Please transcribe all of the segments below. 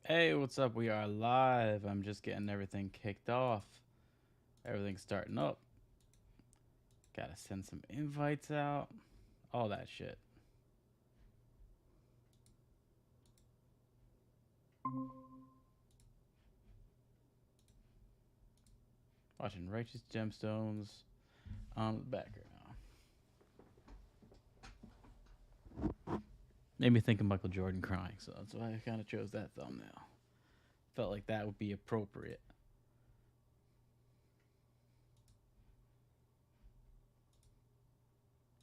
Hey, what's up? We are live. I'm just getting everything kicked off. Everything's starting up. Gotta send some invites out. All that shit. Watching Righteous Gemstones on the back right now. Made me think of Michael Jordan crying, so that's why I kind of chose that thumbnail. Felt like that would be appropriate.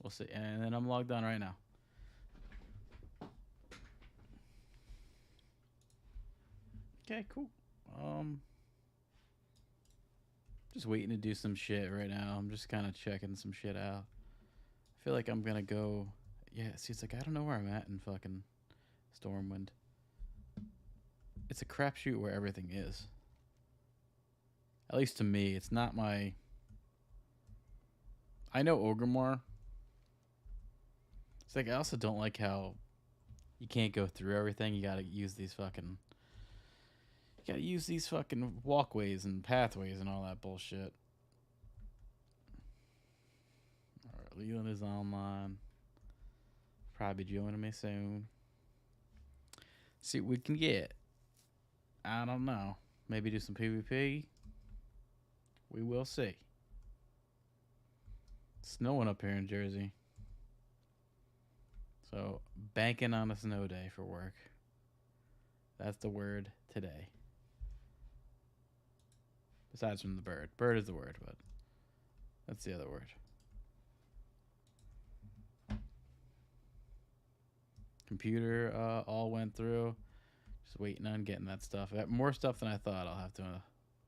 We'll see. And then I'm logged on right now. Okay, cool. Just waiting to do some shit right now. I'm just kind of checking some shit out. I feel like I'm gonna go. Yeah, see, it's like I don't know where I'm at in fucking Stormwind. It's a crapshoot where everything is. At least to me, it's not my. I know Orgrimmar. It's like I also don't like how you can't go through everything. You gotta use these fucking. You gotta use these fucking walkways and pathways and all that bullshit. Alright, Leland is online. Probably joining me soon. See what we can get. I don't know. Maybe do some PvP. We will see. It's snowing up here in Jersey. So, banking on a snow day for work. That's the word today. Besides from the bird. Bird is the word, but that's the other word. Computer all went through. Just waiting on getting that stuff. I got more stuff than I thought I'll have to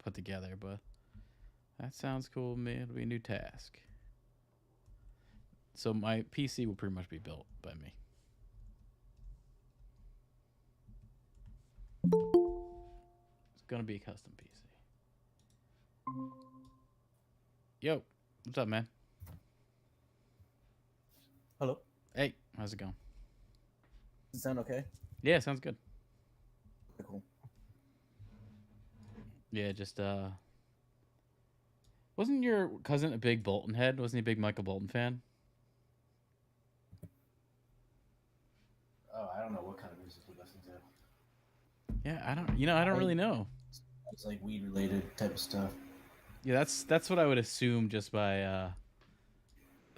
put together, but that sounds cool to me. It'll be a new task. So my PC will pretty much be built by me. It's gonna be a custom PC. Yo, what's up, man? Hello. Hey, how's it going? Does it sound okay? Yeah, sounds good. Cool. Yeah, just wasn't your cousin a big Bolton head? Wasn't he a big Michael Bolton fan? Oh, I don't know what kind of music you listen to. Yeah, I don't really know. It's like weed related type of stuff. Yeah, that's what I would assume just by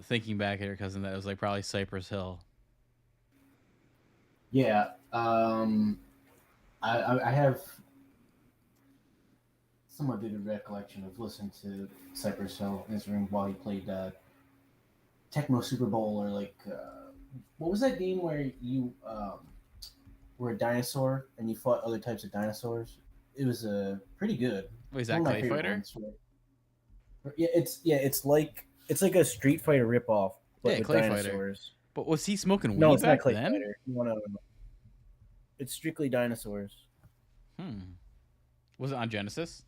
thinking back at your cousin that it was like probably Cypress Hill. Yeah. I have somewhat vivid recollection of listening to Cypress Hill in his room while he played Tecmo Super Bowl or like what was that game where you were a dinosaur and you fought other types of dinosaurs? It was pretty good. Wait, is One that of my Clay favorite Fighter? ones. It's like a Street Fighter ripoff, but Yeah, with Clay Fighter. dinosaurs. But was he smoking No, weed it's not back Clay then? Fighter. You want to? It's strictly dinosaurs. Hmm. Was it on Genesis?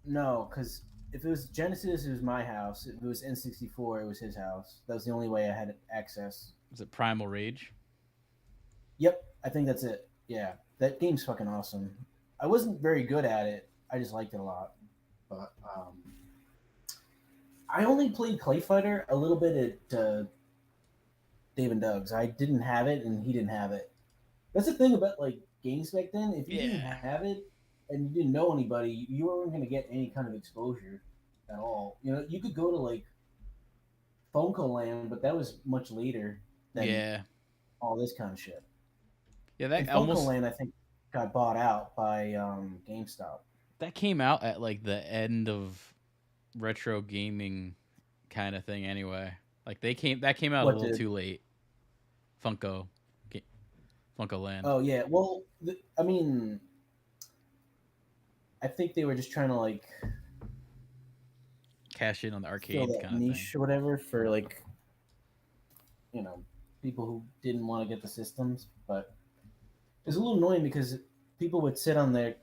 No, because if it was Genesis, it was my house. If it was N64, it was his house. That was the only way I had access. Was it Primal Rage? Yep, I think that's it. Yeah, that game's fucking awesome. I wasn't very good at it. I just liked it a lot. But I only played Clay Fighter a little bit at Dave and Doug's. I didn't have it, and he didn't have it. That's the thing about like games back then. If you didn't Yeah. have it and you didn't know anybody, you weren't going to get any kind of exposure at all. You know, you could go to like Phone Call Land, but that was much later than Yeah. all this kind of shit. Yeah, And that Phone Call almost Land, I think, got bought out by GameStop. that came out at like the end of retro gaming kind of thing anyway. Like that came out a What little did? too late. Funko Funko Land. Oh yeah. Well, I mean, I think they were just trying to like Cash in on the fill arcade that kind of thing. niche or whatever for like you know people who didn't want to get the systems, but it's a little annoying because people would sit on the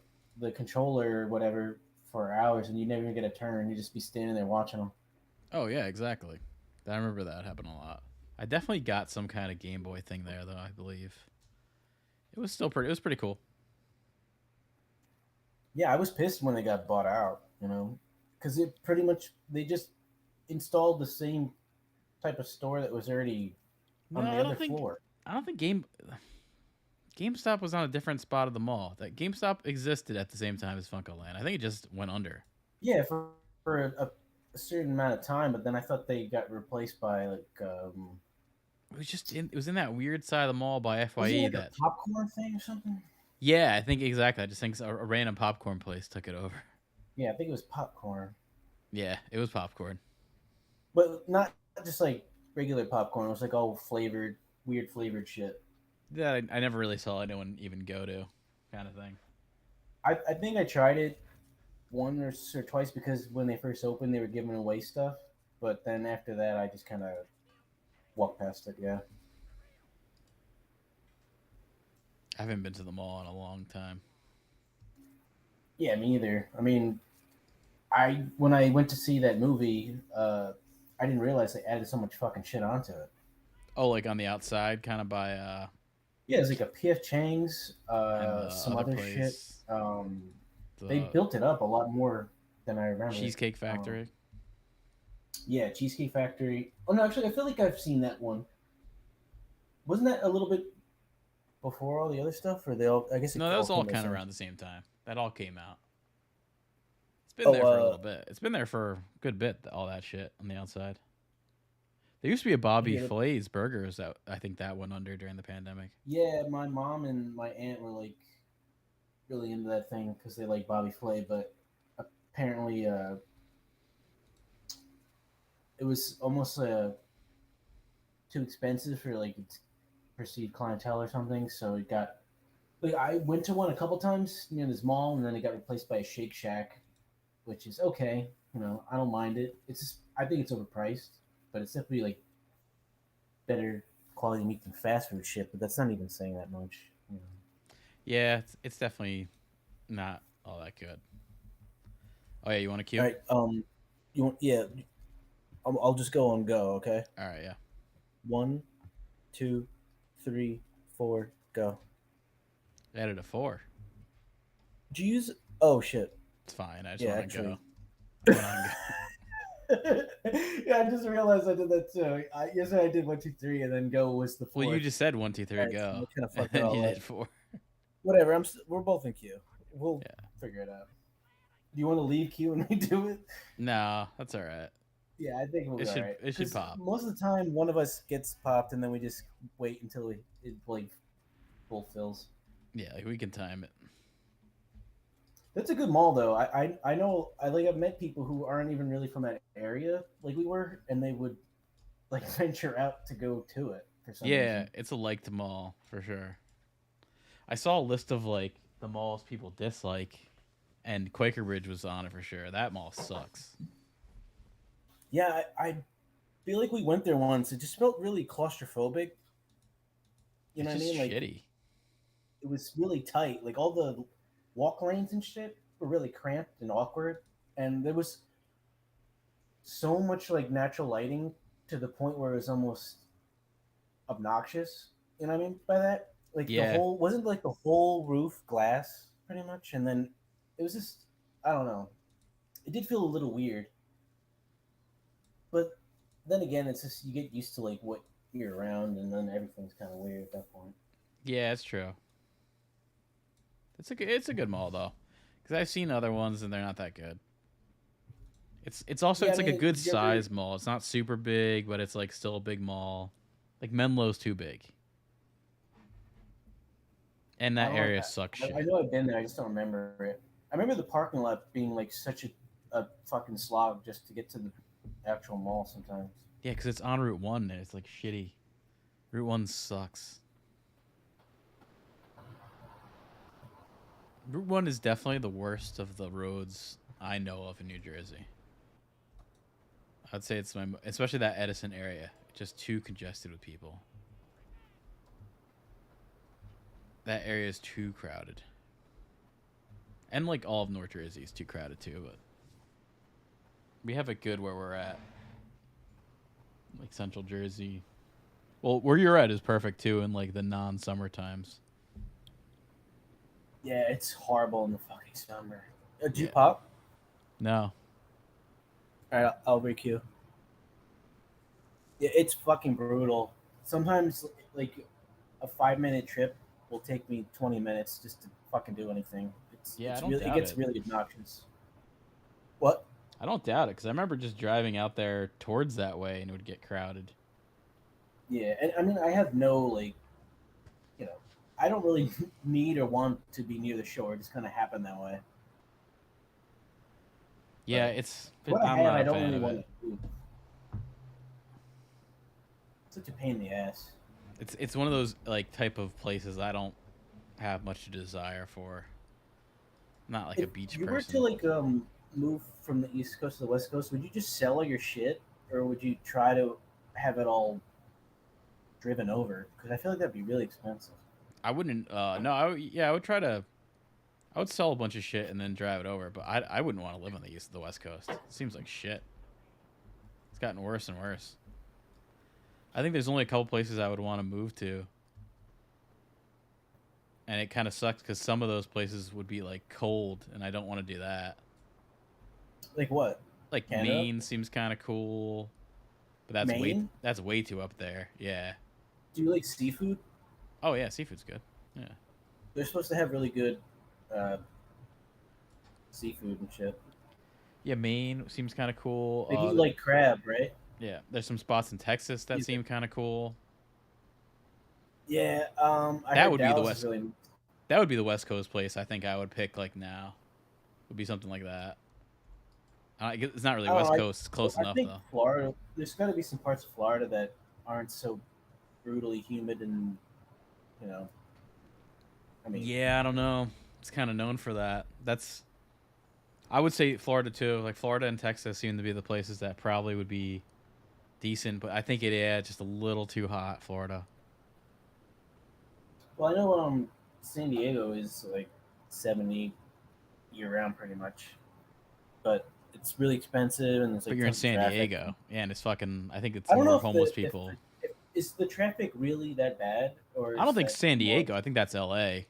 controller or whatever for hours, and you never even get a turn. You just be standing there watching them. Oh yeah, exactly. I remember that happened a lot. I definitely got some kind of Game Boy thing there though, I believe. It was still pretty it was pretty cool. Yeah, I was pissed when they got bought out. Because it pretty much they just installed the same type of store that was already No, on the I other don't think. floor. I don't think GameStop was on a different spot of the mall. That GameStop existed at the same time as Funko Land. I think it just went under. Yeah, for a certain amount of time, but then I thought they got replaced by It was in that weird side of the mall by was it FYE like a that. popcorn thing or something? Yeah, I think exactly. I just think a random popcorn place took it over. Yeah, I think it was popcorn, Yeah, it was popcorn. but not just like regular popcorn. It was like all flavored, weird flavored shit. Yeah, I never really saw anyone even go to, kind of thing. I think I tried it once or twice because when they first opened, they were giving away stuff. But then after that, I just kind of walked past it. Yeah. I haven't been to the mall in a long time. Yeah, me either. I mean, I when I went to see that movie, I didn't realize they added so much fucking shit onto it. Oh, like on the outside, kind of by Yeah, it's like a PF Chang's, and the some other other shit. place, They the built it up a lot more than I remember. Cheesecake Um, Factory. yeah, Cheesecake Factory. Oh no, actually, I feel like I've seen that one. Wasn't that a little bit before all the other stuff, or they all? I guess it No, that all was all came at the kind of same around time. the same time. That all came out. It's been Oh, there for a little bit. It's been there for a good bit. All that shit on the outside. There used to be a Bobby yeah, Flay's Burgers that I think that went under during the pandemic. yeah. My mom and my aunt were like really into that thing because they like Bobby Flay, but apparently, it was almost too expensive for like its perceived clientele or something. So it got like I went to one a couple times near this mall, and then it got replaced by a Shake Shack, which is okay. I don't mind it. It's just I think it's overpriced, but it's definitely like better quality meat than fast food shit. But that's not even saying that much. Yeah, it's definitely not all that good. Oh yeah, you want a All cue? right. You want? Yeah. I'll just go on go. Okay. All right, yeah. One, two, three, four, go. I added a 4. Did you use? Oh shit. It's fine. I just Yeah, want to go. actually. I went on go. Yeah, I just realized I did that too. Yesterday I did 1, 2, 3, and then go was the Well, you fourth. just said 1, 2, 3, All right, so go, I kind of and fucked it then you all up. did 4. Whatever. We're both in queue. We'll Yeah. figure it out. Do you want to leave queue and redo it? No, that's all right. Yeah, I think we'll be all right. It should Because pop. most of the time, one of us gets popped, and then we just wait until it like fulfills. Yeah, like we can time it. That's a good mall, though. I know I've met people who aren't even really from that area, like we were, and they would like venture out to go to it for some Yeah, reason. it's a liked mall for sure. I saw a list of like the malls people dislike, and Quaker Bridge was on it for sure. That mall sucks. Yeah, I feel like we went there once. It just felt really claustrophobic. You know It's what I just mean? Like shitty. it was really tight. Like all the walk lanes and shit were really cramped and awkward, and there was so much like natural lighting to the point where it was almost obnoxious. You know what I mean by that? Like the Yeah, whole wasn't like the whole roof glass pretty much, and then it was just I don't know. It did feel a little weird, but then again, it's just you get used to like what you're around, and then everything's kind of weird at that point. yeah, it's true. It's a good mall though, because I've seen other ones and they're not that good. Yeah, I It's like a mean, good did you ever? size mall. It's not super big, but it's like still a big mall. Like Menlo's too big, and I that don't know. area sucks I shit. know I've been there. I just don't remember it. I remember the parking lot being like such a fucking slog just to get to the actual mall sometimes. Yeah, because it's on Route 1 and it's like shitty. Route 1 sucks. Route 1 is definitely the worst of the roads I know of in New Jersey. I'd say it's especially that Edison area. Just too congested with people. That area is too crowded. And like all of North Jersey is too crowded too, but we have it good where we're at. Like Central Jersey. Well, where you're at is perfect too in like the non-summer times. Yeah, it's horrible in the fucking summer. Do you Yeah. pop? No. All right, I'll requeue. It's fucking brutal. Sometimes, like, a 5 minute trip will take me 20 minutes just to fucking do anything. Yeah, I It's don't really it doubt gets it. really obnoxious. What? I don't doubt it because I remember just driving out there towards that way and it would get crowded. Yeah, and I mean I have no like you know I don't really need or want to be near the shore. It just kind of happened that way. Yeah, But it's. what I I'm have, not I a don't fan really of want it. to do. Such a pain in the ass. It's one of those like type of places I don't have much desire for. I'm not like a If beach you were to person. like move from the East Coast to the West Coast, would you just sell all your shit, or would you try to have it all driven over? Because I feel like that'd be really expensive. I wouldn't. No. Yeah, I would try to. I would sell a bunch of shit and then drive it over, but I wouldn't want to live on the West Coast. It seems like shit. It's gotten worse and worse. I think there's only a couple places I would want to move to, and it kind of sucks because some of those places would be like cold, and I don't want to do that. Like what? Like Canada, Maine seems kind of cool, but Maine? that's way too up there. Yeah. Do you like seafood? Oh yeah, seafood's good. Yeah. They're supposed to have really good uh, seafood and shit. Yeah, Maine seems kind of cool. Like you like crab, right? Yeah, there's some spots in Texas that You seem kind of cool. Yeah, I That heard would be the Dallas is west. really. That would be the West Coast place. I think I would pick like now. Would be something like that. It's not really I don't West know. Coast. It's close I enough think though. Florida. There's got to be some parts of Florida that aren't so brutally humid and you know. I mean, Yeah, I don't know. It's kind of known for that. That's. I would say Florida too. Like Florida and Texas seem to be the places that probably would be decent, but I think just a little too hot. Florida. well, I know San Diego is like 70 year round pretty much, but it's really expensive and there's But like you're in tons of San traffic. Diego, yeah, and it's fucking. I think it's I don't know more if homeless the if, people. if is the traffic really that bad or I don't is think that San more? Diego. I think that's L.A.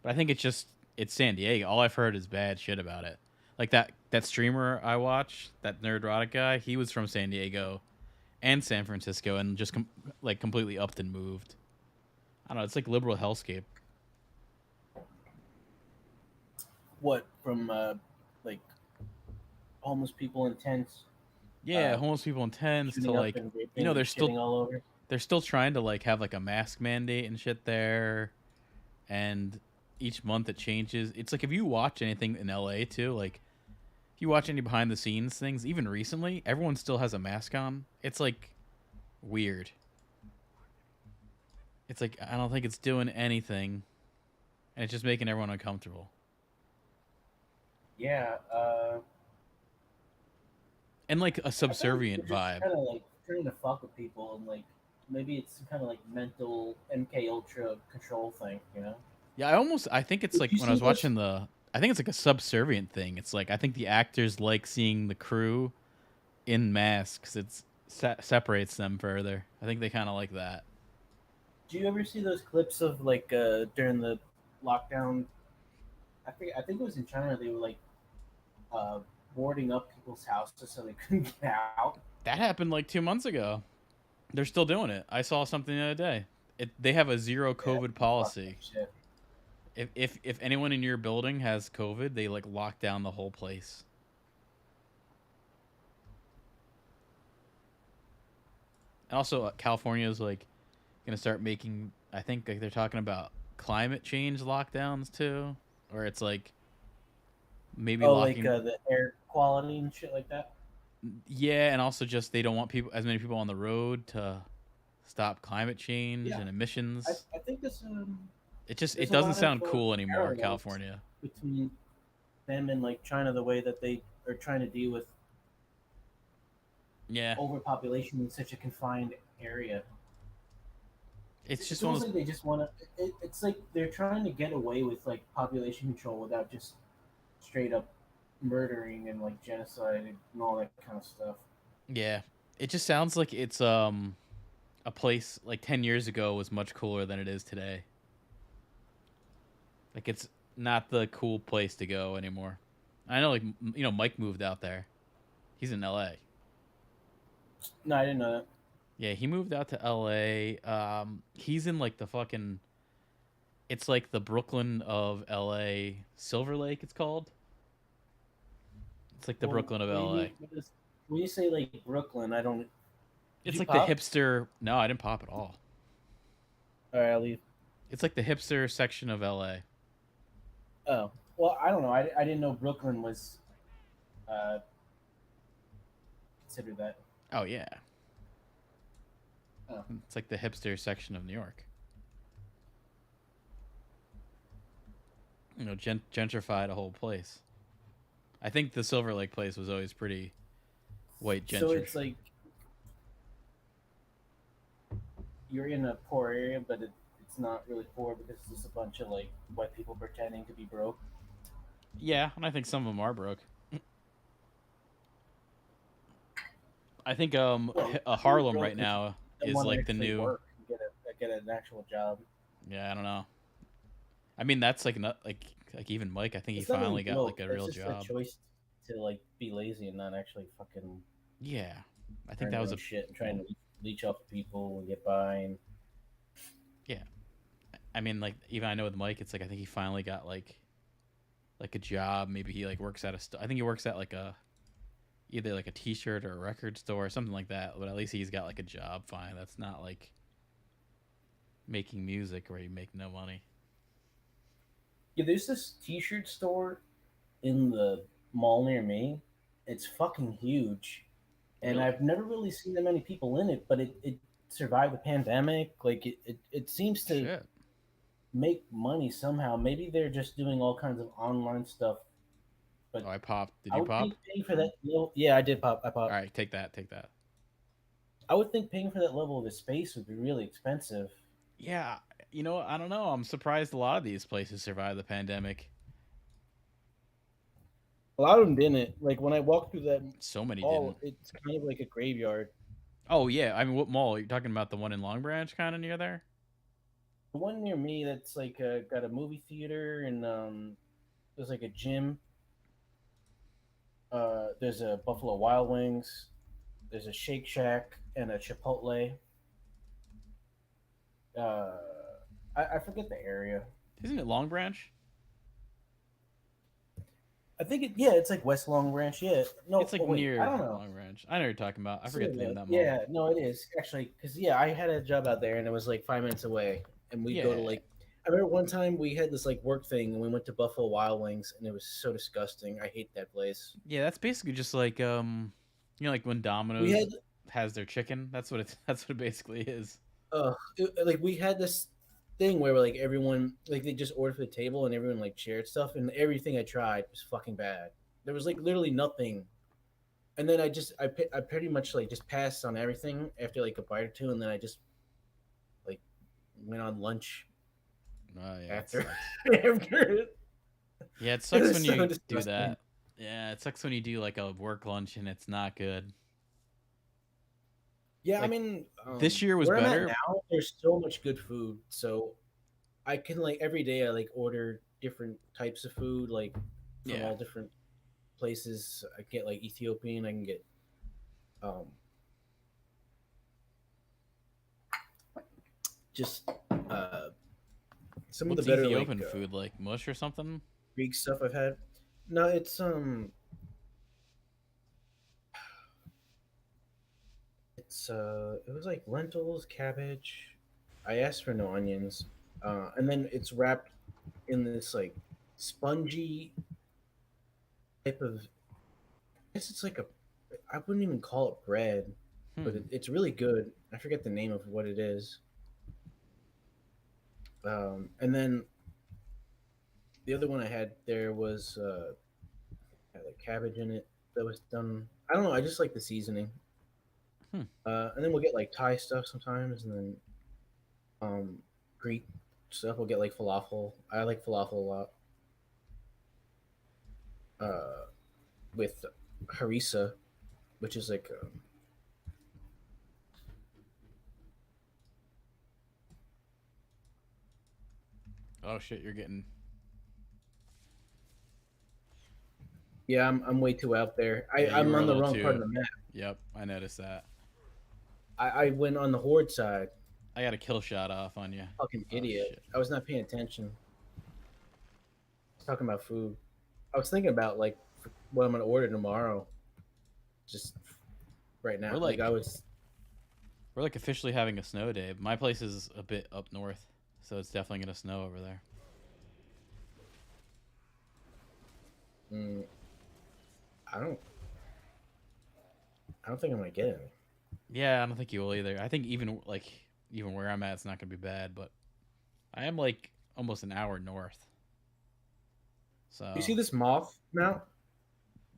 But I think it's San Diego. All I've heard is bad shit about it. Like that streamer I watch, that nerdrotic guy, he was from San Diego and San Francisco, and just like completely upped and moved. I don't know. It's like liberal hellscape. What from like homeless people in tents Yeah, uh, homeless people in tents to shooting up like, and raping they're and still shitting all over? trying to like have like a mask mandate and shit there, and each month it changes. It's like if you watch anything in LA too, like if you watch any behind the scenes things, even recently, everyone still has a mask on. It's like weird. It's like I don't think it's doing anything, and it's just making everyone uncomfortable. Yeah, And like a I feel like subservient they're just vibe. kind of like trying to fuck with people and like maybe it's some kind of like mental MK Ultra control thing, you know? Yeah, I think it's Did like you when I see was those? watching I think it's like a subservient thing. It's like I think the actors like seeing the crew in masks. It's separates them further. I think they kind of like that. Do you ever see those clips of like during the lockdown? I think it was in China. They were like uh, boarding up people's houses so they couldn't get out. That happened like 2 months ago. They're still doing it. I saw something the other day. They have a zero Yeah, COVID pretty fucked up policy. shit. If anyone in your building has COVID, they like lock down the whole place. And also, California is like gonna start making. I think like they're talking about climate change lockdowns too, or it's like maybe Oh, like locking. the air quality and shit like that. Yeah, and also just they don't want people as many people on the road to stop climate change Yeah, and I, emissions. I think It there's a doesn't lot of sound cool anymore, parallels California. between them and like China, the way that they are trying to deal with Yeah, overpopulation in such a confined area. it's It's just one of almost those. like they just want to. It's like they're trying to get away with like population control without just straight up murdering and like genocide and all that kind of stuff. Yeah, it just sounds like it's a place like 10 years ago was much cooler than it is today. Like not the cool place to go anymore. I know, like Mike moved out there. He's in L.A. No, I didn't know that. Yeah, he moved out to L.A. He's in like the fucking. It's like the Brooklyn of L.A. Silver Lake. It's called. It's like the Well, Brooklyn of what do you L.A. mean? When you say like Brooklyn, I don't. Did It's you like the pop? hipster. No, I didn't pop at all. All right, I'll leave. It's like the hipster section of L.A. Oh, well, I don't know. I didn't know Brooklyn was uh, considered that. Oh yeah, Oh, it's like the hipster section of New York. Gentrified a whole place. I think the Silver Lake place was always pretty white so gentry. it's like you're in a poor area, but it's not really poor because it's just a bunch of like white people pretending to be broke. Yeah, and I think some of them are broke. I think Well, you're Harlem right broke if you now don't is want to like the actually new. work and get an actual job. Yeah, I don't know. I mean, that's like not like even Mike. I think he It's not really finally got like broke. a It's real just a job. choice to like be lazy and not actually fucking Yeah, I think earn that your was own a shit and trying to leech off of people and get by. And yeah. I mean, like even I know with Mike, it's like I think he finally got like a job. Maybe he like works at I think he works at like a either like a T-shirt or a record store or something like that. But at least he's got like a job. Fine, that's not like making music where you make no money. yeah, there's this T-shirt store in the mall near me. It's fucking huge, and Really? I've never really seen that many people in it. But it survived the pandemic. Like it seems to Shit. make money somehow. Maybe they're just doing all kinds of online stuff. Oh, But I popped. Did I you would pop? think paying for that. Yeah, I did pop. I All popped. right, take that. Take that. I would think paying for that level of a space would be really expensive. Yeah, I don't know. I'm surprised a lot of these places survived the pandemic. A lot of them didn't. Like when I walked through that So many mall, didn't. it's kind of like a graveyard. Oh yeah, I mean, what mall? You're talking about the one in Long Branch, kind of near there? The one near me that's like got a movie theater and there's like a gym. There's a Buffalo Wild Wings. There's a Shake Shack and a Chipotle. Uh, I forget the area. Isn't it Long Branch? I think yeah, it's like West Long Branch. Yeah, It's no, like oh wait, I near don't know. Long Branch. I know what you're talking about. I forget Sort the name of of. that mall. Yeah, no, it is actually because yeah, I had a job out there and it was like 5 minutes away, and we'd go to Yeah, like. I remember one time we had this like work thing and we went to Buffalo Wild Wings and it was so disgusting. I hate that place. yeah. That's basically just like like when We had Domino's has their chicken. That's what it's. That's what it basically is. like we had this thing where like everyone like they just ordered for the table and everyone like shared stuff and everything I tried was fucking bad. There was like literally nothing. And then I pretty much like just passed on everything after like a bite or two, and then I just like went on lunch Oh yeah, it after sucks. after it. Yeah, it It sucks was when so you do disgusting. that. Yeah, it sucks when you do like a work lunch and it's not good. Yeah, I Like mean, this year was where I'm at better. now, there's so much good food, so I can like every day I like order different types of food like from Yeah. all different places. I get like Ethiopian, I can get um just uh some of the What's better like Ethiopian food like? Mush or something? Greek stuff I've had. No, it was like lentils, cabbage. I asked for no onions, and then it's wrapped in this like spongy type of. I guess it's like a. I wouldn't even call it bread, but Hmm. it's really good. I forget the name of what it is. And then the other one I had there was had like cabbage in it that was done. I don't know. I just like the seasoning. Hmm. And then we'll get like Thai stuff sometimes, and then um, Greek stuff. We'll get like falafel. I like falafel a lot. Uh, with harissa, which is like Oh shit, you're getting Yeah, I'm way too out there. Yeah, you I'm were a on the little wrong part of too. the map. Yep, I noticed that. I went on the horde side. I got a kill shot off on you. Fucking Oh idiot. shit. I was not paying attention. I was talking about food. I was thinking about like what I'm gonna order tomorrow. Just right We're now, like I like was. we're like officially having a snow day. My place is a bit up north, so it's definitely gonna snow over there. Mm, I don't. I don't think I'm gonna get any. Yeah, I don't think you will either. I think even where I'm at, it's not gonna be bad. But I am like almost an hour north, You so see this moth mount?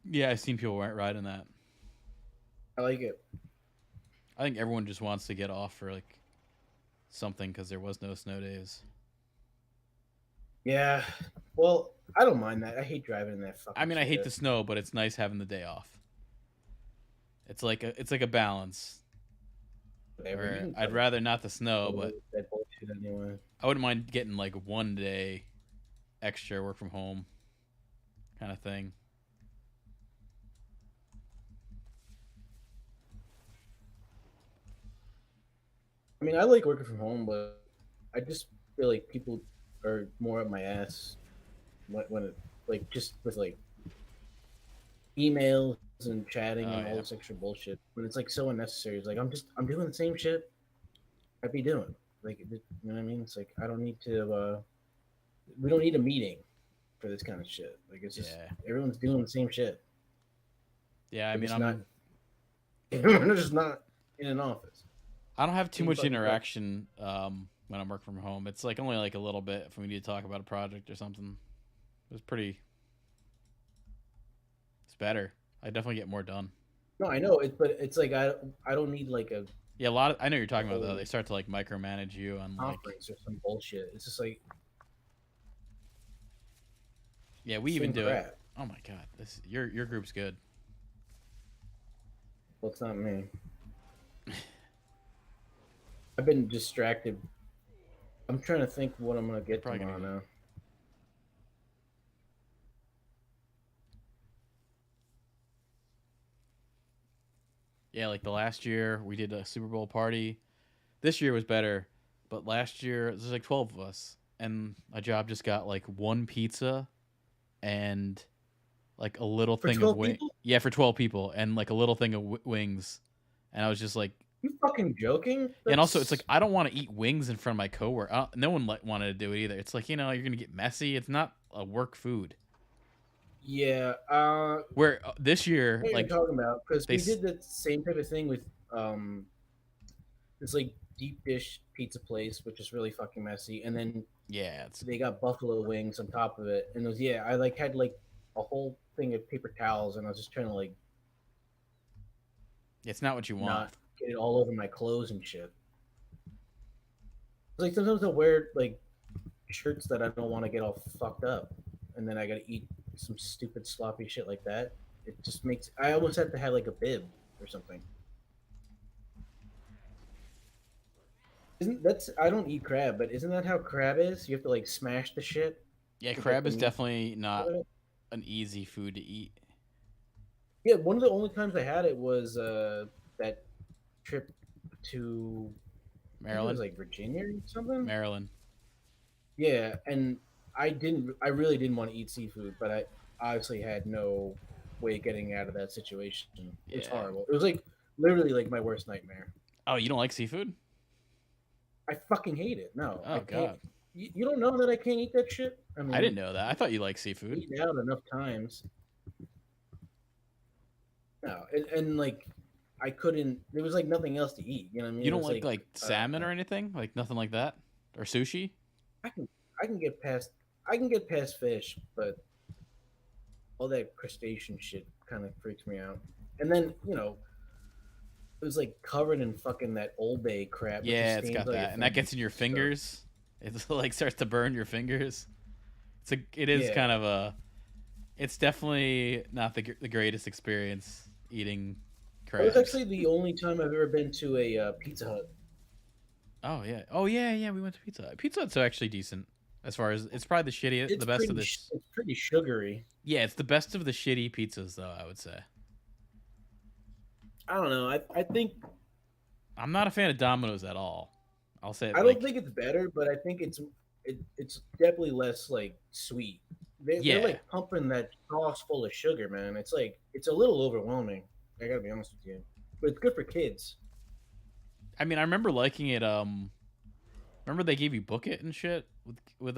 yeah, I've seen people riding that. I like it. I think everyone just wants to get off for like something because there was no snow days. Yeah. Well, I don't mind that. I hate driving in that I fucking mean, I hate the shit. snow, but it's nice having the day off. It's like a balance. Whatever. You Or can I'd fucking rather not the snow, go but with that bullshit anyway. I wouldn't mind getting like 1 day extra work from home kind of thing. I mean, I like working from home, but I just feel like people are more up my ass when it like just with like emails and chatting Oh and all yeah, this extra bullshit when it's like so unnecessary. It's like I'm doing the same shit I'd be doing. Like you know what I mean? It's like I don't need to. We don't need a meeting for this kind of shit. Like it's just yeah, everyone's doing the same shit. yeah. I We're mean, just not. We're just not in an office. I don't have too Same much fucking crap. interaction when I'm working from home. It's like only like a little bit if we need to talk about a project or something. It's pretty. It's better. I definitely get more done. No, I know it, but it's like I don't need like Yeah, a lot. I know what you're a talking about though. whole They start to like micromanage you on like. conference or some bullshit. It's just like Yeah, we even same do it. crap. Oh my god, this your group's good. Well, it's not me. I've been distracted. I'm trying to think what I'm gonna You're get probably tomorrow gonna. now. Yeah, like the last year we did a Super Bowl party. This year was better, but last year there's like 12 of us, and a job just got like one pizza and like a little For thing of 12 wing. people? Yeah, for 12 people, and like a little thing of wings, and I was just like, You fucking joking? yeah, and also it's like That's I don't want to eat wings in front of my coworker. No one wanted to do it either. It's like you're gonna get messy. It's not a work food. yeah. Where this year, What you're like talking about? Because they, we did the same type of thing with um this like deep dish pizza place, which is really fucking messy, and then yeah, it's they got buffalo wings on top of it, and it was yeah. I like had like a whole thing of paper towels, and I was just trying to like it's not what you want. not get it all over my clothes and shit. It's like sometimes I wear like shirts that I don't want to get all fucked up, and then I gotta eat some stupid sloppy shit like that. It just makes I almost have to have like a bib or something. Isn't that's I don't eat crab, but isn't that how crab is? You have to like smash the shit Yeah, to get crab the is meat definitely out not of it. an easy food to eat. Yeah, one of the only times I had it was that trip to I think it was Maryland, like Virginia or something. Maryland. Yeah, and I really didn't want to eat seafood, but I obviously had no way of getting out of that situation. It was Yeah. horrible. It was like literally like my worst nightmare. Oh, you don't like seafood? I fucking hate it. No, I Oh can't. God, You don't know that I can't eat that shit. I I didn't mean, know that. I thought you liked I've seafood. eaten out enough times. No, and like I couldn't. There was like nothing else to eat. You know what I mean? You It don't was like salmon or anything, like nothing like that, or sushi. I can I can get past I can get past fish, but all that crustacean shit kind of freaks me out. And then it was like covered in fucking that Old Bay crap, which just Yeah, it's stains got all your that, and that fingers. gets in your So fingers. It like starts to burn your fingers. It is yeah, kind of a. It's definitely not the greatest experience eating that was crabs. actually the only time I've ever been to a Pizza Hut. Oh yeah. Oh yeah. Yeah. We went to Pizza Hut. Pizza Hut's actually decent. As far as it's probably the best of this. It's pretty sugary. Yeah, it's the best of the shitty pizzas, though. I would say. I don't know. I think I'm not a fan of Domino's at all. I'll say it I don't like, think it's better, but I think it's definitely less like sweet. They're yeah. like pumping that sauce full of sugar, man. It's like it's a little overwhelming. I gotta be honest with you, but it's good for kids. I mean, I remember liking it. Remember they gave you book it and shit with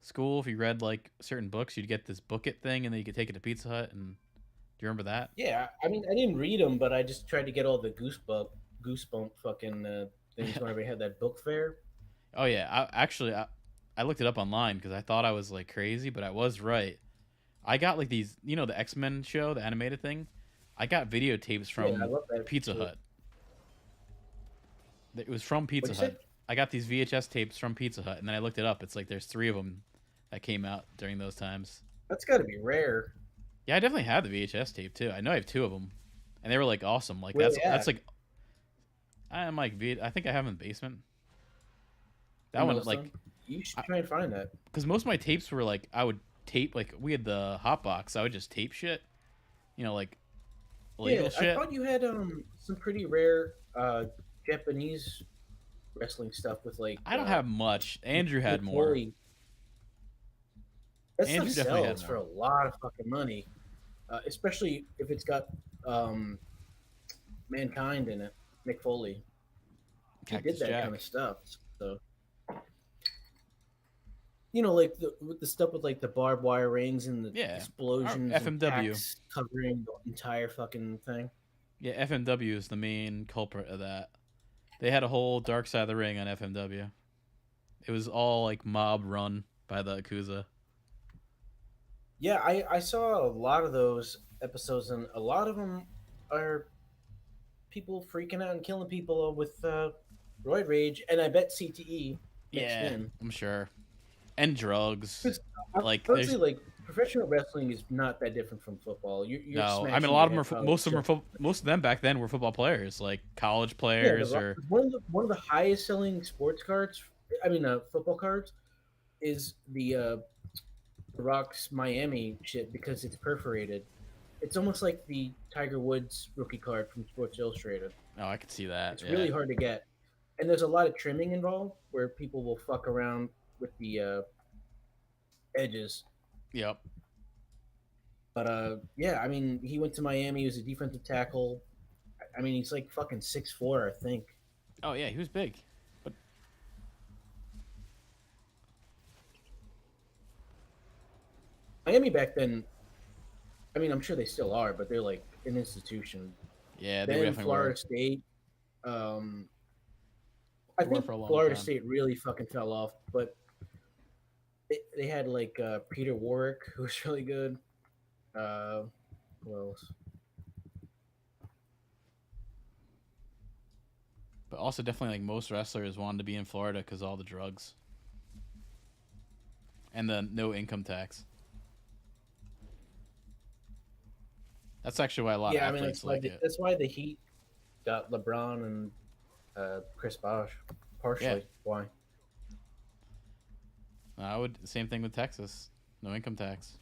school. If you read like certain books, you'd get this book it thing, and then you could take it to Pizza Hut. And do you remember that? Yeah, I mean, I didn't read them, but I just tried to get all the goosebump fucking things whenever we had that book fair. Oh yeah, I looked it up online because I thought I was like crazy, but I was right. I got like these, the X-Men show, the animated thing. I got videotapes Yeah, I from love that Pizza shit. Hut. It was from Pizza What'd you say? Hut. I got these VHS tapes from Pizza Hut, and then I looked it up. It's like there's 3 of them that came out during those times. That's got to be rare. Yeah, I definitely had the VHS tape too. I know I have 2 of them, and they were like awesome. Like Where that's they that's at? like I'm like I think I have them in the basement. That In one like Millstone? You should try and find that. because most of my tapes were like I would tape like we had the hot box. I would just tape shit, like Yeah, illegal I shit. thought you had some pretty rare Japanese wrestling stuff with like I don't have much. Andrew had Mick more. Foley. That stuff Andrew definitely had sells for more. a lot of fucking money, especially if it's got um, Mankind in it. Mick Foley. He did Cactus that Jack. kind of stuff. So like with the stuff with like the barbed wire rings and the Yeah. explosions and FMW. packs covering the entire fucking thing. Yeah, FMW is the main culprit of that. They had a whole Dark Side of the Ring on FMW. It was all like mob run by the Yakuza. Yeah, I saw a lot of those episodes, and a lot of them are people freaking out and killing people with roid rage, and I bet CTE mixed Yeah, in. I'm sure. And drugs. Because Like honestly, there's like professional wrestling is not that different from football. You're no. I mean, a smashing lot your of them head are probably most of them back then were football players, like college yeah, players or one of the highest selling sports cards. I mean, football cards is the Rock's Miami shit because it's perforated. It's almost like the Tiger Woods rookie card from Sports Illustrated. oh, I could see that. It's Yeah. really hard to get, and there's a lot of trimming involved where people will fuck around with the edges. Yep. But yeah, I mean, he went to Miami. He was a defensive tackle. I mean, he's like fucking 6'4", I think. Oh yeah, he was big. But Miami back then, I mean, I'm sure they still are, but they're like an institution. yeah, they Then definitely Florida were. State. Um, I They were think for a long Florida time. State really fucking fell off, but they had like Peter Warwick, who was really good. Who else? But also definitely like most wrestlers wanted to be in Florida because all the drugs and the no income tax. That's actually why a lot of Yeah, I mean athletes like it. that's why the Heat got LeBron and Chris Bosh. Partially, Yeah. why? I would same thing with Texas, no income tax.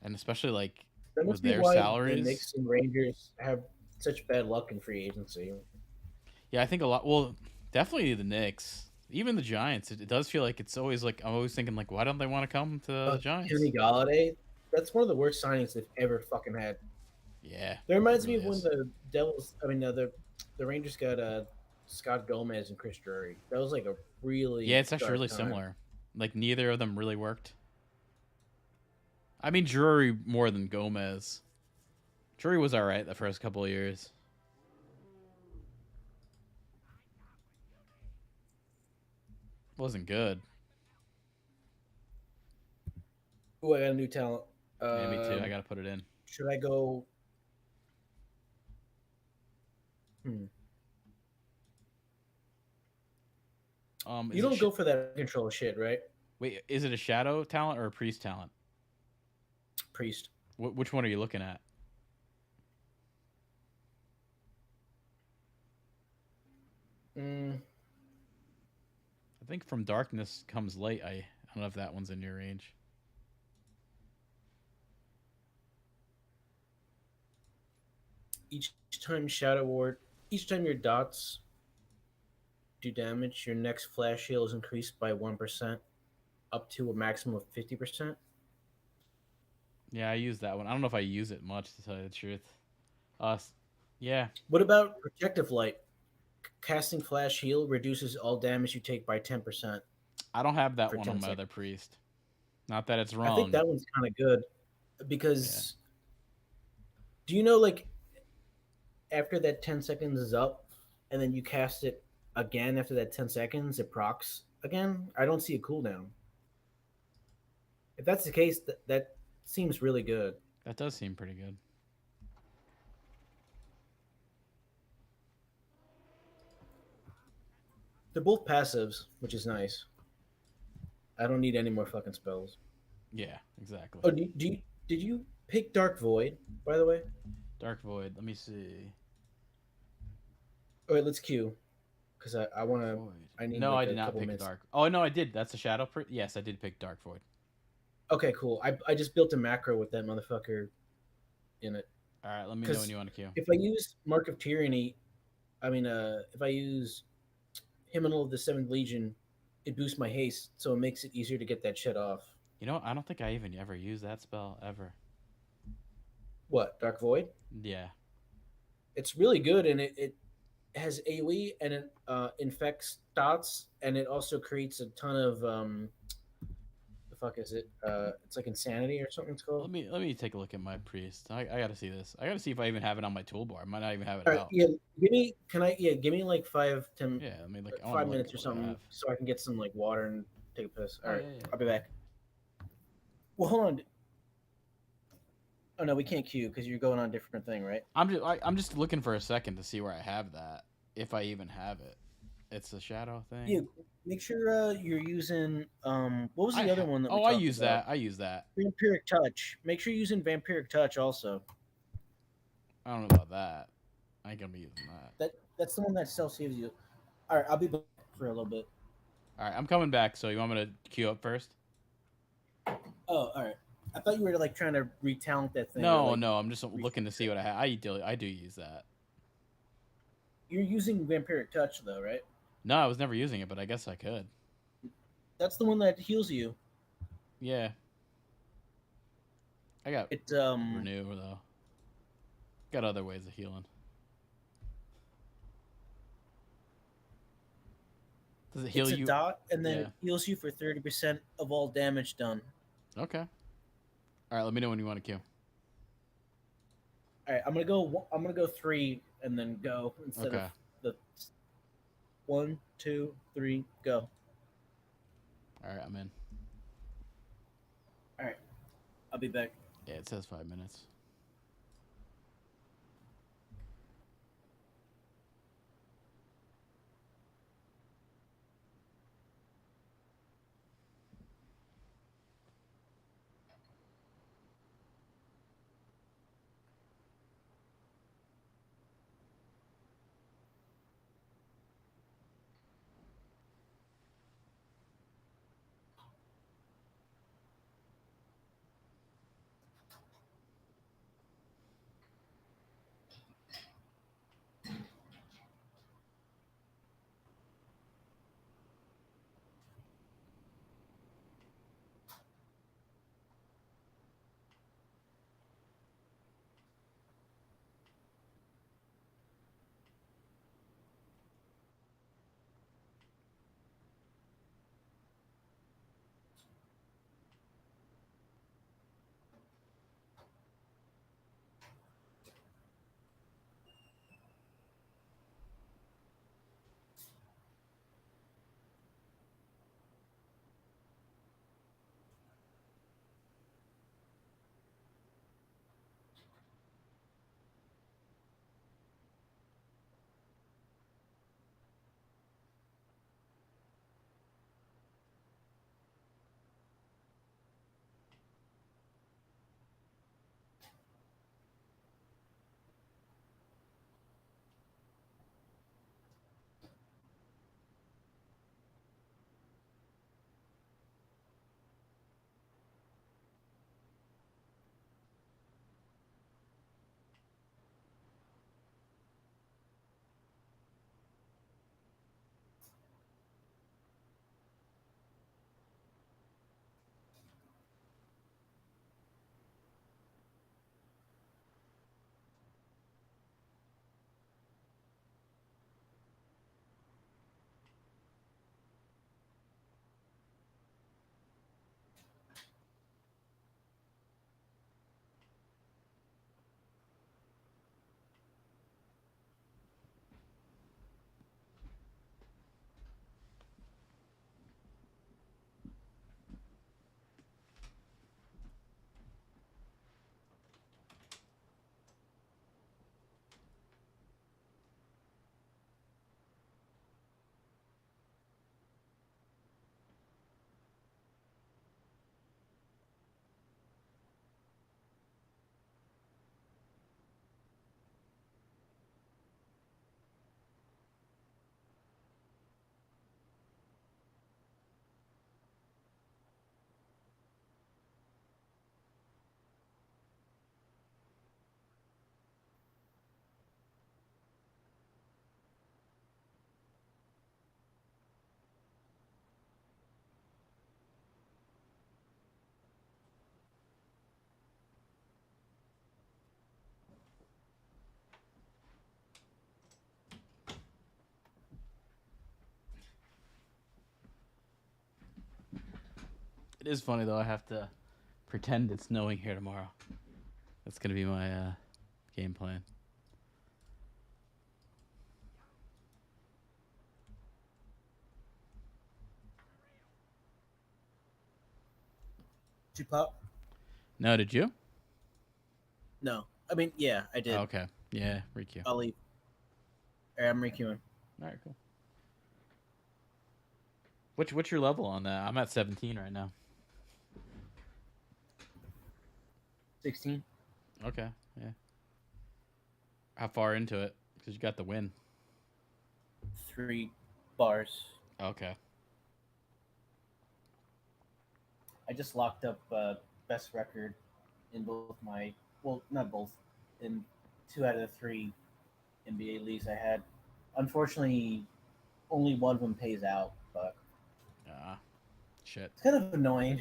And especially like That with must be their why the salaries. Knicks and Rangers have such bad luck in free agency. Yeah, I think a lot. Well, definitely the Knicks, even the Giants. It does feel like it's always like I'm always thinking like, why don't they want to come to the Giants? Kenny Galladay, that's one of the worst signings they've ever fucking had. Yeah, That reminds me really of when is. the Rangers got Scott Gomez and Chris Drury. That was like a really Yeah, it's actually dark really time. similar. Like neither of them really worked. I mean, Drury more than Gomez. Drury was all right the first couple of years. Wasn't good. Ooh, I got a new talent. Yeah, me too. I gotta put it in. Should I go? Hmm. Is You it don't go for that control shit, right? wait? Is it a shadow talent or a priest talent? Priest. Which one are you looking at? Mm, I think from darkness comes light. I don't know if that one's in your range. each time Shadow Ward, each time your dots do damage, your next flash heal is increased by 1%, up to a maximum of 50%. Yeah, I use that one. I don't know if I use it much to tell you the truth. Yeah, What about Protective Light? Casting Flash Heal reduces all damage you take by 10% I don't have that for one on 10 my seconds. other priest. Not that it's I think wrong. that one's kind of good Yeah. because do you know, like, after that 10 seconds is up and then you cast it again after that 10 seconds, it procs again? I don't see a cooldown. If that's the case, that seems really good. That does seem pretty good. They're both passives, which is nice. I don't need any more fucking spells. Yeah, exactly. Oh, did you pick Dark Void, by the way? Dark Void. Let me see. All right, let's queue because I want Dark to. Void. I need No, like I a did not couple pick minutes. Dark. Oh no, I did. That's a Shadow. Yes, I did pick Dark Void. Okay, cool. I just built a macro with that motherfucker in it All right, let me know when because you want to queue. if I use Mark of Tyranny, I mean, if I use Hymnal of the Seventh Legion, it boosts my haste, so it makes it easier to get that shit off. You know, I don't think I even ever used that spell ever. What, Dark Void? Yeah. It's really good, and it has AoE and it infects dots, and it also creates a ton of the fuck is it? It's like insanity or something. It's called. Let me take a look at my priest. I gotta see this. I gotta see if I even have it on my toolbar. I might not even have it All right, out. yeah. Give me. Can I? Yeah, give me like five, ten, Yeah, let me look. I want to 5 minutes look or what I something, have. so I can get some like water and take a piss. All Oh right, yeah, yeah. I'll be back. Well, hold on. Oh no, we can't queue because you're going on a different thing, right? I'm just looking for a second to see where I have that, if I even have it. It's a shadow Yeah. thing. Make sure you're using what was the other one that we Oh, I talked use about? that. I use that. Vampiric Touch. Make sure you're using Vampiric Touch also. I don't know about that. I ain't gonna be using that. That's the one that self saves you. All right, I'll be back for a little bit. All right, I'm coming back. So you want me to queue up first? Oh, all right. I thought you were like trying to retalent that thing or No, like no. I'm just looking to refix see it. what I have. I do use that. You're using Vampiric Touch though, right? No, I was never using it, but I guess I could. That's the one that heals you. Yeah, I got It renew though. Got other ways of healing. Does it heal it's a you? dot and then Yeah. it heals you for 30% of all damage done. Okay. All right. Let me know when you want to queue. All right, I'm gonna go. I'm gonna go three and then go instead of Okay. the 1, 2, 3, go. All right. I'm in. All right, I'll be back. Yeah, it says 5 minutes. It is funny though. I have to pretend it's snowing here tomorrow. That's gonna be my game plan. Did you pop? No, did you? No. I mean, yeah, I Oh, did. okay. Yeah, requeue. I'll leave. All right, I'm requeuing. All right, cool. What's your level on that? I'm at 17 right now. 16. Okay, yeah. How far into it? Because you got the win. 3 bars. Okay. I just locked up best record in both my, well, not both, in 2 out of the 3 NBA leagues I had. Unfortunately, only one of them pays out, but Ah, shit. it's kind of annoying.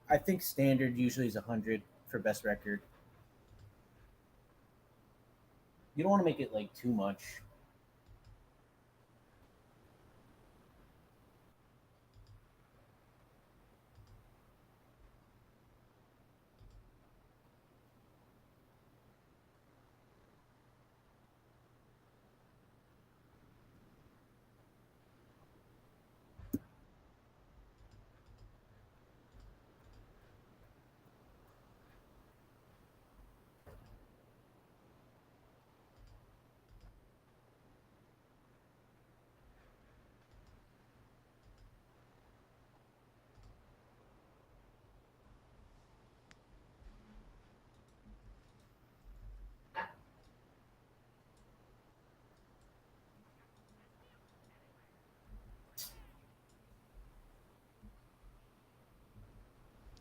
I think standard usually is 100 for best record. You don't want to make it like too much.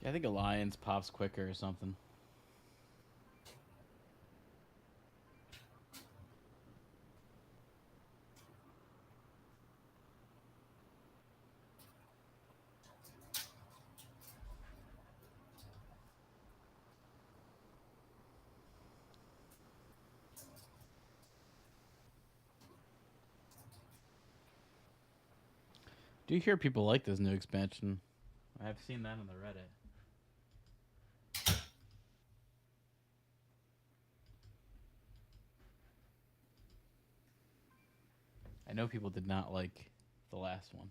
Yeah, I think Alliance pops quicker or something. Do you hear people like this new expansion? I've seen that on the Reddit. I know people did not like the last one.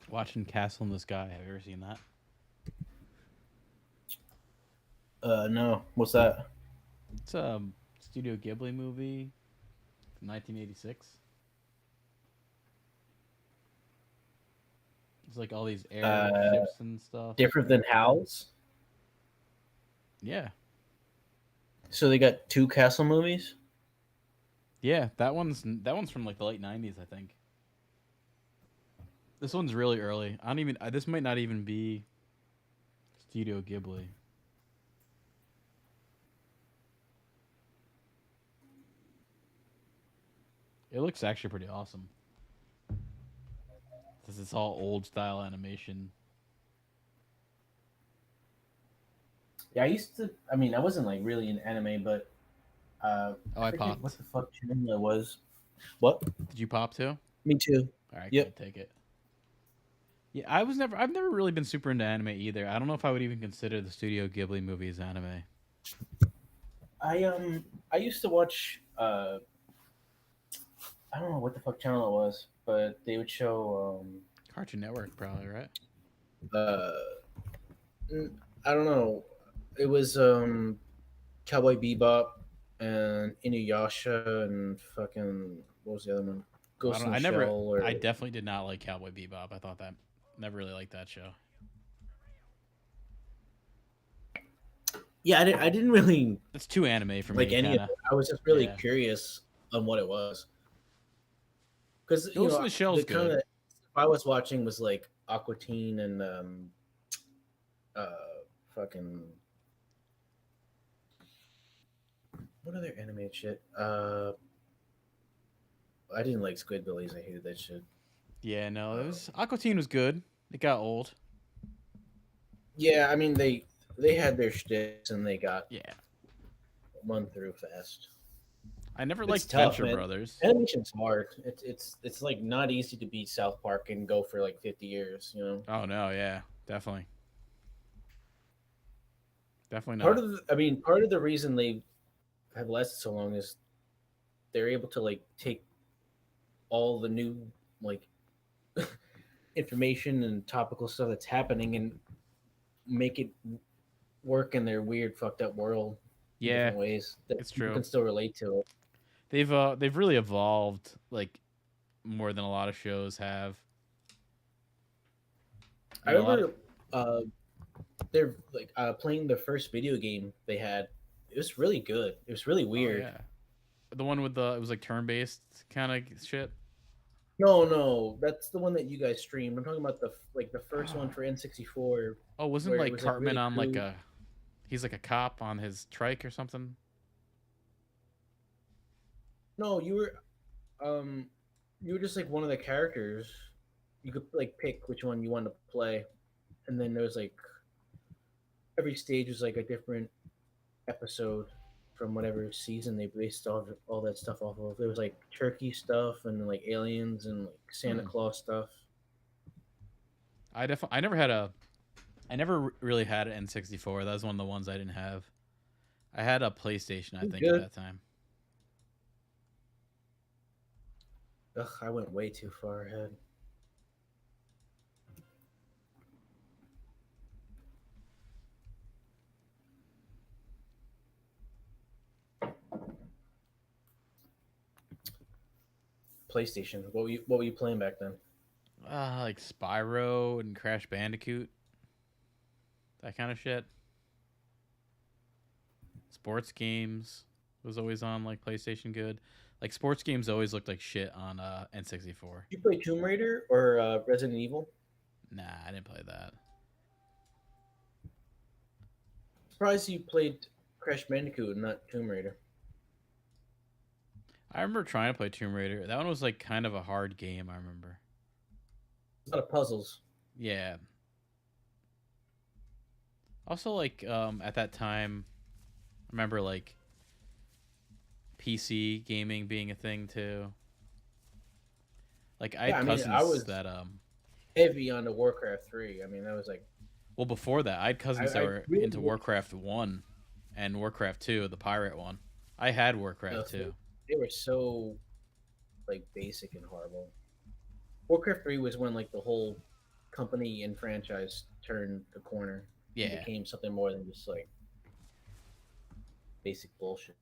Watching Castle in the Sky. Have you ever seen that? No. What's that? It's a Studio Ghibli movie from 1986. It's like all these Uh, airships and stuff. Different than Howl's. Yeah. So they got 2 castle movies. Yeah, that one's from like the late 90s, I think. This one's really early. I don't even this might not even be Studio Ghibli. It looks actually pretty awesome. This is all old style animation. Yeah, I used to. I mean, I wasn't like really in anime, but Oh, I I forget what popped. the fuck channel it was. What? Did you pop too? Me too. All right, Yep. good. Take it. Yeah, I've never really been super into anime either. I don't know if I would even consider the Studio Ghibli movies anime. I used to watch. I don't know what the fuck channel it was, but they would show. Cartoon Network, probably, right? Uh, I don't know. It was Cowboy Bebop and Inuyasha and fucking what was the other one? Oh, I Ghost don't. in the I never. Shell or I definitely did not like Cowboy Bebop. I thought never really liked that show. Yeah, I didn't really It's too anime for like me, any kind of of. it. I was just really Yeah. curious on what it was because Ghost in the Shell's the kind good. of I was watching was like Aqua Teen and fucking what other animated shit? I didn't like Squidbillies. I hated that shit. Yeah, no, it Uh, was Aqua Teen was good. It got old. yeah, I mean they had their shticks and they got Yeah. run through fast. I never It's liked tough, Venture man. Brothers. Animation's hard. It's like not easy to be South Park and go for like 50 years. Oh no, yeah, definitely, definitely Part not. of I mean, part of the reason they have lasted so long is they're able to like take all the new like information and topical stuff that's happening and make it work in their weird fucked up world in Yeah, different ways that it's people true. can still relate to it. They've really evolved like more than a lot of shows have. I Like a lot of. remember uh, they're like playing the first video game they had. It was really good. It was really Oh weird. yeah, the one with the it was like turn based kind of shit. No, no, that's the one that you guys streamed. I'm talking about the first one Oh, for N64 oh, wasn't where it like was like Cartman really on like crude. a he's like a cop on his trike or something. No, um you were just like one of the characters. You could like pick which one you wanted to play, and then there's like every stage was like a different episode from whatever season they based all that stuff off of. There was like turkey stuff and like aliens and like Santa Hmm. Claus stuff. I never had a I never really had an N64. That was one of the ones I didn't have. I had a PlayStation, I think, at Good. that time. Ugh, I went way too far ahead. PlayStation. What were you playing back then? Like Spyro and Crash Bandicoot, that kind of shit. Sports games was always on like PlayStation Good. Like sports games always looked like shit on N64. Did you play Tomb Raider or Resident Evil? Nah, I didn't play that. Surprised you played Crash Bandicoot and not Tomb Raider. I remember trying to play Tomb Raider. That one was like kind of a hard game. I remember. A lot of puzzles. Yeah. Also, like at that time, I remember like PC gaming being a thing too. Like I Yeah, had I mean, I cousins was that heavy on the Warcraft 3. I mean, that was like well before that I had cousins that I were really into Warcraft 1 and Warcraft 2, the pirate one. I had Warcraft 2. they were so like basic and horrible. Warcraft 3 was when like the whole company and franchise turned the corner and Yeah, became something more than just like basic bullshit.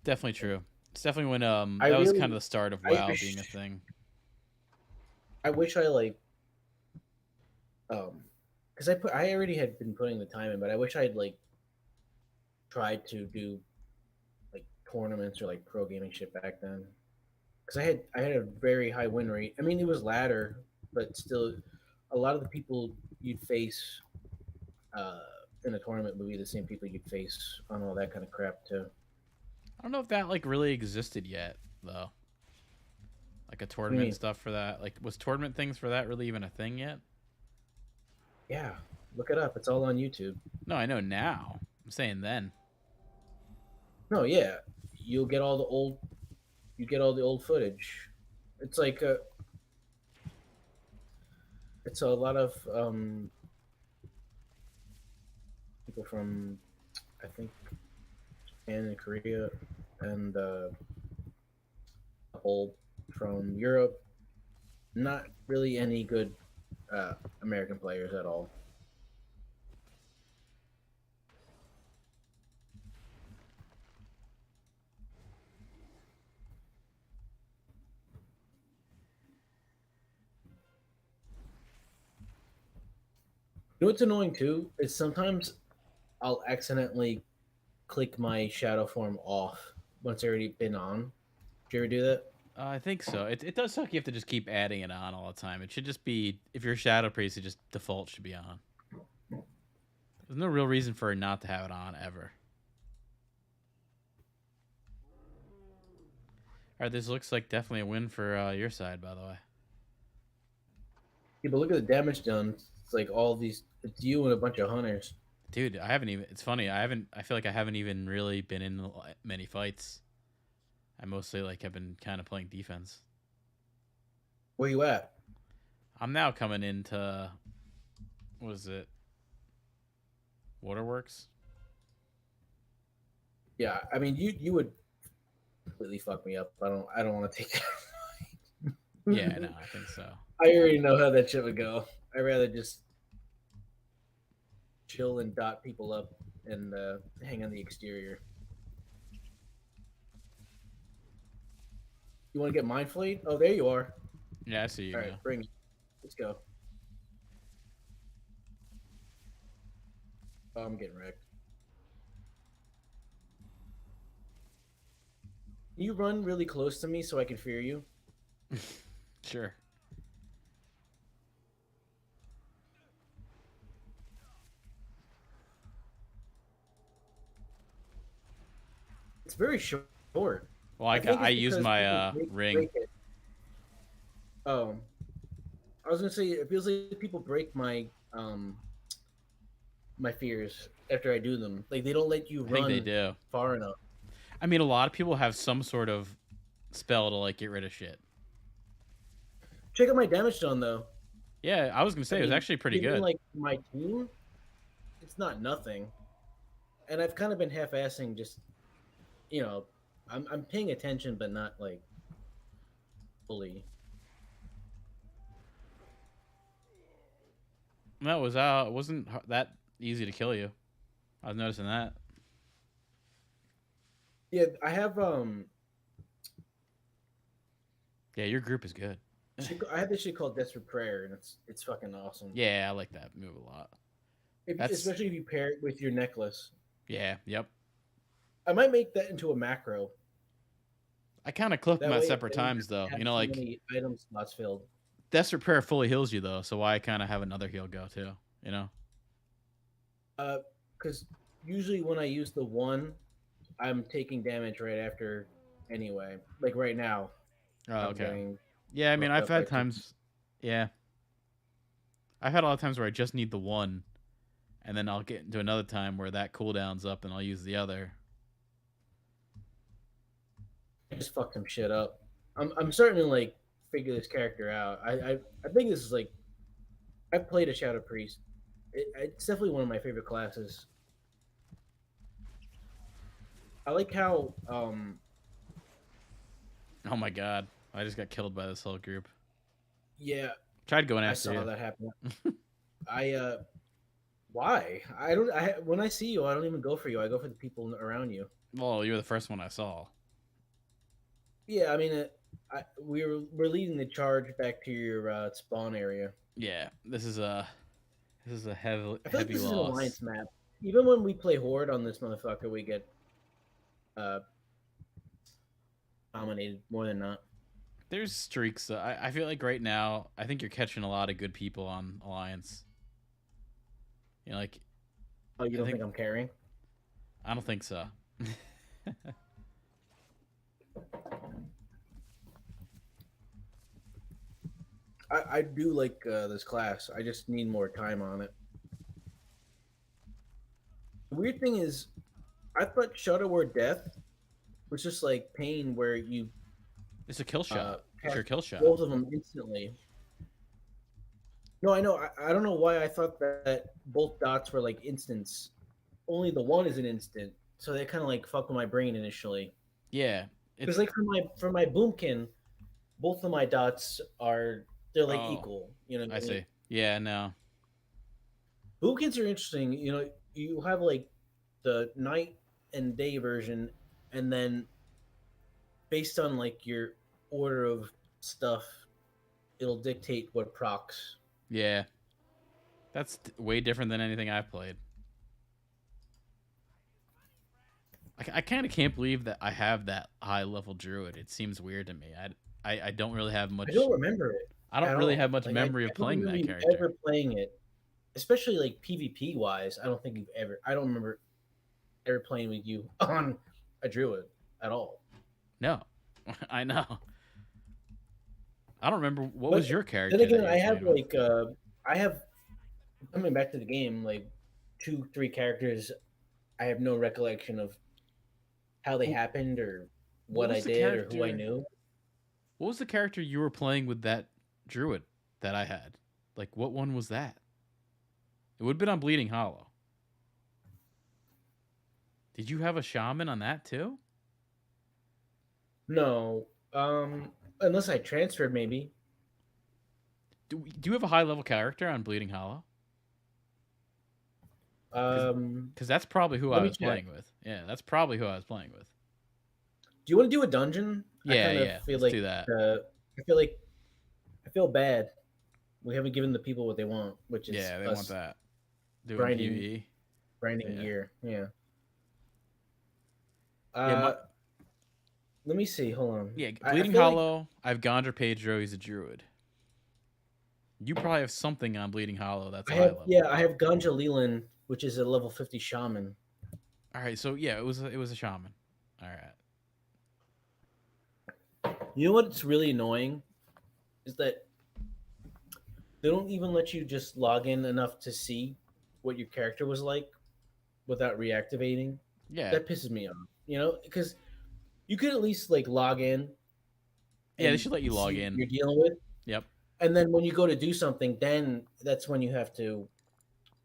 definitely true. It's definitely when I that was really kind of the start of I WoW wish being a thing. I wish I like because I already had been putting the time in, but I wish I had like tried to do like tournaments or like pro gaming shit back then. Because I had a very high win rate. I mean, it was ladder, but still, a lot of the people you'd face uh, in a tournament would be the same people you'd face on all that kind of crap too. I don't know if that like really existed yet though. Like a I tournament mean, stuff for that. Like was tournament things for that really even a thing yet? yeah, look it up. It's all on YouTube. No, I know now. I'm saying then. No, yeah, you'll get all the old, you get all the old footage. It's like it's a lot of people from I think Japan and Korea and a couple from Europe. Not really any good American players at all. You know what's annoying too is sometimes I'll accidentally click my shadow form off once it's already been on. Did you ever do that? I think so. It does suck. You have to just keep adding it on all the time. It should just be if you're a shadow priest, it just default should be on. There's no real reason for it not to have it on ever. All right, this looks like definitely a win for your side, by the way. Yeah, but look at the damage done. It's like all these. It's you and a bunch of hunters. Dude, I haven't even. It's funny. I haven't. I feel like I haven't even really been in many fights. I mostly like have been kind of playing defense. Where you at? I'm now coming into what is it? Waterworks. Yeah, I mean you would completely fuck me up. I don't want to take that. Yeah, no, I think so. I already know how that shit would go. I'd rather just chill and dot people up and hang on the exterior. You want to get mind flayed? Oh, there you are. Yeah, I see you All now. right, bring it. Let's go. Oh, I'm getting wrecked. You run really close to me so I can fear you. Sure. It's very short. Well, I use my ring. Oh, I was gonna say it feels like people break my fears after I do them. Like they don't let you I think they run do. far enough. I mean, a lot of people have some sort of spell to like get rid of shit. Check out my damage done though. Yeah, I was gonna say it was actually pretty even good. like my team, it's not nothing. And I've kind of been half-assing just, you know, I'm paying attention, but not like fully. That was it wasn't that easy to kill you. I was noticing that. Yeah, I have Yeah, your group is good. I have this shit called Desperate Prayer, and it's fucking awesome. Yeah, I like that move a lot. Especially if you pair it with your necklace. Yeah, yep. I might make that into a macro. I kind of clip them That at way, separate times though. have You know, so like many item slots filled. Desperate Prayer fully heals you though, so why kind of have another heal go too? You know? Because usually when I use the one, I'm taking damage right after. Anyway, like right now, Oh, I'm okay. getting Yeah, I mean, roughed I've up had by two. times. Yeah, I've had a lot of times where I just need the one, and then I'll get into another time where that cooldown's up, and I'll use the other. I just fucked some shit up. I'm starting to like figure this character out. I think this is like I've played a Shadow Priest. It's definitely one of my favorite classes. I like how Oh my god, I just got killed by this whole group. yeah, Tried going I after saw you. that happen. I why? I don't when I see you, I don't even go for you. I go for the people around you. Well, you were the first one I saw. Yeah, I mean we're leading the charge back to your spawn area. Yeah, this is a heavy I feel like heavy this is an loss. alliance map. Even when we play Horde on this motherfucker, we get uh dominated more than not. There's streaks. I feel like right now, I think you're catching a lot of good people on Alliance. You know, like Oh, you I don't think think I'm carrying? I don't think so. I do like this class. I just need more time on it. The weird thing is, I thought Shadow Word Death was just like pain where you It's a kill shot. It's your cast kill shot. both of them instantly. No, I know. I don't know why I thought that both dots were like instants. Only the one is an instant, so they kind of like fucked with my brain initially. Yeah, Because it's like for my boomkin, both of my dots are they're like oh, equal. You know what I I mean? see. Yeah, no. Boomkins are interesting. You know, you have like the night and day version, and then based on like your order of stuff, it'll dictate what procs. Yeah, that's way different than anything I've played. I kind of can't believe that I have that high level druid. It seems weird to me. I don't really have I much. don't remember it I don't at really have all. much Like I memory of don't playing remember that you character. ever playing it, especially like PvP wise. I don't think you've ever. I don't remember ever playing with you on a druid at all. No, I know. I don't remember what But was your then character that again, you I were have playing with. I have coming back to the game like two, three characters. I have no recollection of how they Wh- happened or What what I was the did or who I character? knew. What was the character you were playing with that druid that I had? Like, what one was that? It would have been on Bleeding Hollow. Did you have a shaman on that too? No, unless I transferred, maybe. Do you have a high level character on Bleeding Hollow? Because Um, that's probably who Let I me was check. playing with. Yeah, that's probably who I was playing with. Do you want to do a dungeon? I Yeah, kind of yeah. feel Let's like do that. I feel like I feel bad. We haven't given the people what they want, which is Yeah, they want us that. Doing grinding PVE. grinding Yeah. gear. Yeah. Yeah, Uh, Let me see. Hold on. yeah. I Bleeding feel like Hollow. I have Ganja Pedro. He's a druid. You probably have something on Bleeding Hollow that's a high level. I have Ganja Leland, which is a level 50 shaman. All right, so yeah, it was a shaman. All right. You know what's really annoying is that they don't even let you just log in enough to see what your character was like without reactivating. Yeah, That pisses me off. Because you could at least like log in yeah. They and should let you log see what in. you're dealing with, Yep. and then when you go to do something, then that's when you have to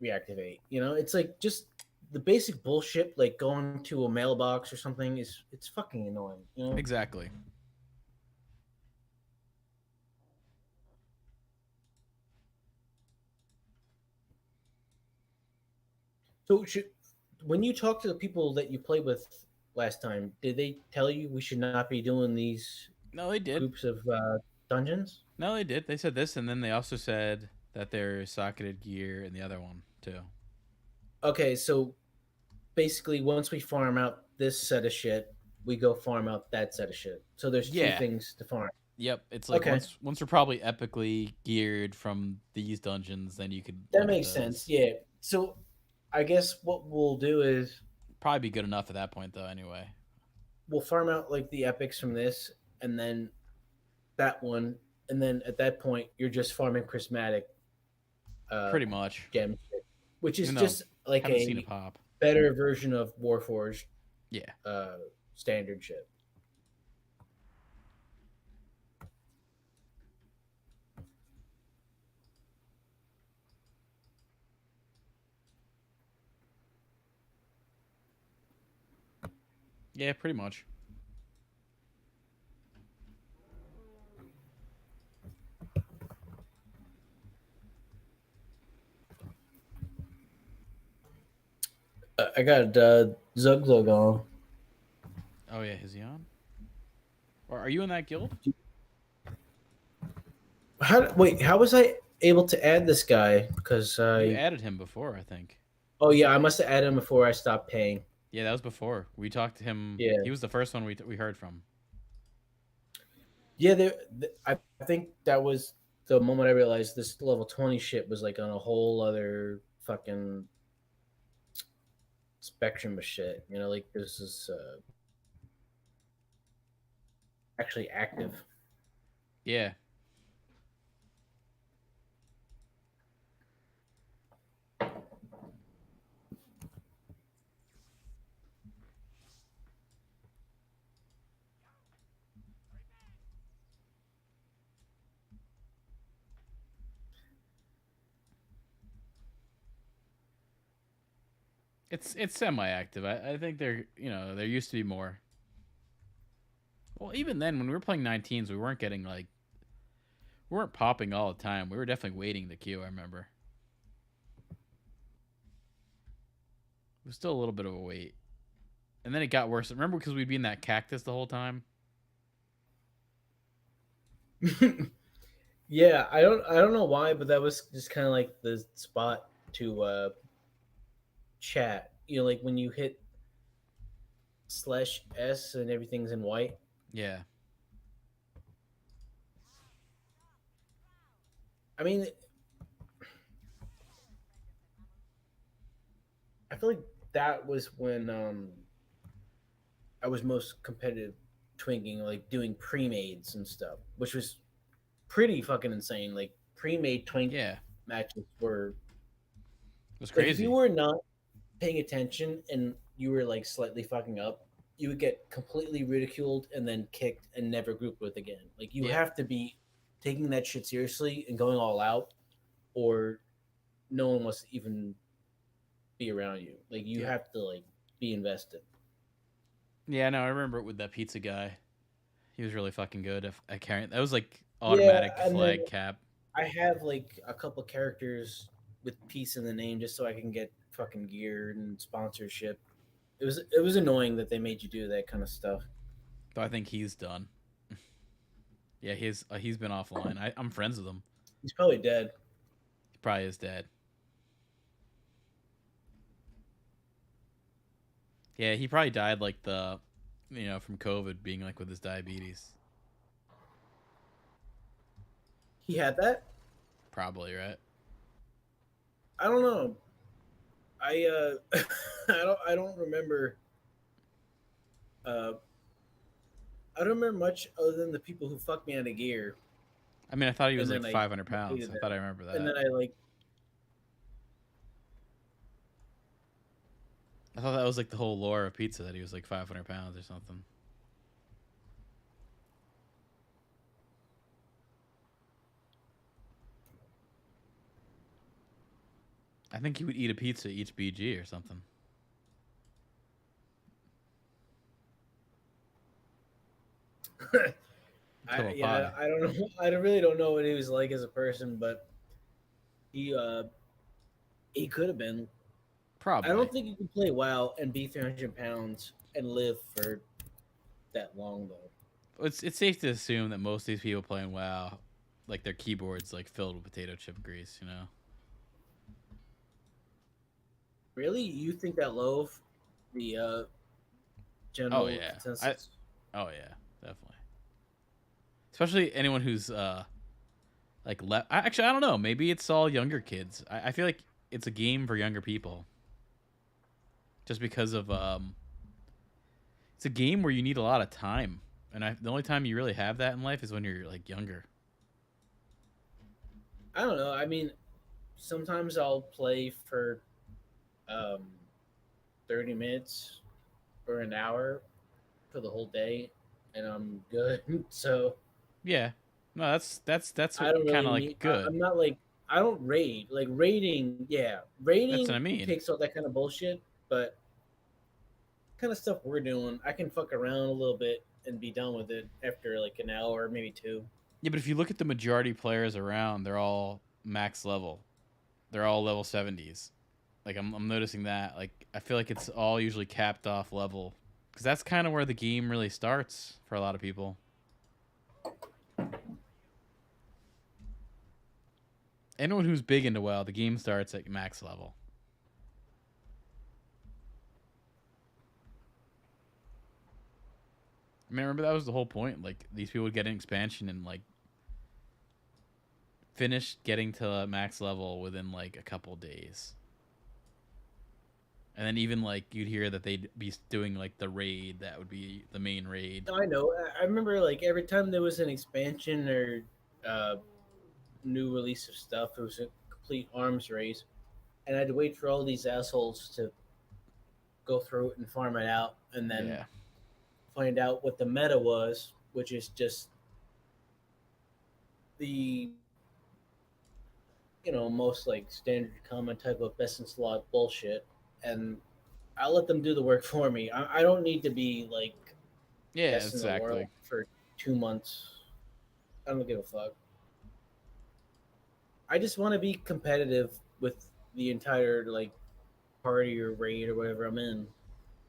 reactivate. It's like just the basic bullshit, like going to a mailbox or something is it's fucking annoying. Exactly. So when you talk to the people that you played with last time, did they tell you we should not be doing these No, they did. groups of dungeons? No, they did. They said this, and then they also said that there's socketed gear in the other one too. Okay, so basically, once we farm out this set of shit, we go farm out that set of shit. So there's two Yeah. things to farm. Yep. It's like Okay, once we're probably epically geared from these dungeons, then you could that look at makes sense. those. Yeah. So I guess what we'll do is Probably be good enough at that point, though. Anyway. we'll farm out like the epics from this, and then that one, and then at that point you're just farming prismatic uh, Pretty much. gem shit, which is Even though just like haven't seen a a pop. better version of Warforged Yeah. standard shit. Yeah. Pretty much. I got Zug Zug on. Oh yeah, is he on? Or are you in that guild? How was I able to add this guy? Because You I added him before, I think. oh yeah, I must have added him before I stopped paying. Yeah, that was before. We talked to him. Yeah, He was the first one we heard from. yeah. I think that was the moment I realized this level 20 shit was like on a whole other fucking spectrum of shit. Like this is actually active. Yeah. It's semi-active. I think there used to be more. Well, even then when we were playing 19s, we weren't getting like we weren't popping all the time. We were definitely waiting the queue, I remember. It was still a little bit of a wait. And then it got worse. Remember because we'd be in that cactus the whole time? Yeah, I don't know why, but that was just kind of like the spot to chat. Like when you hit /S and everything's in white. Yeah. I mean, I feel like that was when I was most competitive twinking, like doing pre-mades and stuff, which was pretty fucking insane. Like pre-made twink Yeah. matches were It was like if you crazy. were not paying attention and you were like slightly fucking up, you would get completely ridiculed and then kicked and never grouped with again. Like you Yeah. have to be taking that shit seriously and going all out, or no one wants to even be around you. Like you Yeah. have to like be invested. Yeah, no, I remember it with that pizza guy. He was really fucking good at carrying. That was like Yeah, automatic and then flag cap. I have like a couple characters with peace in the name just so I can get fucking gear and sponsorship. It was annoying that they made you do that kind of stuff. Though I think he's done. Yeah, he's been offline. I'm friends with him. He's probably dead. He probably is dead. Yeah, he probably died like from COVID, being like with his diabetes. He had that. Probably right. I don't know. I don't remember. Uh, I don't remember much other than the people who fucked me out of gear, I mean, I thought he was and like then I 500 pounds. hated I them, thought I remember and that. then I like. I thought that was like the whole lore of pizza, that he was like 500 pounds or something. I think he would eat a pizza each BG or something. Total Yeah, pie. I don't know. I really don't know what he was like as a person, but he uh he could have been. I Probably. don't think you can play WoW and be 300 pounds and live for that long though. It's safe to assume that most of these people playing WoW, like their keyboards like filled with potato chip grease. You know. Really, you think that low? The Oh general yeah. consensus. Oh yeah. Definitely. Especially anyone who's like actually, I don't know. Maybe it's all younger kids. I feel like it's a game for younger people. Just because of it's a game where you need a lot of time, and the only time you really have that in life is when you're like younger. I don't know. I mean, sometimes I'll play for um, 30 minutes or an hour for the whole day, and I'm good. So Yeah. No, that's I don't kind really of need. like good. I'm not like I don't raid. Like raiding, yeah, That's what raiding I mean. takes all that kind of bullshit. But kind of stuff we're doing, I can fuck around a little bit and be done with it after like an hour, maybe two. Yeah, but if you look at the majority players around, they're all max level. They're all level 70s. Like I'm noticing that. Like I feel like it's all usually capped off level, because that's kind of where the game really starts for a lot of people. Anyone who's big into WoW, the game starts at max level. I mean, remember that was the whole point. Like these people would get an expansion and like finish getting to max level within like a couple days. And then even like you'd hear that they'd be doing like the raid, that would be the main raid. I know. I remember like every time there was an expansion or uh, new release of stuff, it was a complete arms race, and I had to wait for all these assholes to go through it and farm it out, and then Yeah. find out what the meta was, which is just the most like standard common type of best in slot bullshit, and I'll let them do the work for me. I don't need to be like Yeah, best in the world exactly. for 2 months. I don't give a fuck. I just want to be competitive with the entire like party or raid or whatever I'm in.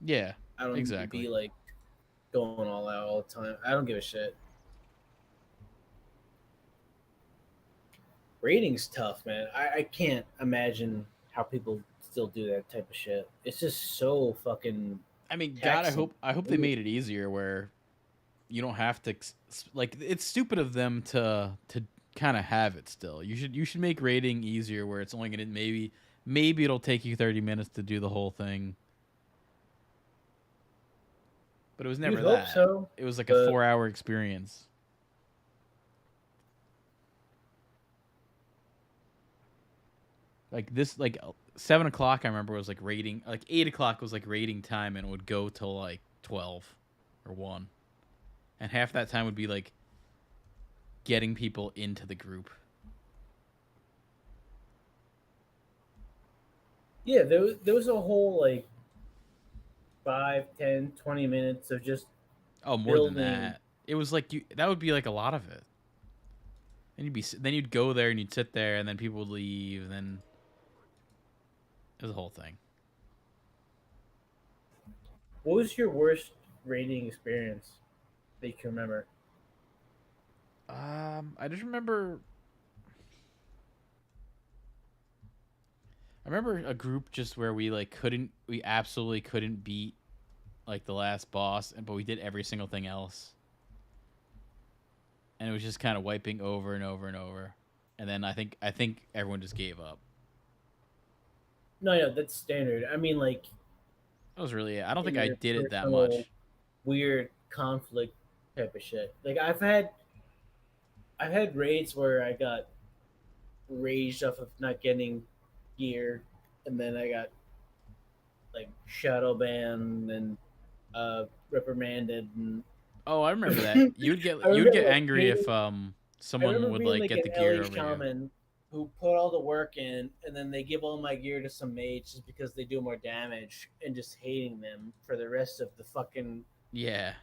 Yeah, I don't need to exactly. be like going all out all the time. I don't give a shit. Rating's tough, man. I can't imagine how people still do that type of shit. It's just so fucking I mean, God, Jackson. I hope they made it easier where you don't have to like. It's stupid of them to kind of have it still. You should make raiding easier where it's only gonna maybe it'll take you 30 minutes to do the whole thing. But it was You'd never hope that. so, It was like a but 4 hour experience. Like this, like 7 o'clock. I remember was like raiding. Like 8 o'clock was like raiding time, and it would go till like 12 or 1, and half that time would be like getting people into the group. yeah, there was a whole like 5, 10, 20 minutes of just Oh, more than building. that. It was like that would be like a lot of it. And then you'd go there and you'd sit there, and then people would leave, and then it was a whole thing. What was your worst raiding experience that you can remember? I just remember. I remember a group just where we absolutely couldn't beat like the last boss, but we did every single thing else, and it was just kind of wiping over and over and over, and then I think everyone just gave up. No, no, that's standard. I mean, like That was really it. I don't in think I your did it that personal much. weird conflict type of shit. Like I've had raids where I got raged off of not getting gear, and then I got like shadow banned and reprimanded, and Oh, I remember that. I You would remember get angry if I someone remember would being like like get an the LA gear over you. shaman who put all the work in, and then they give all my gear to some mage just because they do more damage, and just hating them for the rest of the fucking Yeah.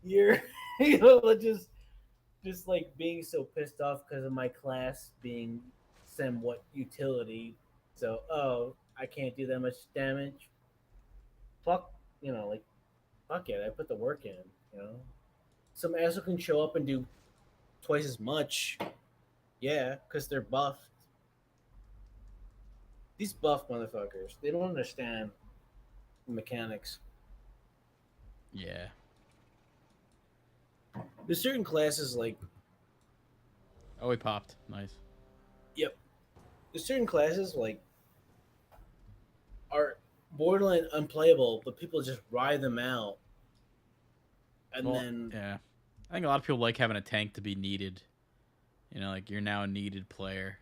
year. You know, like, just like being so pissed off because of my class being somewhat utility. So, oh, I can't do that much damage. Fuck, like fuck it. I put the work in. You know, some asshole can show up and do twice as much. Yeah, because they're buffed. These buff motherfuckers, they don't understand mechanics. Yeah. There's certain classes like, Oh, he popped. Nice. yep. There's certain classes like are borderline unplayable, but people just ride them out, and Well, then yeah. I think a lot of people like having a tank to be needed. You know, like you're now a needed player.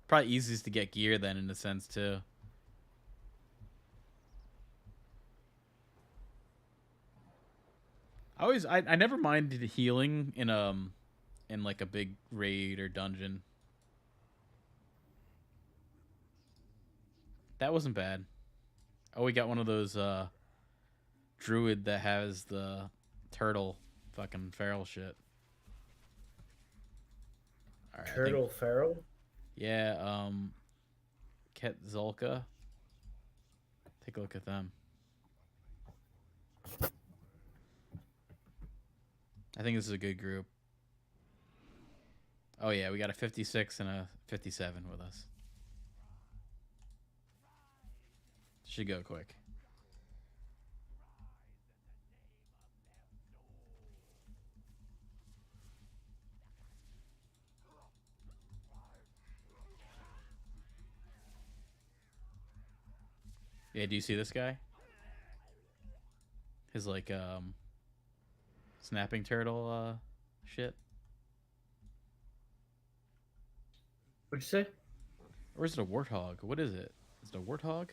Probably easiest to get gear then in a sense too. I never minded healing in like a big raid or dungeon. That wasn't bad. Oh, we got one of those druid that has the turtle fucking feral shit. All right, I think Turtle Feral. yeah, Ket Zolka. Take a look at them. I think this is a good group. Oh yeah, we got a 56 and a 57 with us. Should go quick. Yeah, do you see this guy? His like snapping turtle shit. What'd you say? Or is it a warthog? What is it? Is it a warthog?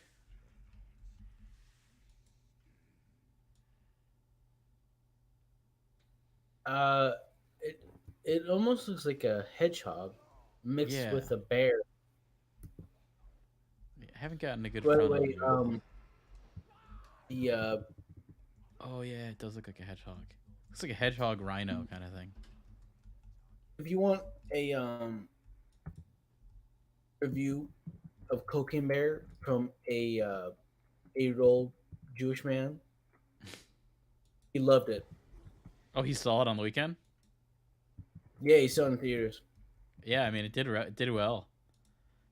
Uh, it it almost looks like a hedgehog mixed Yeah. with a bear. I haven't gotten a good By the front of way, him. the Oh yeah, it does look like a hedgehog. Looks like a hedgehog rhino kind of thing. if you want a review of Cocaine Bear from a 8-year-old Jewish man, he loved it. Oh, he saw it on the weekend. Yeah, he saw it in theaters. Yeah, I mean it did well.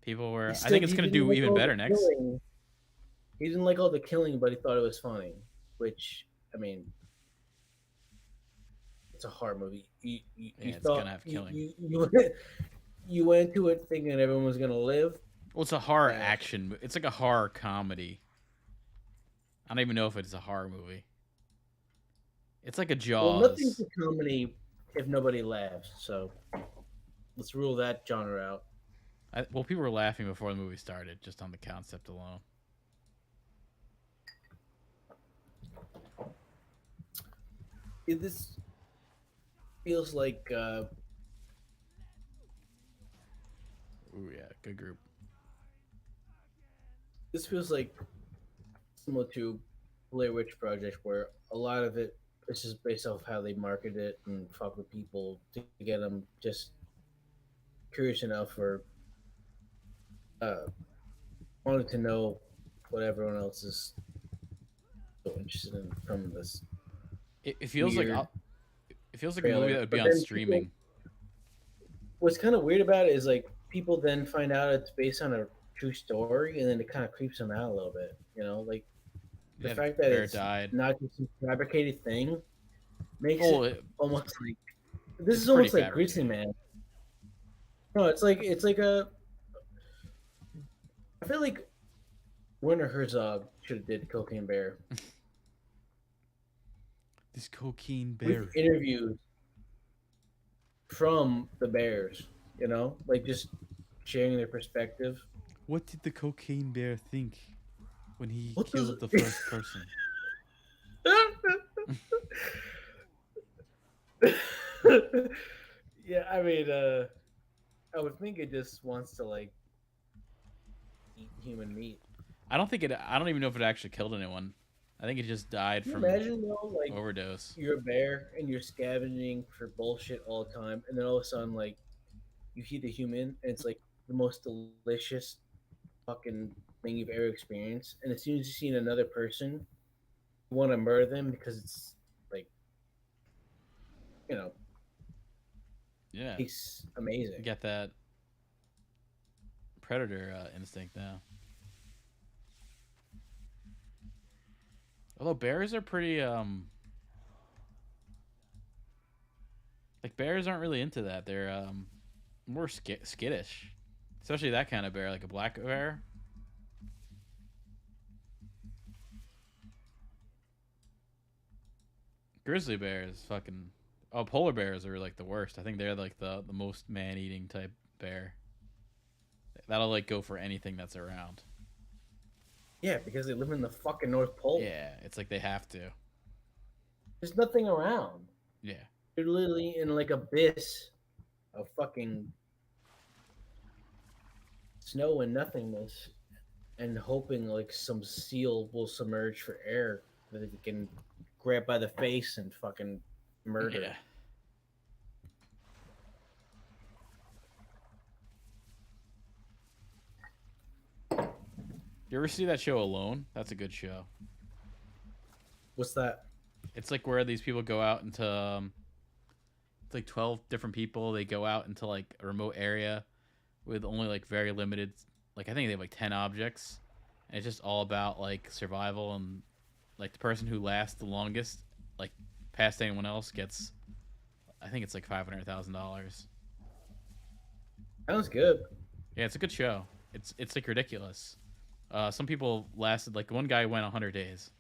People were. He I think said it's he gonna didn't do like even all the better next. killing. He didn't like all the killing, but he thought it was funny, which I mean, it's a horror movie. You Yeah, it's thought gonna have killing. you went into it thinking everyone was gonna live. Well, it's a horror Uh, action. It's like a horror comedy. I don't even know if it's a horror movie. It's like a Well, nothing's Jaws. a comedy if nobody laughs. So let's rule that genre out. Well, people were laughing before the movie started, just on the concept alone. This feels like Ooh, yeah, good group. this feels like similar to Blair Witch Project, where a lot of it is just based off how they market it and fuck with people to get them just curious enough or uh, wanted to know what everyone else is so interested in from this It feels weird like it feels like a movie trailer. that would But be on then streaming. what's kind of weird about it is like people then find out it's based on a true story, and then it kind of creeps them out a little bit. You know, like the Yeah, fact the that bear it's died. not just a fabricated thing makes Oh, it almost like this it's is pretty almost like Grizzly fabricated. Man. No, it's like a. I feel like Werner Herzog should have did Cocaine Bear This cocaine with bear. interviews from the Bears. You know, like just sharing their perspective. What did the cocaine bear think when he What does killed the first person? Yeah, I mean, I would think it just wants to like eat human meat. I don't think it. I don't even know if it actually killed anyone. I think it just died Can you from imagine though, like overdose. you're a bear and you're scavenging for bullshit all the time, and then all of a sudden, like you eat a human, and it's like the most delicious fucking thing you've ever experienced, and as soon as you see another person, you want to murder them because it's like you know Yeah, tastes you amazing. got that predator instinct now. Although bears are pretty like bears aren't really into that. They're more skittish, especially that kind of bear, like a black bear. Grizzly bears, fucking. Oh, polar bears are like the worst. I think they're like the most man eating type bear. That'll like go for anything that's around. Yeah, because they live in the fucking North Pole. Yeah, it's like they have to. There's nothing around. Yeah. They're literally in like abyss of fucking snow and nothingness, and hoping like some seal will submerge for air that they can grab by the face and fucking murder. Yeah. You ever see that show Alone? That's a good show. What's that? It's like where these people go out into it's like 12 different people. They go out into like a remote area with only like very limited, like I think they have like 10 objects. And it's just all about like survival, and like the person who lasts the longest, like past anyone else, gets, I think it's like $500,000. Sounds good. Yeah, it's a good show. It's like ridiculous. Some people lasted, like one guy went 100 days.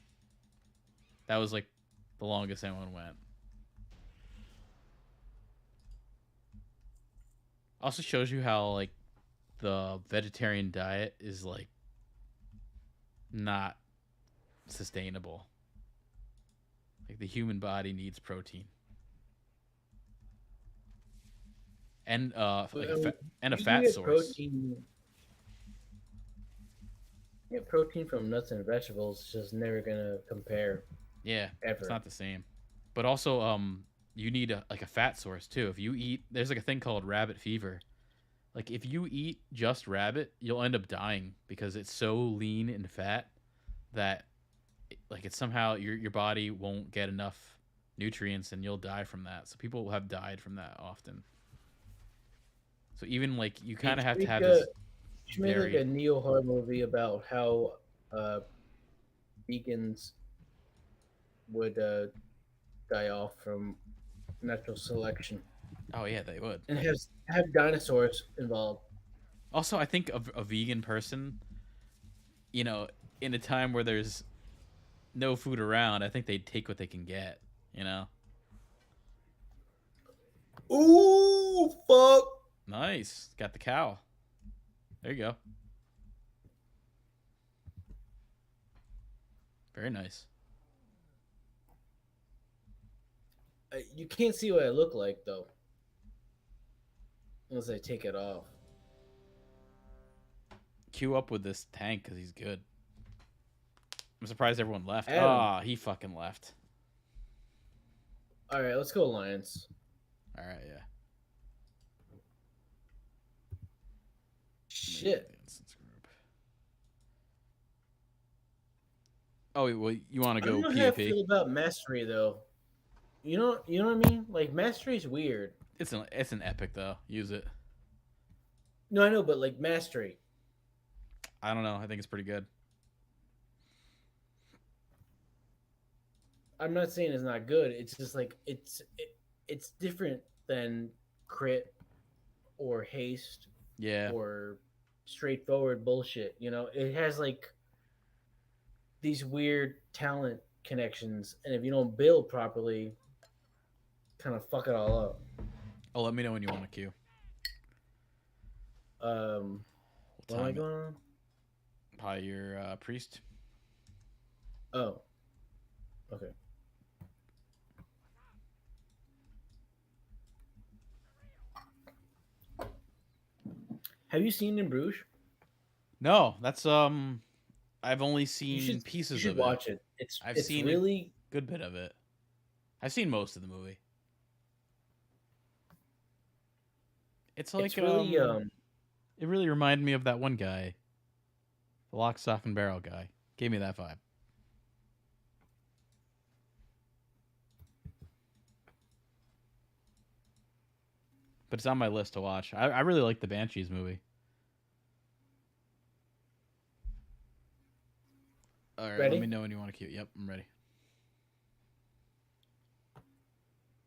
That was like the longest anyone went. Also shows you how like the vegetarian diet is like not sustainable. Like the human body needs protein and like a You fat get source. protein. Yeah, protein from nuts and vegetables is just never gonna compare Yeah, it's ever. not the same. But also you need like a fat source too. If you eat, there's like a thing called rabbit fever. Like if you eat just rabbit, you'll end up dying because it's so lean and fat that like it's somehow your body won't get enough nutrients and you'll die from that. So people have died from that often. So even like you kind of have to have this You should make like a very neo horror movie about how vegans would die off from natural selection, Oh yeah, they would. and have dinosaurs involved. Also, I think a vegan person, you know, in a time where there's no food around, I think they'd take what they can get. You know. Ooh, fuck! Nice. Got the cow. There you go. Very nice. You can't see what I look like though, unless I take it off. Queue up with this tank because he's good. I'm surprised everyone left. Adam. Ah, he fucking left. All right, let's go Alliance. All right, yeah. Shit. Oh, well, you want to I go don't know how I PvP? feel about Mastery though. You know what I mean? Like Mastery's weird. It's an epic though. Use it. No, I know, but like Mastery. I don't know. I think it's pretty good. I'm not saying it's not good. It's just like it's different than crit or haste Yeah. or straightforward bullshit. You know, it has like these weird talent connections, and if you don't build properly, kind of fuck it all up. Oh, let me know when you want to queue. What am I going on? Probably your priest. Oh, okay. Have you seen In Bruges? No, that's I've only seen pieces you should of it. watch it. I've it's seen really a good bit of it. I've seen most of the movie. It's like it's really it really reminded me of that one guy, the Lock, Stock, and Barrel guy. Gave me that vibe. But it's on my list to watch. I really like the Banshees movie. All right, Ready? let me know when you want to queue. Yep, I'm ready.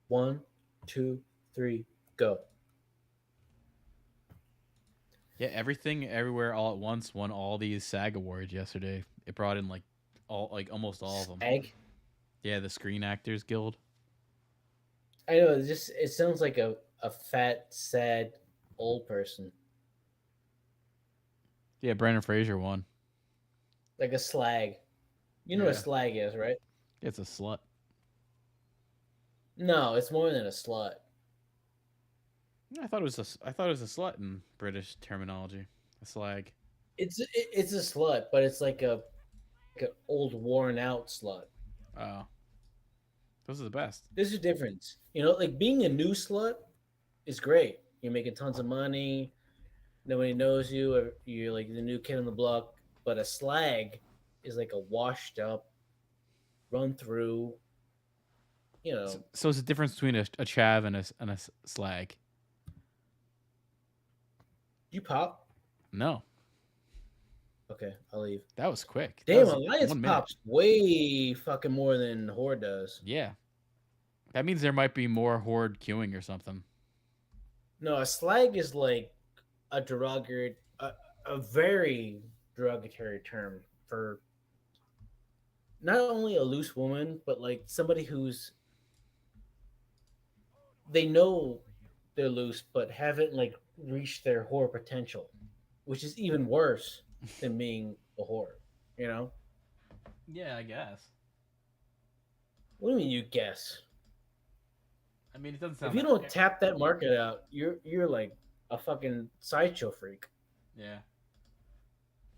1, 2, 3, go. Yeah, Everything Everywhere All at Once won all these SAG awards yesterday. It brought in almost all of them. Egg. Yeah, the Screen Actors Guild. I know. It sounds like a fat, sad old person, Yeah, Brandon Fraser won. like a slag. You know what a Yeah. slag is, right? It's a slut. No, it's more than a slut. I thought it was a slut in British terminology. A slag. It's a slut, but it's like an old, worn out slut. Oh, those are the best. There's a difference. You know, like being a new slut is great. You're making tons of money. Nobody knows you, or you're like the new kid on the block. But a slag is like a washed up, run through. You know, So it's a difference between a chav and a slag. you pop. No, Okay, I'll leave. that was quick. That Damn, was Alliance 1 minute. pops way fucking more than Horde does. Yeah, that means there might be more horde queuing or something. No, a slag is like a derogatory, a very derogatory term for not only a loose woman, but like somebody who's they know they're loose, but haven't like reached their whore potential, which is even worse than being a whore. You know? Yeah, I guess. What do you mean you guess? I mean, it doesn't sound. If you don't tap that market out, you're like a fucking sideshow freak. Yeah.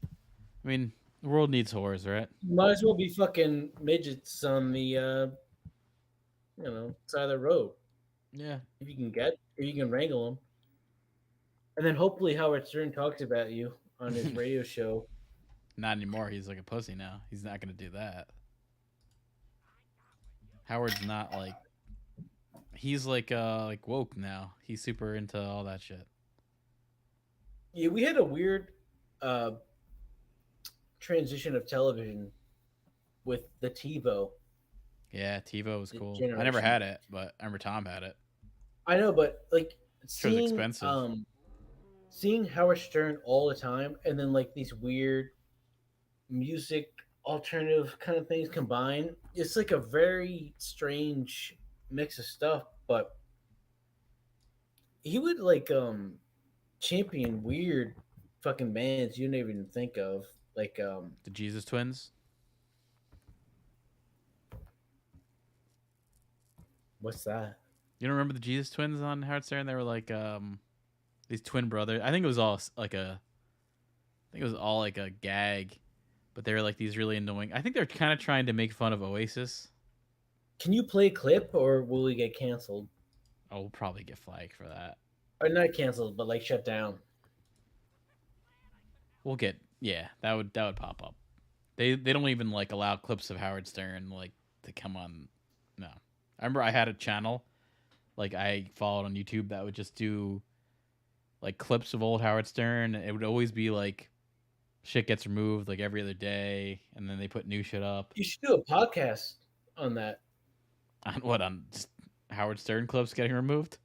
I mean, the world needs whores, right? You might as well be fucking midgets on the side of the road. Yeah. If you can wrangle them. And then hopefully Howard Stern talks about you on his radio show. Not anymore. He's like a pussy now. He's not gonna do that. Howard's not like. He's like woke now. He's super into all that shit. Yeah, we had a weird transition of television with the TiVo. Yeah, TiVo was cool. I never generation. had it, but I remember Tom had it. I know, but like Sure, it's expensive. seeing Howard Stern all the time, and then like these weird music alternative kind of things combined, it's like a very strange mix of stuff. But he would like champion weird fucking bands you didn't even think of. Like The Jesus Twins. what's that? You don't remember the Jesus Twins on Howard Stern? They were like these twin brothers. I think it was all like a. I think it was all like a gag, but they were like these really annoying. I think they're kind of trying to make fun of Oasis. Can you play a clip or will we get canceled? Oh, we'll probably get flagged for that. Or not canceled, but like shut down. We'll get that would pop up. They don't even like allow clips of Howard Stern like to come on. No, I remember I had a channel like I followed on YouTube that would just do like clips of old Howard Stern. It would always be like shit gets removed like every other day, and then they put new shit up. You should do a podcast on that. On what, on just Howard Stern clips getting removed?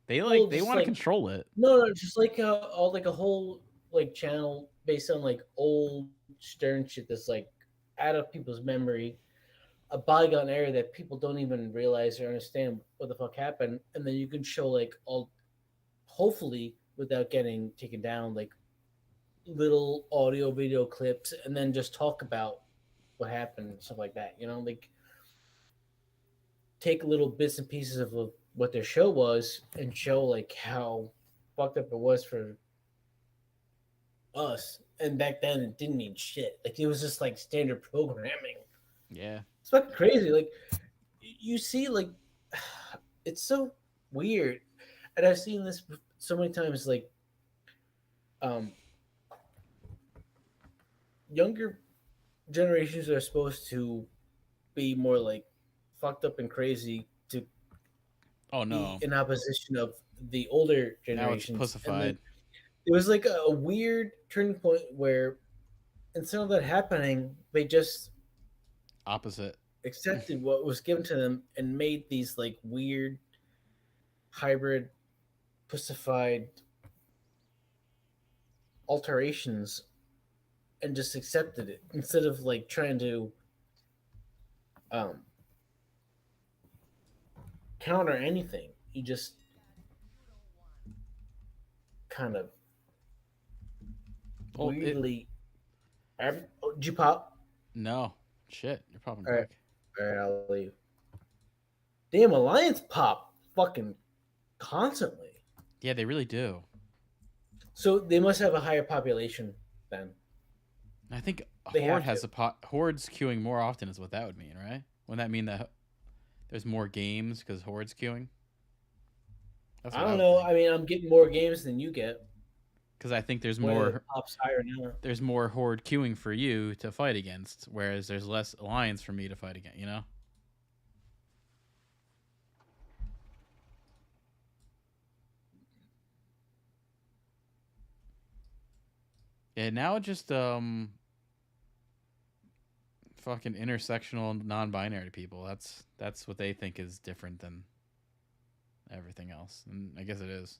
They Well, they just want to like control it. no, just like all like a whole like channel based on like old Stern shit that's like out of people's memory, a bygone era that people don't even realize or understand what the fuck happened, and then you can show like all, hopefully without getting taken down, like little audio video clips, and then just talk about what happened and stuff like that. You know, like take little bits and pieces of what their show was and show like how fucked up it was for us. And back then, it didn't mean shit. Like it was just like standard programming. Yeah. It's fucking crazy. Like you see, like it's so weird, and I've seen this so many times. Like, um, younger generations are supposed to be more like fucked up and crazy to Oh be no. in opposition of the older Now it's generations. And then pussified. it was like a weird turning point where instead of that happening, they just Opposite. accepted what was given to them and made these like weird hybrid pussified alterations and just accepted it instead of like trying to um counter anything. You just kind of Well, weirdly. Oh, did you pop? no. Shit, you're popping All right. quick. All right, I'll leave. Damn, Alliance pop fucking constantly. Yeah, they really do. So they must have a higher population then. I think They Horde have has to. Horde's queuing more often is what that would mean, right? Wouldn't that mean that there's more games because Horde's queuing? That's I what I don't would know. think. I mean, I'm getting more games than you get. Because I think Whether it pops higher now. there's more Horde queuing for you to fight against, whereas there's less Alliance for me to fight against, you know? Yeah, now it just fucking intersectional non-binary people. That's what they think is different than everything else. And I guess it is.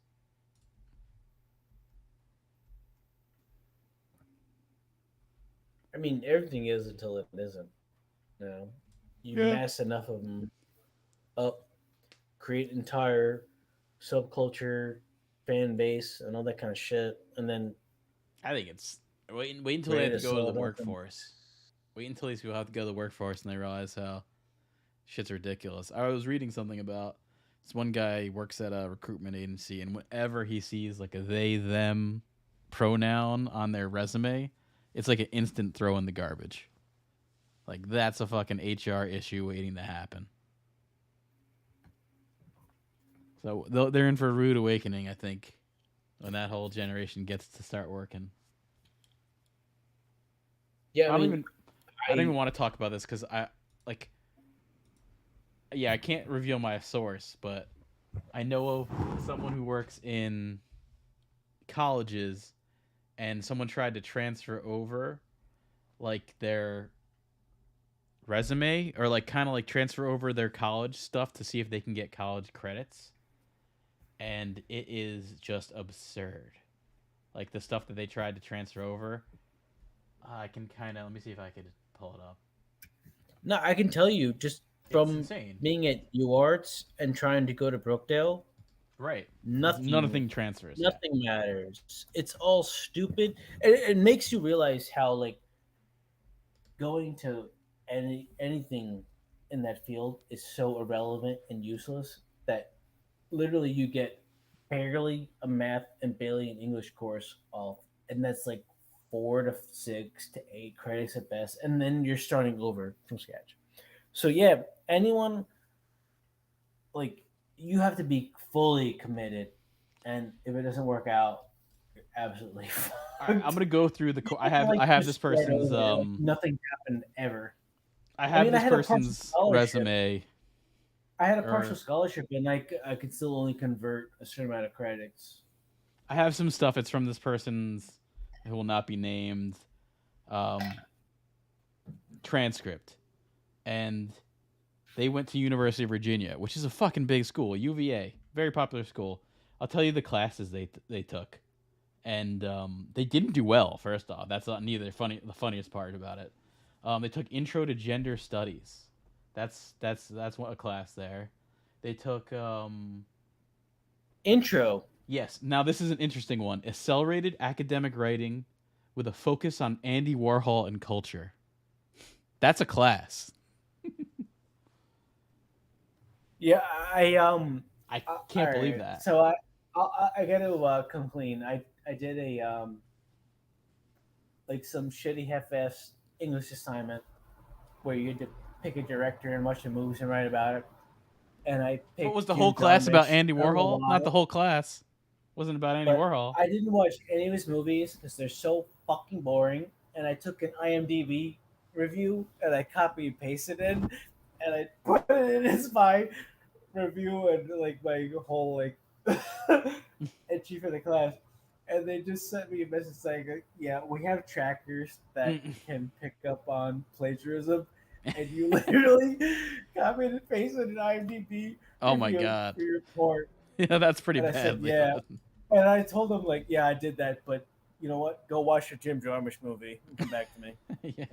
I mean, everything is until it isn't. You know, you Yeah. mass enough of them up, create entire subculture, fan base, and all that kind of shit, and then I think it's wait until they ready have to to go to the sell it up. And workforce. Wait until these people have to go to the workforce and they realize how shit's ridiculous. I was reading something about this one guy works at a recruitment agency, and whenever he sees like a they them pronoun on their resume, it's like an instant throw in the garbage. Like that's a fucking HR issue waiting to happen. So they're in for a rude awakening, I think, when that whole generation gets to start working. yeah, I don't mean, even I don't even want to talk about this because I like. Yeah, I can't reveal my source, but I know of someone who works in colleges, and someone tried to transfer over like their resume or like kind of like transfer over their college stuff to see if they can get college credits, and it is just absurd. Like the stuff that they tried to transfer over, I can kind of let me see if I could pull it up. No, I can tell you just It's from insane, being at UArts and trying to go to Brookdale, right? nothing Nothing transfers. Yeah. nothing matters. It's all stupid. It makes you realize how like going to anything in that field is so irrelevant and useless that literally you get barely a math and barely an English course off, and that's like 4 to 6 to 8 credits at best, and then you're starting over from scratch. So yeah, anyone like you have to be fully committed, and if it doesn't work out, you're absolutely All right, I'm fucked. gonna go through the. You can, like, I have this just start person's over, like nothing happened ever. I I have mean, this person's resume. I had a partial Or scholarship, and I could still only convert a certain amount of credits. I have some stuff. It's from this person's who will not be named um, transcript, and they went to University of Virginia, which is a fucking big school. UVA, very popular school. I'll tell you the classes they took, and they didn't do well. First off, that's not neither funny. The funniest part about it, they took Intro to Gender Studies. That's what a class there. They took Intro. yes. Now this is an interesting one. Accelerated academic writing with a focus on Andy Warhol and culture. That's a class. Yeah, I can't believe alright. that. So I got to complain. I did a like some shitty half-ass English assignment where you had to pick a director and watch the movies and write about it. And I What was picked the whole Jim class about Jarmusch. Andy I don't know Warhol? Not why, the whole class. Wasn't about Andy but Warhol. I didn't watch any of his movies because they're so fucking boring. And I took an IMDb review and I copy and pasted it, and I put it in as my review and like my whole like entry for the class. And they just sent me a message saying, "Yeah, we have trackers that can pick up on plagiarism, and you literally copied and pasted an IMDb Oh my review god. for your report." Yeah, that's pretty And I said, bad, "Yeah," Leon. and I told them like, "Yeah, I did that, but you know what? Go watch your Jim Jarmusch movie and come back to me." Yeah.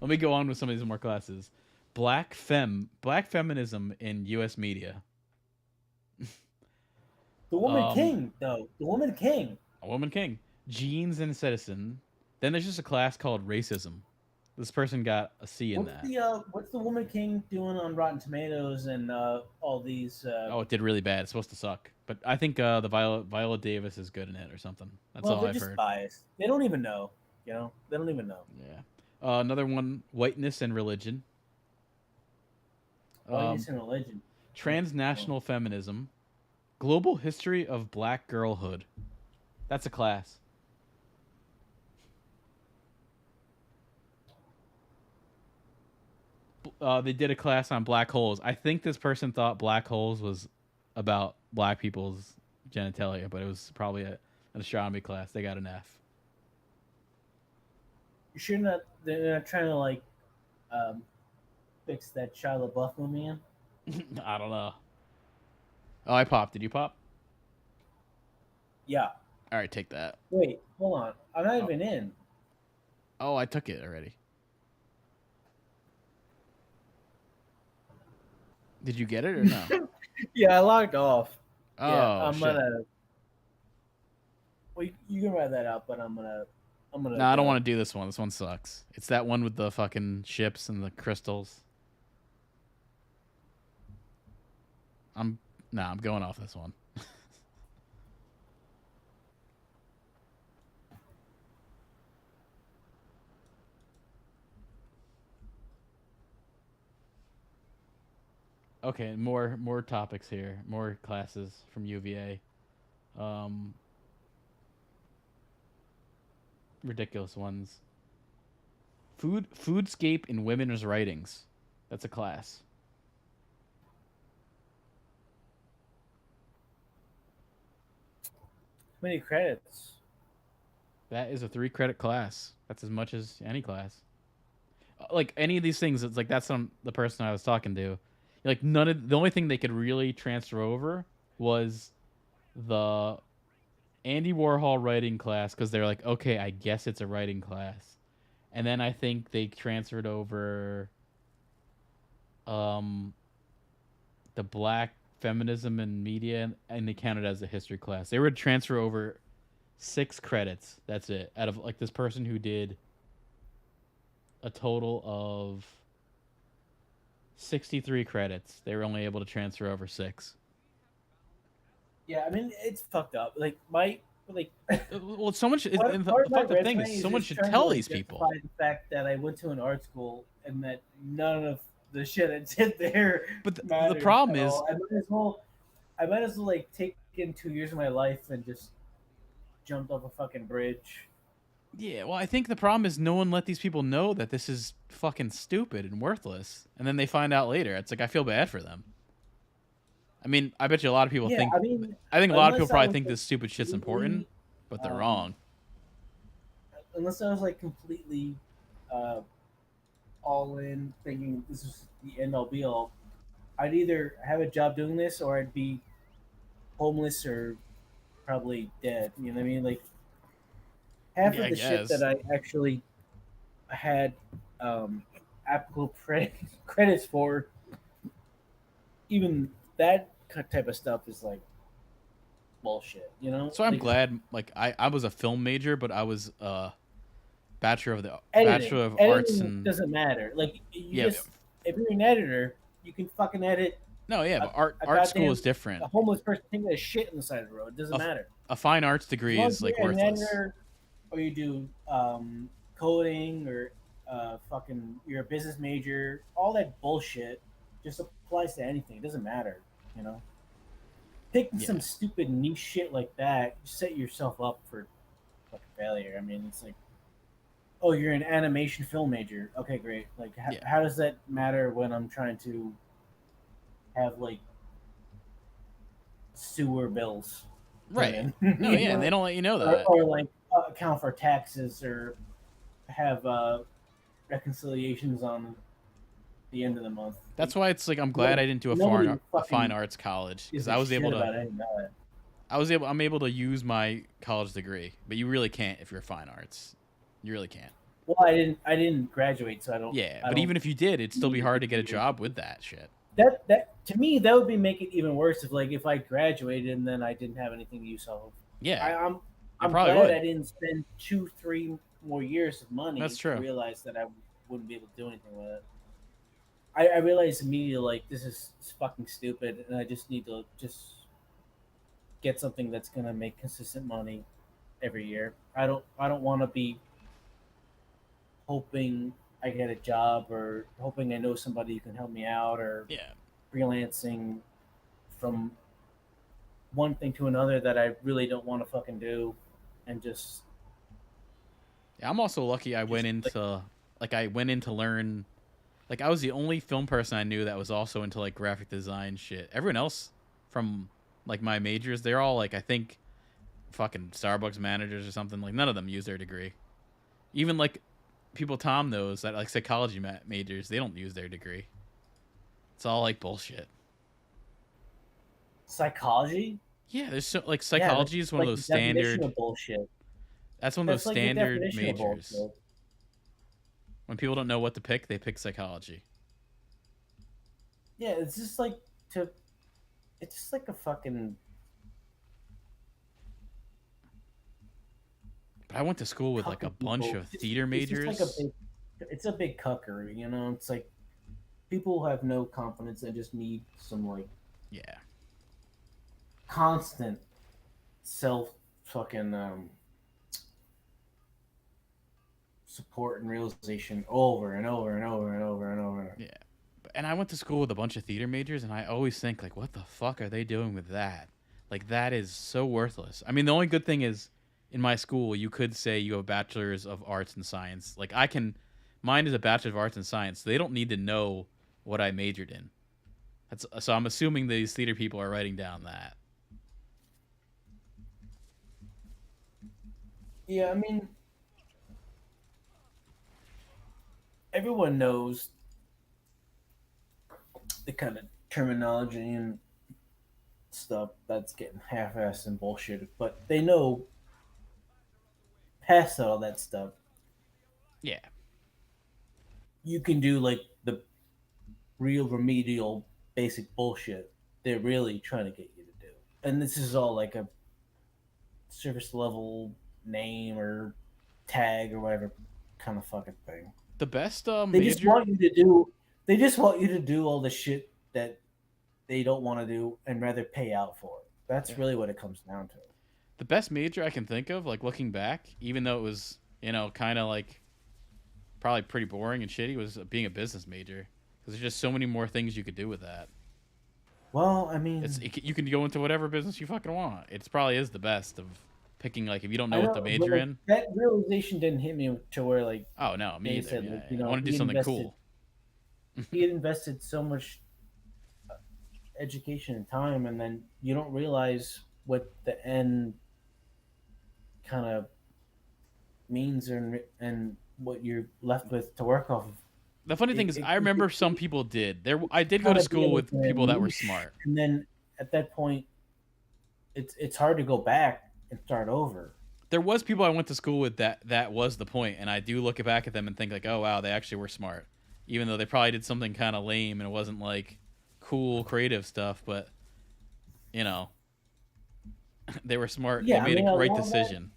Let me go on with some of these more classes. Black feminism in U.S. media. The Woman Um, King, though, the Woman King. a woman king. Genes and citizen. Then there's just a class called racism. This person got a C in that. What's the Woman King doing on Rotten Tomatoes and all these? Oh, it did really bad. It's supposed to suck. But I think the Viola Davis is good in it or something. That's Well, all they're I've just heard. biased. They don't even know. You know, they don't even know. Yeah. Another one, whiteness and religion. Whiteness and religion. Transnational feminism. Global history of black girlhood. That's a class. They did a class on black holes. I think this person thought black holes was about black people's genitalia, but it was probably an astronomy class. They got an F. You sure not? They're not trying to like um, fix that Shia LaBeouf movie in? I don't know. Oh, I popped. Did you pop? Yeah. All right, take that. Wait, hold on. I'm not Oh. even in. Oh, I took it already. Did you get it or no? Yeah, I logged off. Oh, Yeah, I'm shit. gonna. Well, you can write that out, but I'm gonna. No, I don't want to do this one. This one sucks. It's that one with the fucking ships and the crystals. I'm going off this one. Okay, more topics here. More classes from UVA. Ridiculous ones. Foodscape in women's writings. That's a class. How many credits? That is a 3-credit class. That's as much as any class. like any of these things. It's like that's the person I was talking to. Like none of the only thing they could really transfer over was the Andy Warhol writing class because they're like, okay, I guess it's a writing class, and then I think they transferred over um the Black feminism and media, and they counted as a history class. They would transfer over 6 credits. That's it. Out of like this person who did a total of 63 credits, they were only able to transfer over 6. Yeah, I mean it's fucked up. Like like Well, someone should. part, And part the of my fucked up thing resume is, is someone just should trying to tell like these justify people. the fact that I went to an art school and that none of the shit I did there But the matters problem at is, all. I might as well like take in 2 years of my life and just jumped off a fucking bridge. yeah. Well, I think the problem is no one let these people know that this is fucking stupid and worthless, and then they find out later. It's like I feel bad for them. I mean, I bet you a lot of people Yeah, think. I mean, I think a lot of people unless I probably was think like this stupid shit's important, completely, but they're um, wrong. unless I was like completely uh, all in, thinking this is the end all be all, I'd either have a job doing this or I'd be homeless or probably dead. You know what I mean? Like half Yeah, of I the shit that guess. I actually had applicable credits for, even that type of stuff is like bullshit. You know, So I'm like glad. Like I was a film major, but I was editing. bachelor of arts Editing and doesn't matter. Like you yeah. just if you're an editor, you can fucking edit No, yeah, a, but art a art school goddamn is different. a homeless person taking a shit on the side of the road. It A, doesn't f- matter. a fine arts As degree long as is like you're an worthless. editor or you do coding or fucking you're a business major, all that bullshit just applies to anything. It doesn't matter, you know. Picking Yeah. some stupid niche shit like that, you set yourself up for fucking failure. I mean, it's like, oh, you're an animation film major. Okay, great. Like, Yeah. how does that matter when I'm trying to have like sewer bills come Right. in? No, You yeah, and they know? don't let you know or, that. or like account for taxes or have reconciliations on the end of the month. That's why it's like I'm glad Nobody, I didn't do a nobody fine fucking arts college because gives a shit about any of that. I'm able to use my college degree, but you really can't if you're fine arts. You really can't. Well, I didn't graduate, so I don't. Yeah, I but don't even if you did, it'd still be need hard it to get a here. job with that shit. That to me that would be make it even worse if I graduated and then I didn't have anything to use of. Yeah, I'm probably glad would. I didn't spend 2-3 more years of money That's to true. realize that I wouldn't be able to do anything with it. I realized immediately like this is fucking stupid, and I just need to just get something that's gonna make consistent money every year. I don't want to be hoping I get a job or hoping I know somebody who can help me out or Yeah. freelancing from one thing to another that I really don't want to fucking do, and just Yeah, I'm also lucky I just went into I went in to learn like I was the only film person I knew that was also into like graphic design shit. Everyone else from like my majors, they're all like I think fucking Starbucks managers or something. Like none of them use their degree. Even like people Tom knows that like psychology majors, they don't use their degree. It's all like bullshit. psychology. Yeah, there's so like Yeah, that's psychology is one of like the those definition standard. of bullshit. That's one of those That's like the standard definition of majors. bullshit. When people don't know what to pick, they pick psychology. Yeah, it's just like to. It's just like a fucking. But I went to school with like a cucking bunch people. of theater It's just like a majors. big. It's a big cuckery, you know. It's like people who have no confidence and just need some like Yeah. constant self fucking support and realization over and over and over and over and over. Yeah. And I went to school with a bunch of theater majors, and I always think, like, what the fuck are they doing with that? Like, that is so worthless. I mean, the only good thing is, in my school, you could say you have a bachelor's of arts and science. Like, mine is a bachelor of arts and science. So they don't need to know what I majored in. So I'm assuming these theater people are writing down that. Yeah, I mean, everyone knows the kind of terminology and stuff that's getting half-assed and bullshit, but they know past all that stuff, Yeah. you can do like the real remedial basic bullshit they're really trying to get you to do. And this is all like a service level name or tag or whatever kind of fucking thing. The best They just major. want you to do. They just want you to do all the shit that they don't want to do and rather pay out for it. That's Yeah. really what it comes down to. The best major I can think of, like looking back, even though it was, kind of like probably pretty boring and shitty, was being a business major because there's just so many more things you could do with that. Well, I mean, You can go into whatever business you fucking want. It's probably is the best of picking, like, if you don't know I what to know, but major like in. that realization didn't hit me to where like Oh no, me they either. said like Yeah, I want to do something cool. he had invested so much education and time, and then you don't realize what the end kind of means and what you're left with to work off of. The funny thing It, is, it, I remember some it, people did. I did go kind to of be school like with a people that were niche, smart. and then at that point, it's hard to go back and start over. There was people I went to school with that was the point, and I do look back at them and think like, oh wow, they actually were smart, even though they probably did something kind of lame and it wasn't like cool creative stuff, but you know, they were smart. They Yeah, I made mean, a right decision.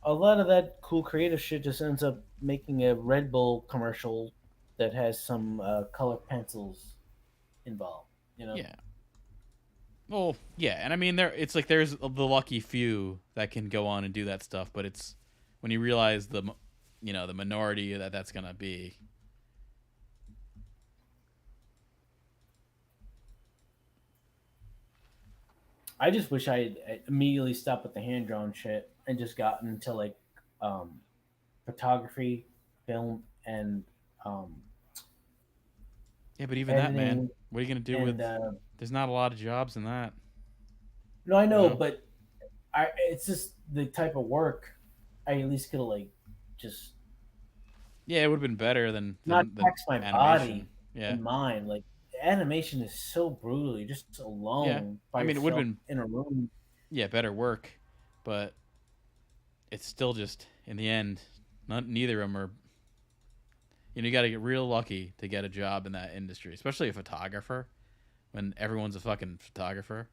a lot of that cool creative shit just ends up making a Red Bull commercial that has some color pencils involved. You know, Yeah. Well, yeah, and I mean, it's like there's the lucky few that can go on and do that stuff, but it's when you realize the minority that's gonna be. I just wish I had immediately stopped with the hand drawn shit and just gotten into like um, photography, film, and um, Yeah, but even that, man, editing. what are you gonna do And with? There's not a lot of jobs in that, no, I you know, know. but it's just the type of work I at least could like just Yeah, it would have been better not than tax my animation. body Yeah, and mind. Like animation is so brutal. You're just yeah. alone I by mean, it would have yourself been in a room. better work, but it's still just in the end, neither of them are. You got to get real lucky to get a job in that industry, especially a photographer. When everyone's a fucking photographer.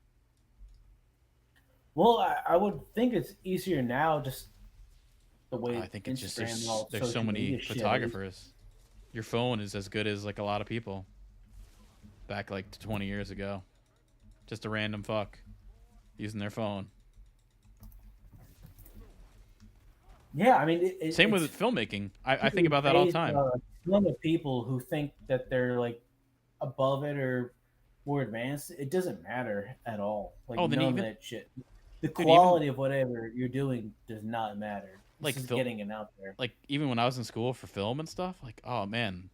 Well, I would think it's easier now, just the I way think it's just Instagram and all there's so social many media shit is. photographers. Your phone is as good as like a lot of people back like 20 years ago. Just a random fuck using their phone. Yeah, I mean, Same with it's filmmaking. I think about that all the raised time. a ton of people who think that they're like above it or more advanced. It doesn't matter at all. Like Oh, then none of even that shit. The dude, even quality of whatever you're doing does not matter. This like is getting it out there. like even when I was in school for film and stuff, like oh man,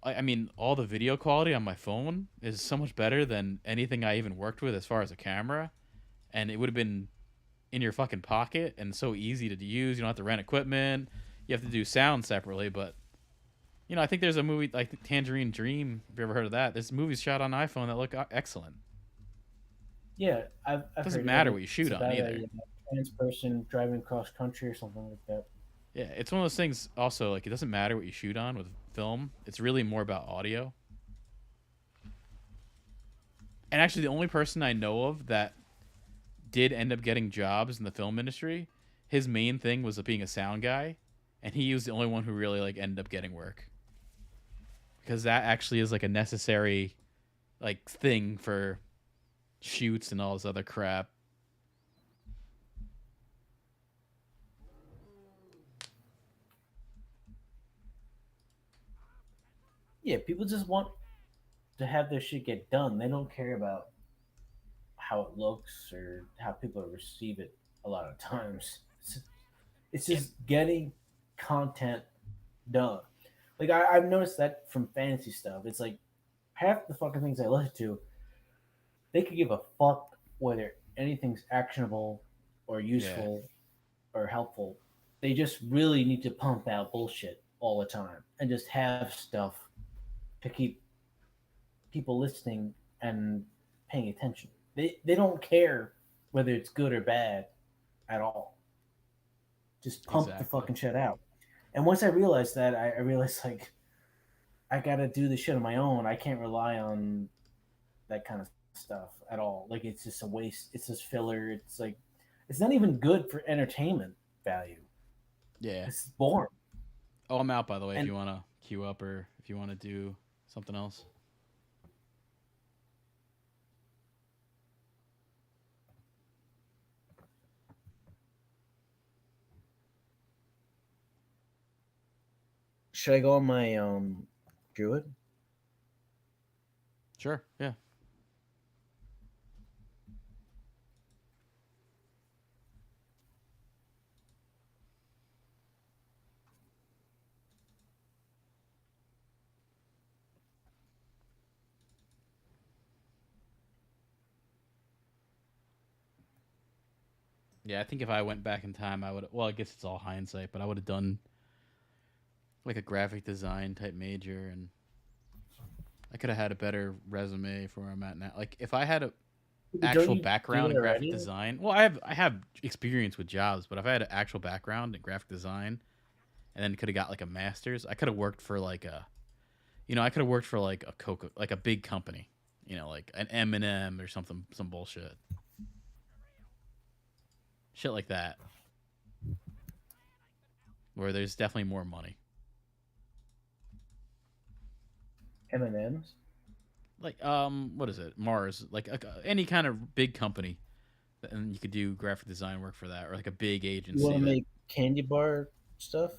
I mean all the video quality on my phone is so much better than anything I even worked with as far as a camera, and it would have been in your fucking pocket and so easy to use. You don't have to rent equipment. You have to do sound separately, but I think there's a movie like Tangerine Dream. Have you ever heard of that? There's movies shot on iPhone that look excellent. Yeah, I've Doesn't heard of matter it. what you It's shoot on about either. a trans person driving across country or something like that. Yeah, it's one of those things. Also, like it doesn't matter what you shoot on with film. It's really more about audio. And actually, the only person I know of that did end up getting jobs in the film industry, his main thing was being a sound guy, and he was the only one who really like ended up getting work because that actually is like a necessary like thing for shoots and all this other crap. Yeah, people just want to have their shit get done. They don't care about how it looks or how people receive it a lot of times. It's Yeah, just getting content done. Like I've noticed that from fantasy stuff. It's like half the fucking things I listen to, they could give a fuck whether anything's actionable or yeah, useful or helpful. They just really need to pump out bullshit all the time and just have stuff to keep people listening and paying attention. They don't care whether it's good or bad at all. Just pump the Exactly. fucking shit out. And once I realized that, I realized like I gotta do this shit on my own. I can't rely on that kind of stuff at all. Like it's just a waste. It's just filler. It's like it's not even good for entertainment value. Yeah. It's boring. Oh, I'm out by the way. If And you want to queue up or if you want to do something else. Should I go on my druid? Sure. Yeah. Yeah, I think if I went back in time, I would. Well, I guess it's all hindsight, but I would have done like a graphic design type major, and I could have had a better resume for where I'm at now. Like if I had a don't actual you do background it in graphic already? design, well, I have experience with jobs, but if I had an actual background in graphic design, and then could have got like a master's, I could have worked for like a, I could have worked for like a Coca, like a big company, like an M&M or something, some bullshit, shit like that, where there's definitely more money. M&Ms. Like what is it, Mars, like any kind of big company, and you could do graphic design work for that, or like a big You want agency to that, make candy bar stuff?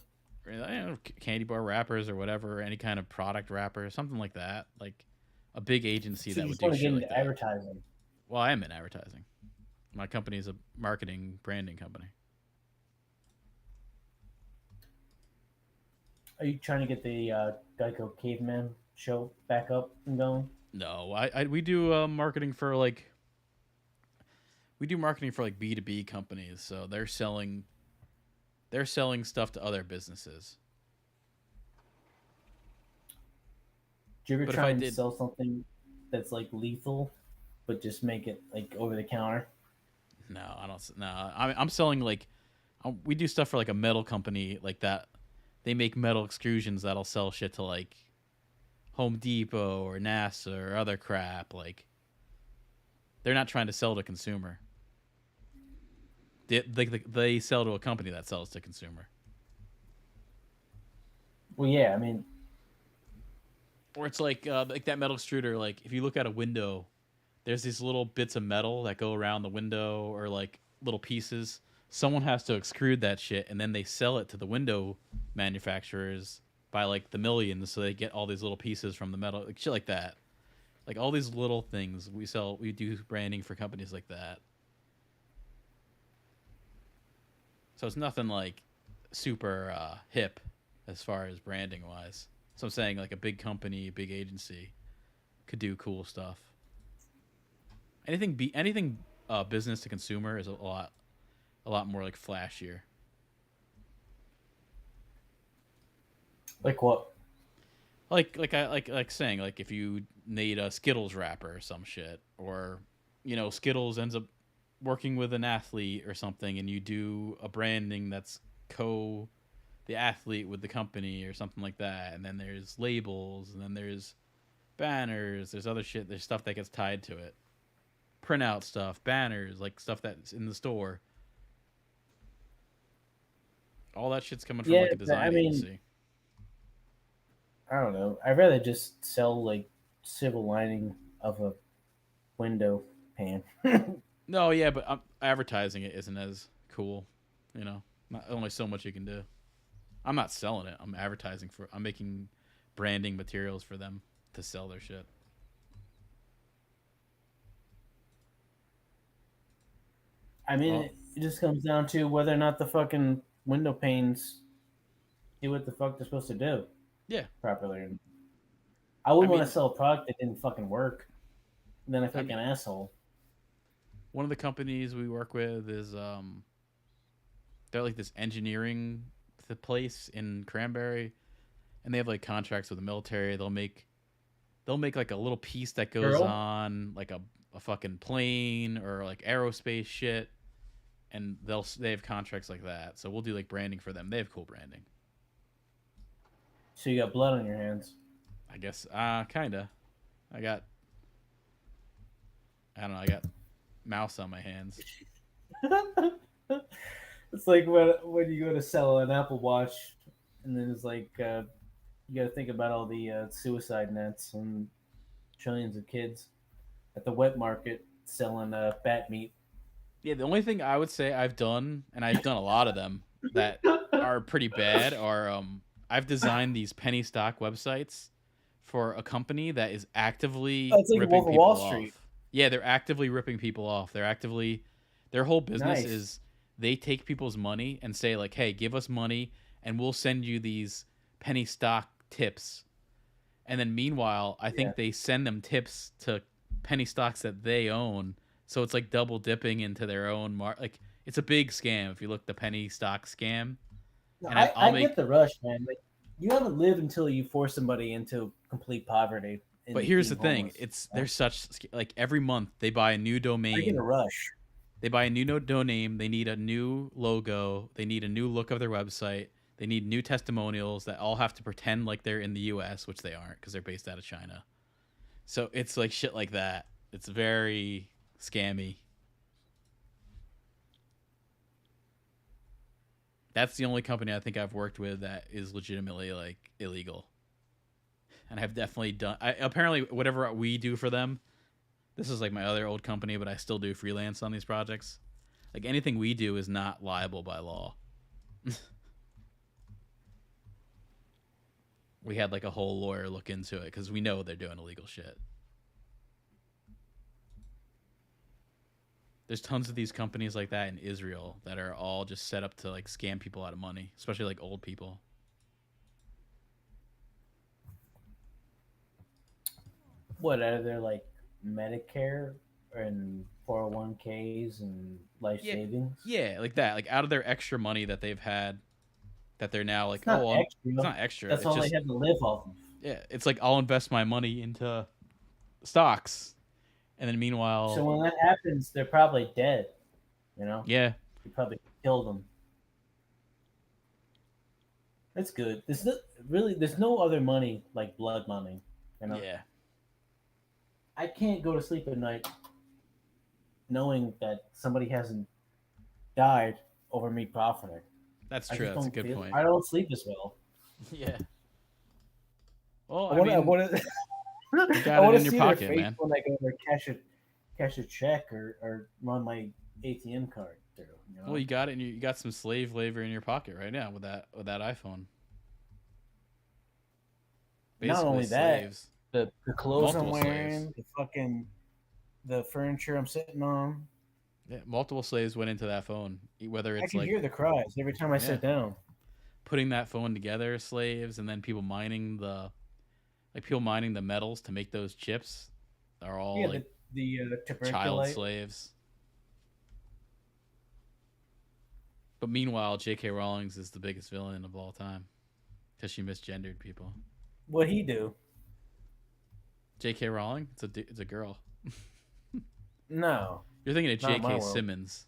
candy bar wrappers or whatever, any kind of product wrapper, something like that, like a big agency So that you would just do want to get shit like into that. advertising. Well, I am in advertising. My company is a marketing branding company. Are you trying to get the Geico Caveman show back up and going? No, we do marketing for like, we do marketing for like B2B companies, so they're selling stuff to other businesses. Do you ever But if try I and did, sell something that's like lethal, but just make it like over the counter? no, I don't. No, I'm selling like, we do stuff for like a metal company like that. They make metal extrusions that'll sell shit to like Home Depot or NASA or other crap. Like they're not trying to sell to consumer. They sell to a company that sells to consumer. Well, yeah. I mean, Or it's like that metal extruder. Like if you look at a window, there's these little bits of metal that go around the window, or like little pieces. Someone has to extrude that shit, and then they sell it to the window manufacturers by like the millions, so they get all these little pieces from the metal, like shit like that. Like all these little things we sell. We do branding for companies like that. So it's nothing like super hip as far as branding wise. So I'm saying like a big company, big agency could do cool stuff. Anything business to consumer is a lot more like flashier. like what? Like saying like if you need a Skittles wrapper or some shit, or Skittles ends up working with an athlete or something, and you do a branding that's co the athlete with the company or something like that, and then there's labels, and then there's banners, there's other shit, there's stuff that gets tied to it, printout stuff, banners, like stuff that's in the store. All that shit's coming from Yeah, like a but I design mean, agency. I don't know. I'd rather just sell like silver lining of a window pane. No, yeah, but advertising it isn't as cool. You know, not only so much you can do. I'm not selling it. I'm advertising for. I'm making branding materials for them to sell their shit. I mean, Well, it just comes down to whether or not the fucking window panes do what the fuck they're supposed to do yeah. properly. I I wouldn't want to mean, sell a product that didn't fucking work. And then I feel I like an mean, asshole. one of the companies we work with is they're like this engineering place in Cranberry. and they have like contracts with the military. They'll make like a little piece that goes Girl? on like a fucking plane or like aerospace shit, and they have contracts like that. So we'll do like branding for them. They have cool branding. So you got blood on your hands. I guess kinda. I got I don't know, I got mouse on my hands. It's like when you go to sell an Apple Watch, and then it's like you got to think about all the suicide nets and trillions of kids at the wet market selling bat meat. Yeah, the only thing I would say I've done, and I've done a lot of them that are pretty bad, are I've designed these penny stock websites for a company that is actively Oh, it's like ripping Wolf of people Wall off. Street. Yeah, they're actively ripping people off. Their whole business Nice. is they take people's money and say like, "Hey, give us money and we'll send you these penny stock tips." And then meanwhile, I think they send them tips to penny stocks that they own. So it's like double dipping into their own like it's a big scam if you look the penny stock scam. No, And I I'll make get the rush, man. Like you haven't lived until you force somebody into complete poverty. And but here's the being thing, homeless. it's there's such like every month they buy a new I get domain. a rush. They buy a new domain, they need a new logo, they need a new look of their website, they need new testimonials that all have to pretend like they're in the US, which they aren't because they're based out of China. So it's like shit like that. It's very scammy. That's the only company I think I've worked with that is legitimately like illegal. And I've definitely done apparently whatever we do for them, this is like my other old company, but I still do freelance on these projects. Like anything we do is not liable by law. We had like a whole lawyer look into it because we know they're doing illegal shit. There's tons of these companies like that in Israel that are all just set up to like scam people out of money, especially like old people. What out of their like Medicare and 401ks and life Yeah. savings? Yeah, like that. Like out of their extra money that they've had, that they're now like, It's not oh, extra. it's not extra. That's It's all just, they have to live off of. yeah, it's like I'll invest my money into stocks, and then meanwhile, So when that happens, they're probably dead. You know, yeah, you probably killed them. That's good. There's no other money like blood money. You know, yeah, I can't go to sleep at night knowing that somebody hasn't died over me profiting. that's I true. just That's a don't good feel. point. I don't sleep as well. Yeah. Well, I I want to. I mean, want to. you I got want it to in see your their pocket, face man. when I go there cash a check or run my ATM card through. You know? Well, you got it, and you got some slave labor in your pocket right now with that iPhone. Not only that, slaves. the clothes Multiple I'm wearing, slaves. the furniture I'm sitting on. Yeah, multiple slaves went into that phone. Whether I it's can like hear the cries every time I Yeah. sit down. putting that phone together, slaves, and then people mining the metals to make those chips are all Yeah, like the child tuberculate. slaves. But meanwhile, J.K. Rowling's is the biggest villain of all time because she misgendered people. What he do? J.K. Rowling, it's a girl. No, You're thinking of Not in my J.K. world. Simmons.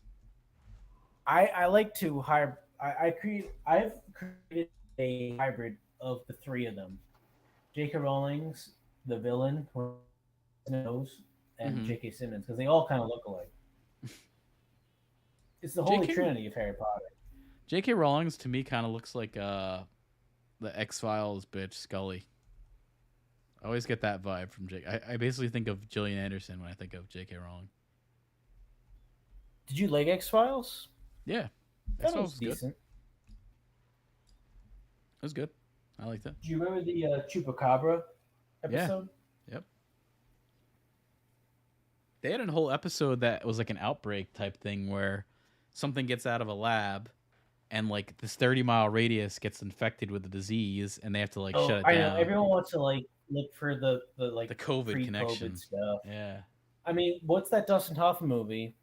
I like to hire. I've created a hybrid of the three of them. J.K. Rowling's the villain, nose, and Mhm. J.K. Simmons because they all kind of look alike. It's the holy J.K. trinity of Harry Potter. J.K. Rowling's to me kind of looks like the X-Files bitch Scully. I always get that vibe from Jake. I basically think of Gillian Anderson when I think of J.K. Rowling. Did you like X Files? Yeah, That X-Files was was good. decent. It was good. I liked it. Do you remember the Chupacabra episode? Yep. They had a whole episode that was like an outbreak type thing where something gets out of a lab and like this 30-mile radius gets infected with the disease and they have to like shut it I down. know everyone wants to like look for the like The COVID pre-COVID connection. stuff. Yeah. I mean, what's that Dustin Hoffman movie?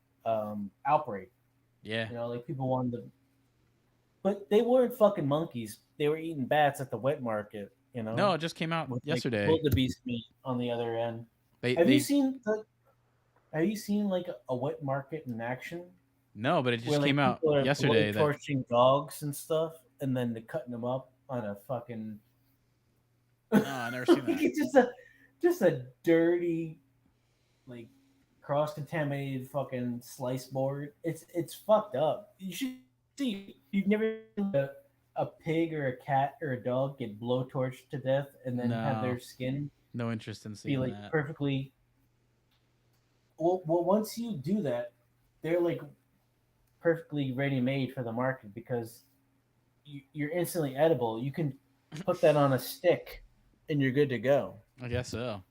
Outbreak. Yeah. You know, like people wanted to, but they weren't fucking monkeys. They were eating bats at the wet market. You know, No, it just came out with like yesterday. wildebeest meat on the other end. They Have you they seen the? Have you seen like a wet market in action no, but it where just came like out people are blow yesterday that torching dogs and stuff, and then they're cutting them up on a fucking. no, I never seen that. It's just a dirty like cross contaminated fucking slice board. It's fucked up. You should see. You've never seen a pig or a cat or a dog get blowtorched to death and then have No, their skin no interest in be seeing like that. perfectly. Well, once you do that, they're like perfectly ready made for the market because you're instantly edible. You can put that on a stick, and you're good to go. I guess so.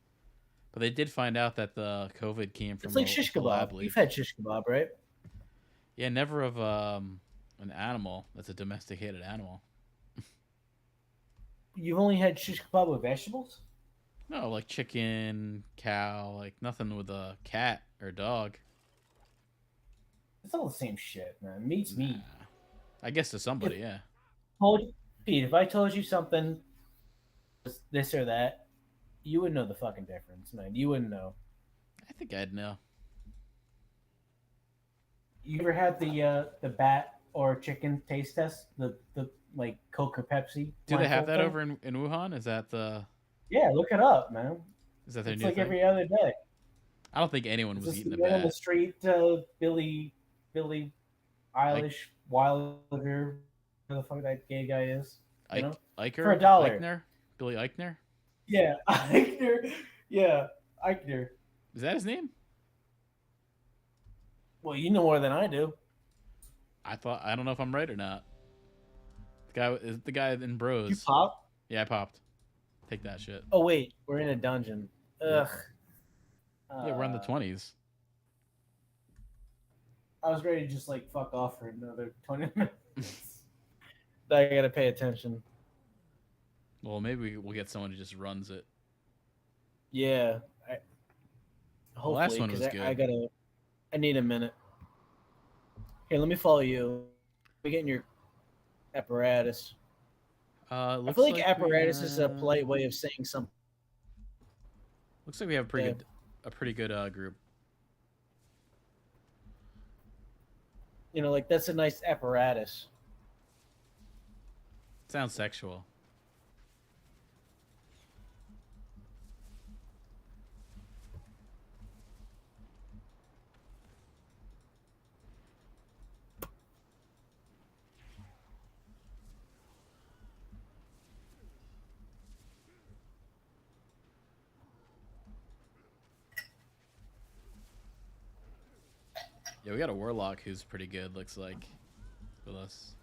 But they did find out that the COVID came It's from like a shish lab kebab. You've leak. had shish kebab, right? Yeah, never of an animal that's a domesticated animal. You've only had shish kebab with vegetables. No, like chicken, cow, like nothing with a cat or dog. It's all the same shit, man. Meat's Nah. meat. I guess to somebody, If yeah. told Pete, if I told you something, was this or that, you would know the fucking difference, man. You wouldn't know. I think I'd know. You ever had the bat or chicken taste test? The like Coke or Pepsi? Do they have blindfold that thing? over in Wuhan? Yeah, look it up, man. Is that their It's new like thing? every other day. I don't think anyone It's was just eating the a man on the bat. street, Billy Ike, Eilish, Wilder, whatever the fuck that gay guy is. You know, for Eicher, $1. Eichner, Billy Eichner. Yeah, Eichner. Yeah, Eichner. Is that his name? Well, you know more than I do. I don't know if I'm right or not. The guy is the guy in You Bros. pop? Yeah, I popped. Take that shit. Oh wait, we're in a dungeon. Ugh. Yeah, we're in the Uh, 20s. I was ready to just like fuck off for another 20 minutes. I gotta pay attention. Well, maybe we'll get someone who just runs it. Yeah. The last Hopefully, one because was good. I need a minute. Here, let me follow you. We get in your apparatus. I Looks feel like like apparatus is a polite way of saying something. looks like we have a pretty good group. You know, like that's a nice apparatus. Sounds sexual. Yeah, we got a warlock who's pretty good. Looks like with us.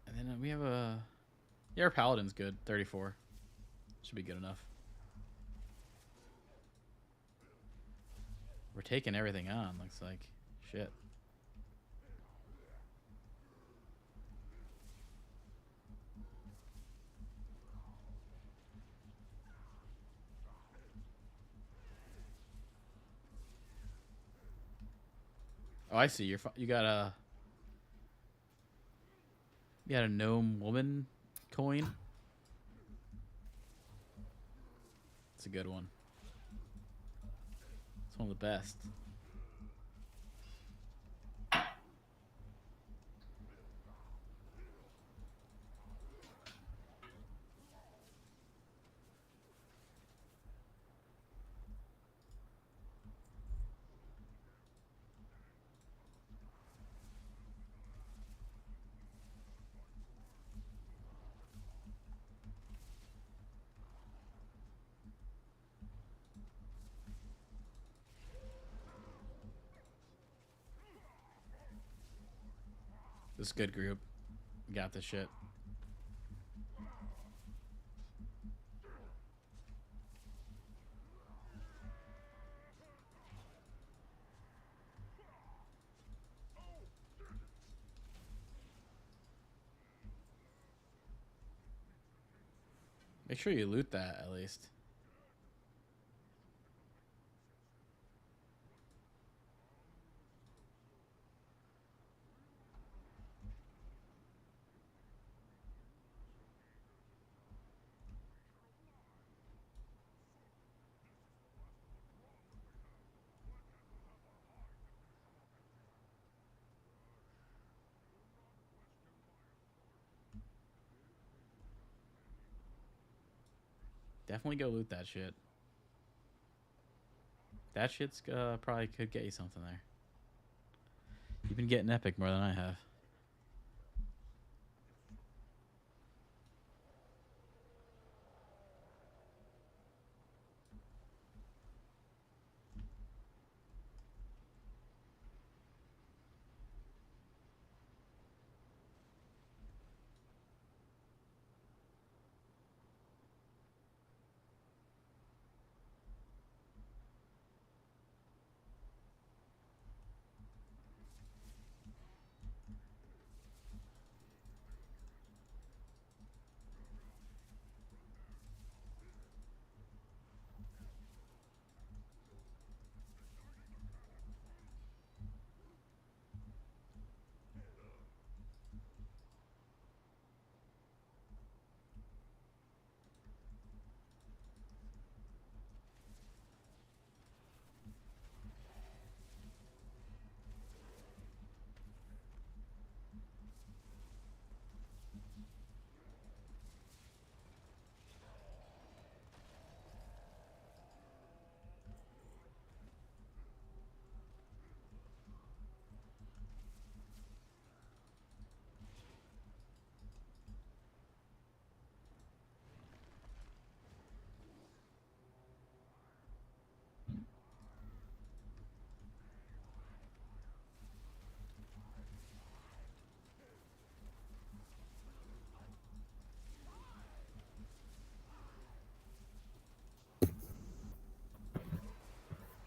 And then we have yeah, our paladin's good. 34 should be good enough. We're taking everything on. Looks like shit. Oh, I see. You got a gnome woman coin. It's a good one. It's one of the best. This is a good group. We got this shit. Make sure you loot that at least. Definitely go loot that shit. That shit's probably could get you something there. You've been getting epic more than I have.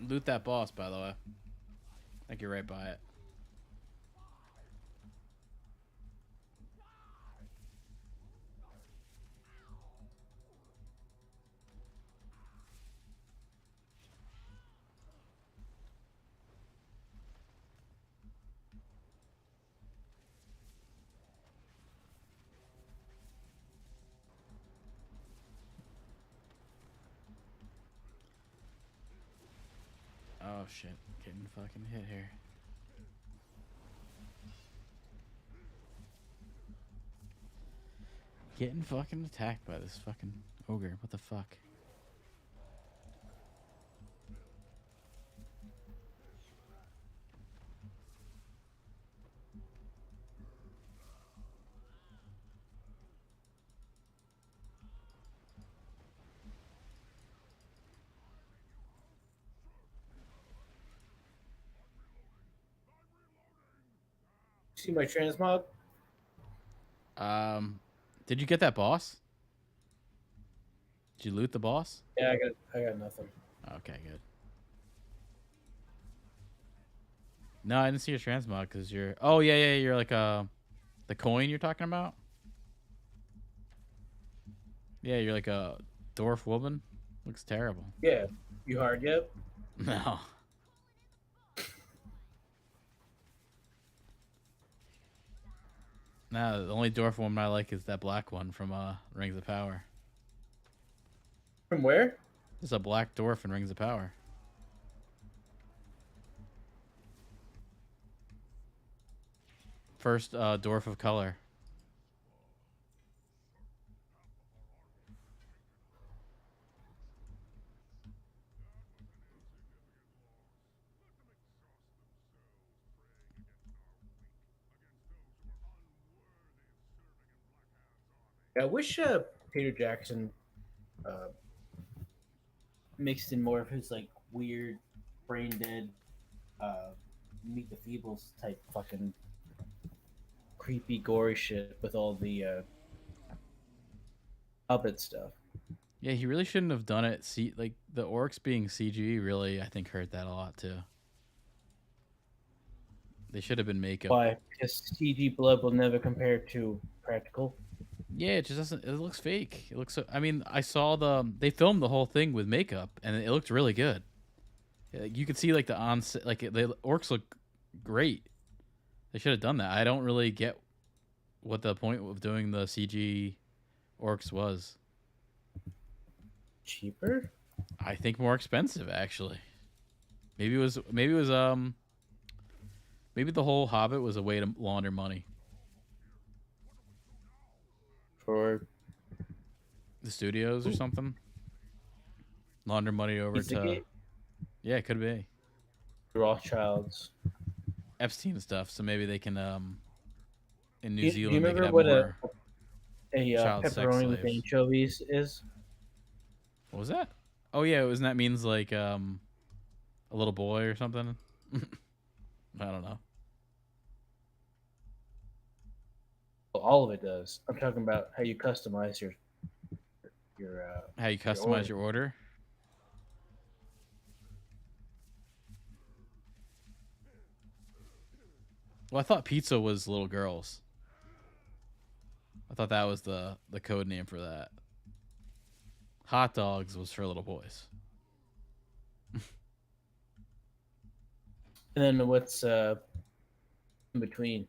Loot that boss, by the way. I think you're right by it. Oh shit, getting fucking hit here. Getting fucking attacked by this fucking ogre. What the fuck? See my transmog? Did you get that boss? Did you loot the boss? Yeah, I got nothing. Okay, good. No, I didn't see your transmog because you're. Oh yeah, you're like the coin you're talking about. Yeah, you're like a dwarf woman. Looks terrible. Yeah. You hard yet? No. No, the only dwarf woman I like is that black one from Rings of Power. From where? There's a black dwarf in Rings of Power. First dwarf of color. I wish Peter Jackson Mixed in more of his like weird, brain dead, Meet the Feebles type fucking creepy, gory shit with all the Hobbit stuff. Yeah, he really shouldn't have done it. See, like the orcs being CG really, I think, hurt that a lot too. They should have been makeup. Why? Because CG blood will never compare to practical. Yeah, it just doesn't. It looks fake. It looks. I mean, I saw they filmed the whole thing with makeup, and it looked really good. You could see like the the orcs look great. They should have done that. I don't really get what the point of doing the CG orcs was. Cheaper? I think more expensive actually. Maybe the whole Hobbit was a way to launder money. For The studios or something. Launder money over to. Pizzagate? Yeah, it could be Rothschilds. Epstein stuff. So maybe they can in New Do you Zealand they could remember have what more a child sex pepperoni with slaves. anchovies is? What was that? Oh yeah, wasn't that means like a little boy or something? I don't know. Well, all of it does. I'm talking about how you customize your How you your customize order. your order? Well, I thought pizza was little girls. I thought that was the code name for that. Hot dogs was for little boys. And then what's in between?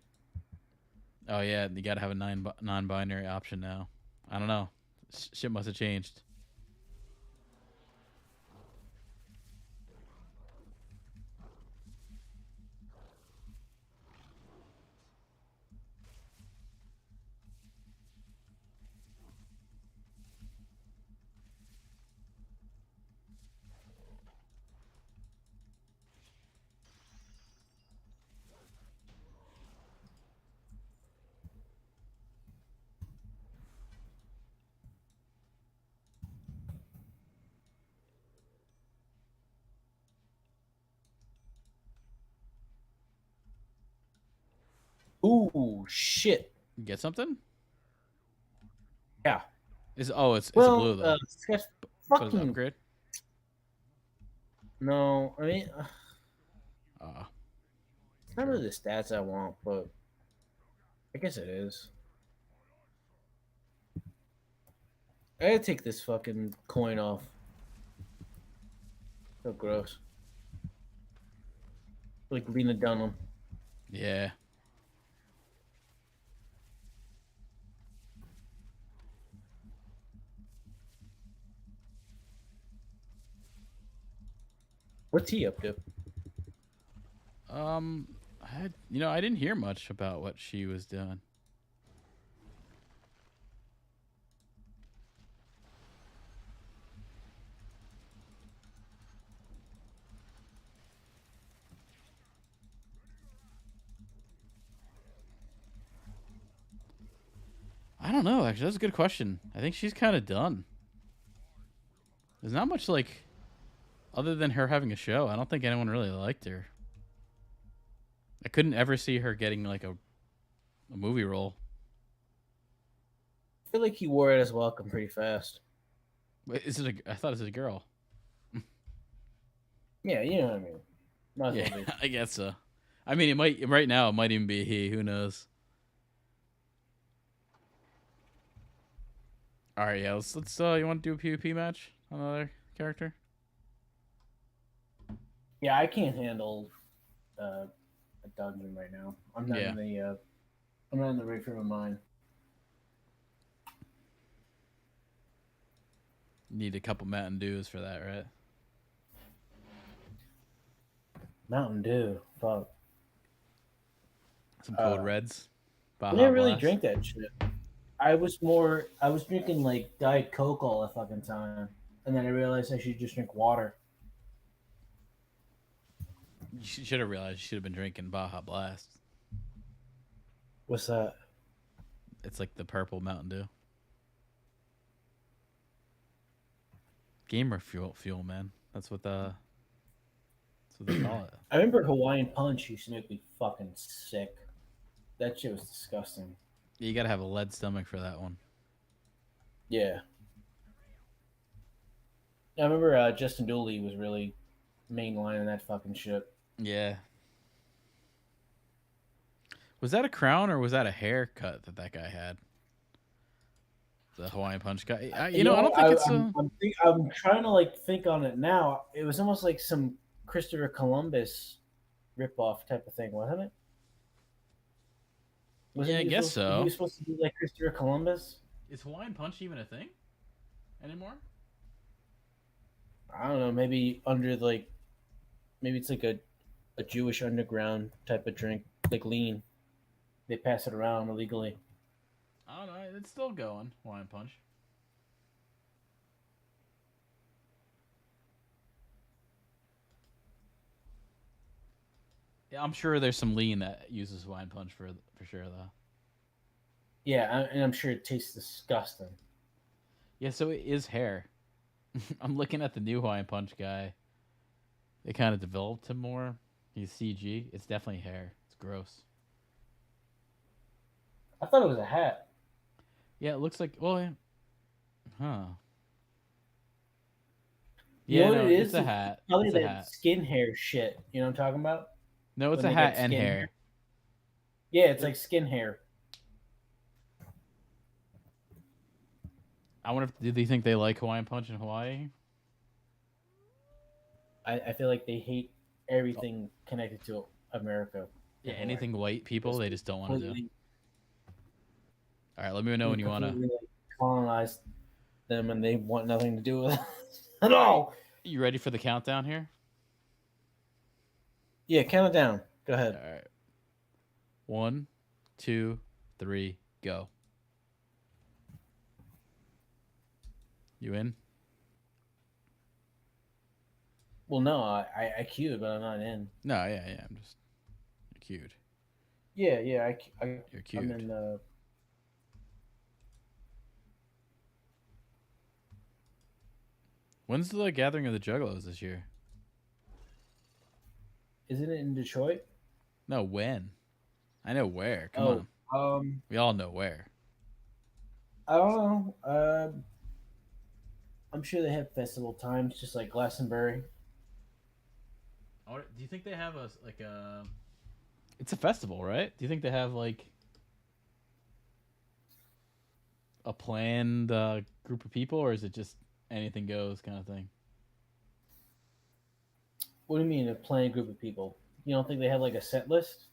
Oh yeah, you got to have a non-binary option now. I don't know. Shit must have changed. Ooh, shit. You get something? Yeah. It's it's a Well, blue though. sketch What is it, fucking upgrade? no. I mean, it's not Sure. really the stats I want, but I guess it is. I gotta take this fucking coin off. So gross. Like Lena Dunham. Yeah. What's he up to? I didn't hear much about what she was doing. I don't know. Actually, that's a good question. I think she's kind of done. There's not much like, other than her having a show. I don't think anyone really liked her. I couldn't ever see her getting like a movie role. I feel like he wore it as welcome pretty fast. Wait, I thought it was a girl. Yeah, you know what I mean. Might as Yeah, well be. I guess so. I mean, it might right now. It might even be he. Who knows? All right, yeah. Let's. You want to do a PvP match on another character? Yeah, I can't handle a dungeon right now. I'm not Yeah. in the I'm not in the right frame of mind. Need a couple Mountain Dews for that, right? Mountain Dew, fuck. Some Code Reds. I Baja didn't really Blast. drink that shit. I was drinking like Diet Coke all the fucking time, and then I realized I should just drink water. You should have realized you should have been drinking Baja Blast. What's that? It's like the purple Mountain Dew. Gamer fuel, man. That's what they call it. I remember Hawaiian Punch used to make me fucking sick. That shit was disgusting. You gotta have a lead stomach for that one. Yeah. I remember Justin Dooley was really mainlining that fucking shit. Yeah. Was that a crown or was that a haircut that guy had? The Hawaiian Punch guy. I don't think it's. I'm trying to like think on it now. It was almost like some Christopher Columbus ripoff type of thing, wasn't it? Yeah, I guess so. He was supposed to be like Christopher Columbus. Is Hawaiian Punch even a thing anymore? I don't know. Maybe maybe it's like a Jewish underground type of drink, like lean. They pass it around illegally. I don't know. It's still going. Hawaiian Punch. Yeah, I'm sure there's some lean that uses Hawaiian Punch for sure though. Yeah, and I'm sure it tastes disgusting. Yeah, so it is hair. I'm looking at the new Hawaiian Punch guy. They kind of developed him more. He's CG. It's definitely hair. It's gross. I thought it was a hat. Yeah, it looks like. Well, yeah. Huh. You know Yeah, what no, it it's is? a It's hat. probably It's a that hat. skin hair shit. You know what I'm talking about? No, it's When a they hat get and skin hair. hair. Yeah, it's like skin hair. I wonder if do they think they like Hawaiian Punch in Hawaii? I feel like they hate everything connected to America. Yeah, in Hawaii. anything white people they just don't want to do. Completely, All right, let me know when you wanna. completely like, colonized them, and they want nothing to do with it at all. You ready for the countdown here? Yeah, count it down. Go All ahead. right. 1, 2, 3, go. You in? Well, no, I queued, but I'm not in. No, yeah. I'm just you're cued. Yeah, You're I'm cued. in the. When's the gathering of the Juggalos this year? Isn't it in Detroit? No, when? I know where. Come on. We all know where. I don't know. I'm sure they have festival times, just like Glastonbury. Do you think they have a It's a festival, right? Do you think they have like a planned group of people, or is it just anything goes kind of thing? What do you mean a planned group of people? You don't think they have like a set list?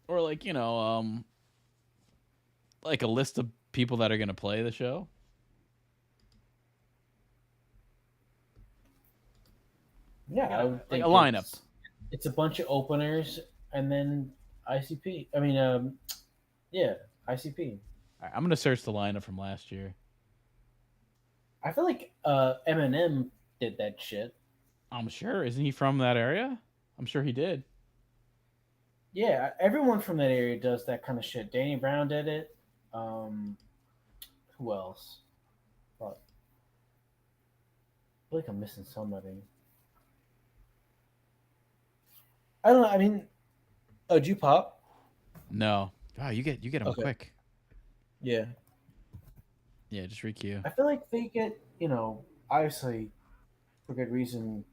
Or like like a list of people that are gonna play the show? Yeah, I would Like think a lineup. It's a bunch of openers and then ICP. I mean, yeah, ICP. All right, I'm gonna search the lineup from last year. I feel like Eminem did that shit. I'm sure. Isn't he from that area? I'm sure he did. Yeah, everyone from that area does that kind of shit. Danny Brown did it. Um, who else? Fuck. I feel like I'm missing somebody. I don't know. I mean, oh, did you pop? No. Wow, you get him Okay. quick. Yeah. Yeah, just requeue. I feel like they get, obviously for good reason,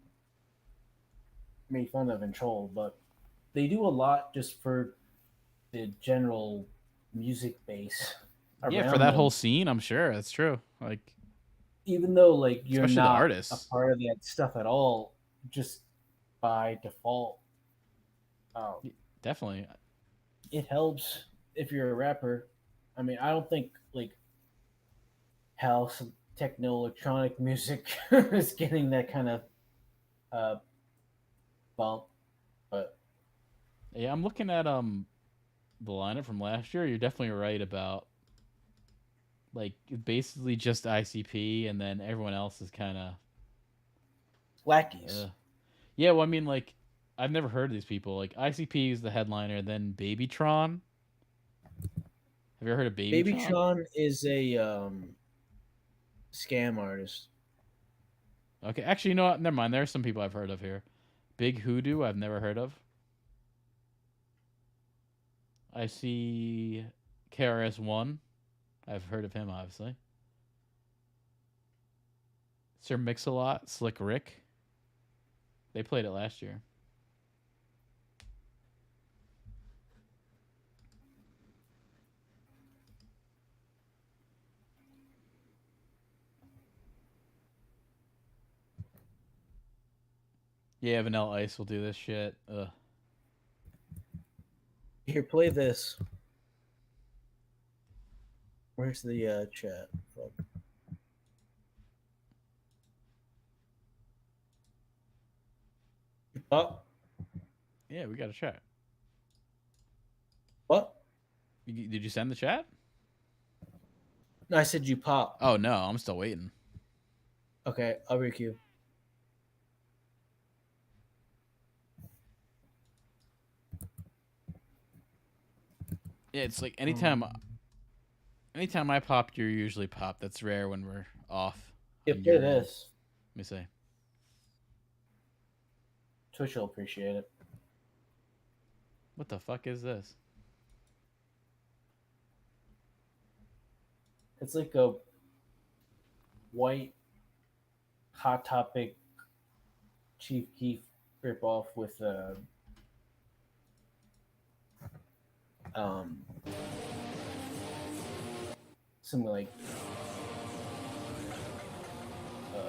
made fun of and trolled, but they do a lot just for the general music base Yeah, around for that them. whole scene, I'm sure that's true. Like, Even though like you're especially the not artists. a part of that stuff at all, just by default, Definitely. it helps if you're a rapper. I mean, I don't think like house, techno, electronic music is getting that kind of uh, bump, but Yeah, I'm looking at the lineup from last year. You're definitely right about like basically just ICP, and then everyone else is kind of lackeys. yeah. Well, I mean, like I've never heard of these people. Like ICP is the headliner, then Babytron. Have you ever heard of Babytron? Babytron is a scam artist. Okay, actually, you know what? Never mind. There are some people I've heard of here. Big Hoodoo, I've never heard of. I see KRS-One. I've heard of him, obviously. Sir Mix-a-Lot, Slick Rick. They played it last year. Yeah, Vanilla Ice will do this shit. Ugh. Here, play this. Where's the chat? Fuck. Oh, Yeah, we got a chat. what? Did you send the chat? No, I said you pop. Oh, no. I'm still waiting. Okay, I'll requeue. Yeah, it's like Um, anytime I pop, you're usually pop. That's rare when we're off yeah, on play your end. this. Let me say, Twitch will appreciate it. what the fuck is this? It's like a white Hot Topic Chief Keef ripoff with um some like uh,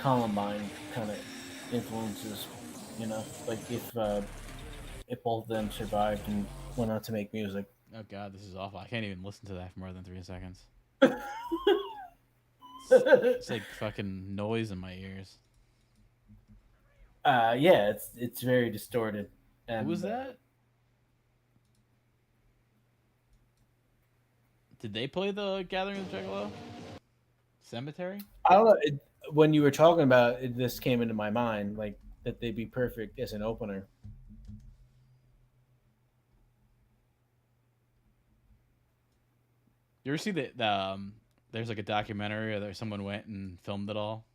Columbine kind of influences. You know, like if both of them survived and went on to make music. Oh god, this is awful. I can't even listen to that for more than 3 seconds. uh, It's like fucking noise in my ears. yeah, it's very distorted, Who was and that? Did they play the Gathering of the Juggalo? Cemetery? I don't know. When you were talking about it, this came into my mind, like that they'd be perfect as an opener. You ever see there's like a documentary where someone went and filmed it all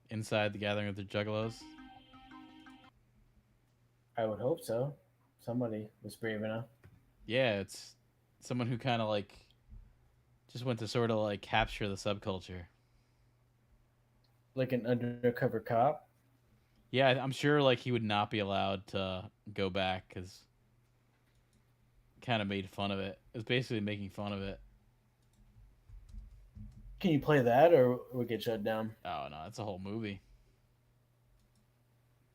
inside the Gathering of the Juggalos? I would hope so. Somebody was brave enough. Yeah, it's someone who kind of like just went to sort of like capture the subculture. Like an undercover cop. Yeah, I'm sure like he would not be allowed to go back because kind of made fun of it. It was basically making fun of it. Can you play that, or we get shut down? Oh no, it's a whole movie.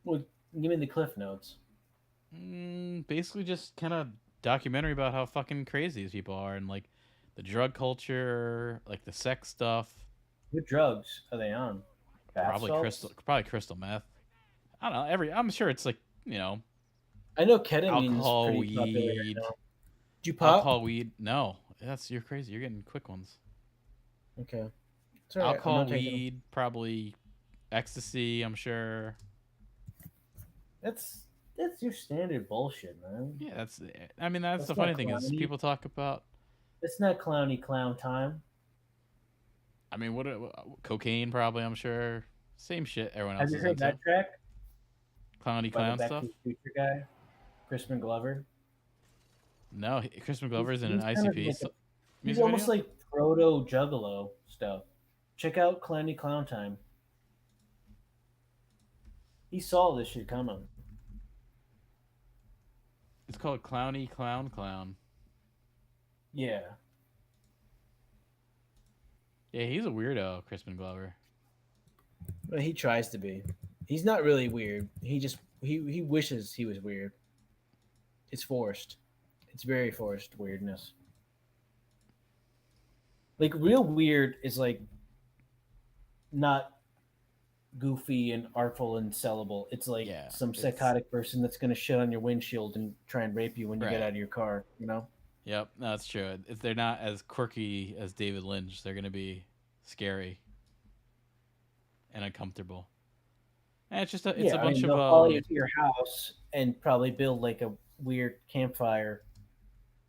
Well, give me the cliff notes. Basically, just kind of documentary about how fucking crazy these people are and like the drug culture, like the sex stuff. What drugs are they on? Bath salts? Probably crystal meth. I don't know. I'm sure it's like I know ketamine is alcohol, pretty popular right weed, now. Did you pop? alcohol, weed. No, you're crazy. You're getting quick ones. Okay, it's all right. I'm Alcohol, not taking them. weed, probably ecstasy. I'm sure. That's your standard bullshit, man. Yeah, that's. I mean, that's That's the not funny thing is clowny. people talk about. It's not clowny clown time. I mean, cocaine? Probably. I'm sure. Same shit. Everyone Have else you is heard into. that track Clowny by the clown Back stuff. to the Future guy, Crispin Glover? No, Crispin Glover's in an He's kind of ICP like he's music almost video. like proto Juggalo stuff. Check out Clowny Clown Time. He saw this shit coming. It's called Clowny Clown Clown. Yeah, Yeah, he's a weirdo, Crispin Glover. but he tries to be. He's not really weird. He wishes he was weird. It's forced. It's very forced weirdness. Like real weird is like not goofy and artful and sellable. It's like Yeah, some it's psychotic person that's gonna shit on your windshield and try and rape you when you get right. out of your car. You know? Yep, no, that's true. If they're not as quirky as David Lynch, they're gonna be scary and uncomfortable. And it's Yeah, a I bunch mean of they'll follow you to your house and probably build like a weird campfire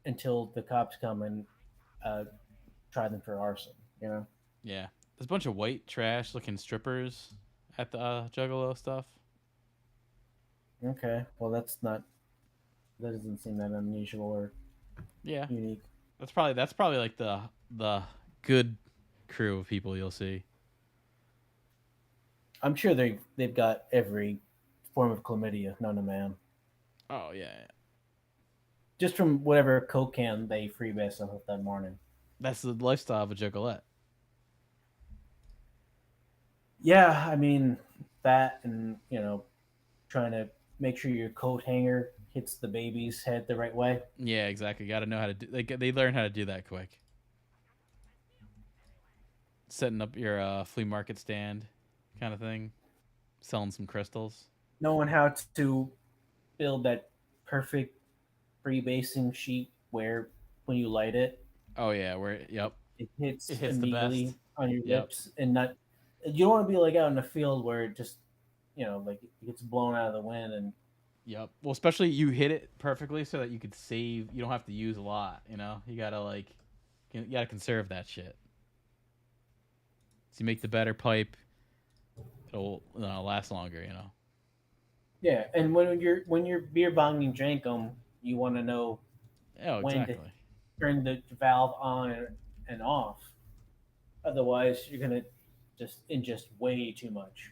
until the cops come and uh, try them for arson. You know? yeah. There's a bunch of white trash looking strippers at the Juggalo stuff. Okay. Well, that doesn't seem that unusual or Yeah, unique. that's probably like the good crew of people you'll see. I'm sure they've got every form of chlamydia known to man. Oh yeah, Just from whatever coke can they freebase off that morning. that's the lifestyle of a juggalette. Yeah, I mean that, and trying to make sure your coat hanger hits the baby's head the right way. Yeah, exactly. Got to know how to do. They learn how to do that quick. Setting up your flea market stand, kind of thing. Selling some crystals. Knowing how to build that perfect freebasing sheet where when you light it, Oh yeah, where yep, it hits it hits the best. immediately on your Yep. lips, and not. You don't want to be like out in the field where it just like it gets blown out of the wind and Yep. Well, especially you hit it perfectly so that you could save. You don't have to use a lot. You know, you gotta you gotta conserve that shit. So you make the better pipe, it'll last longer. You know. Yeah, and when you're beer bonging drink them, you want to know Oh, when to exactly. turn the valve on and off. Otherwise, you're gonna just ingest way too much.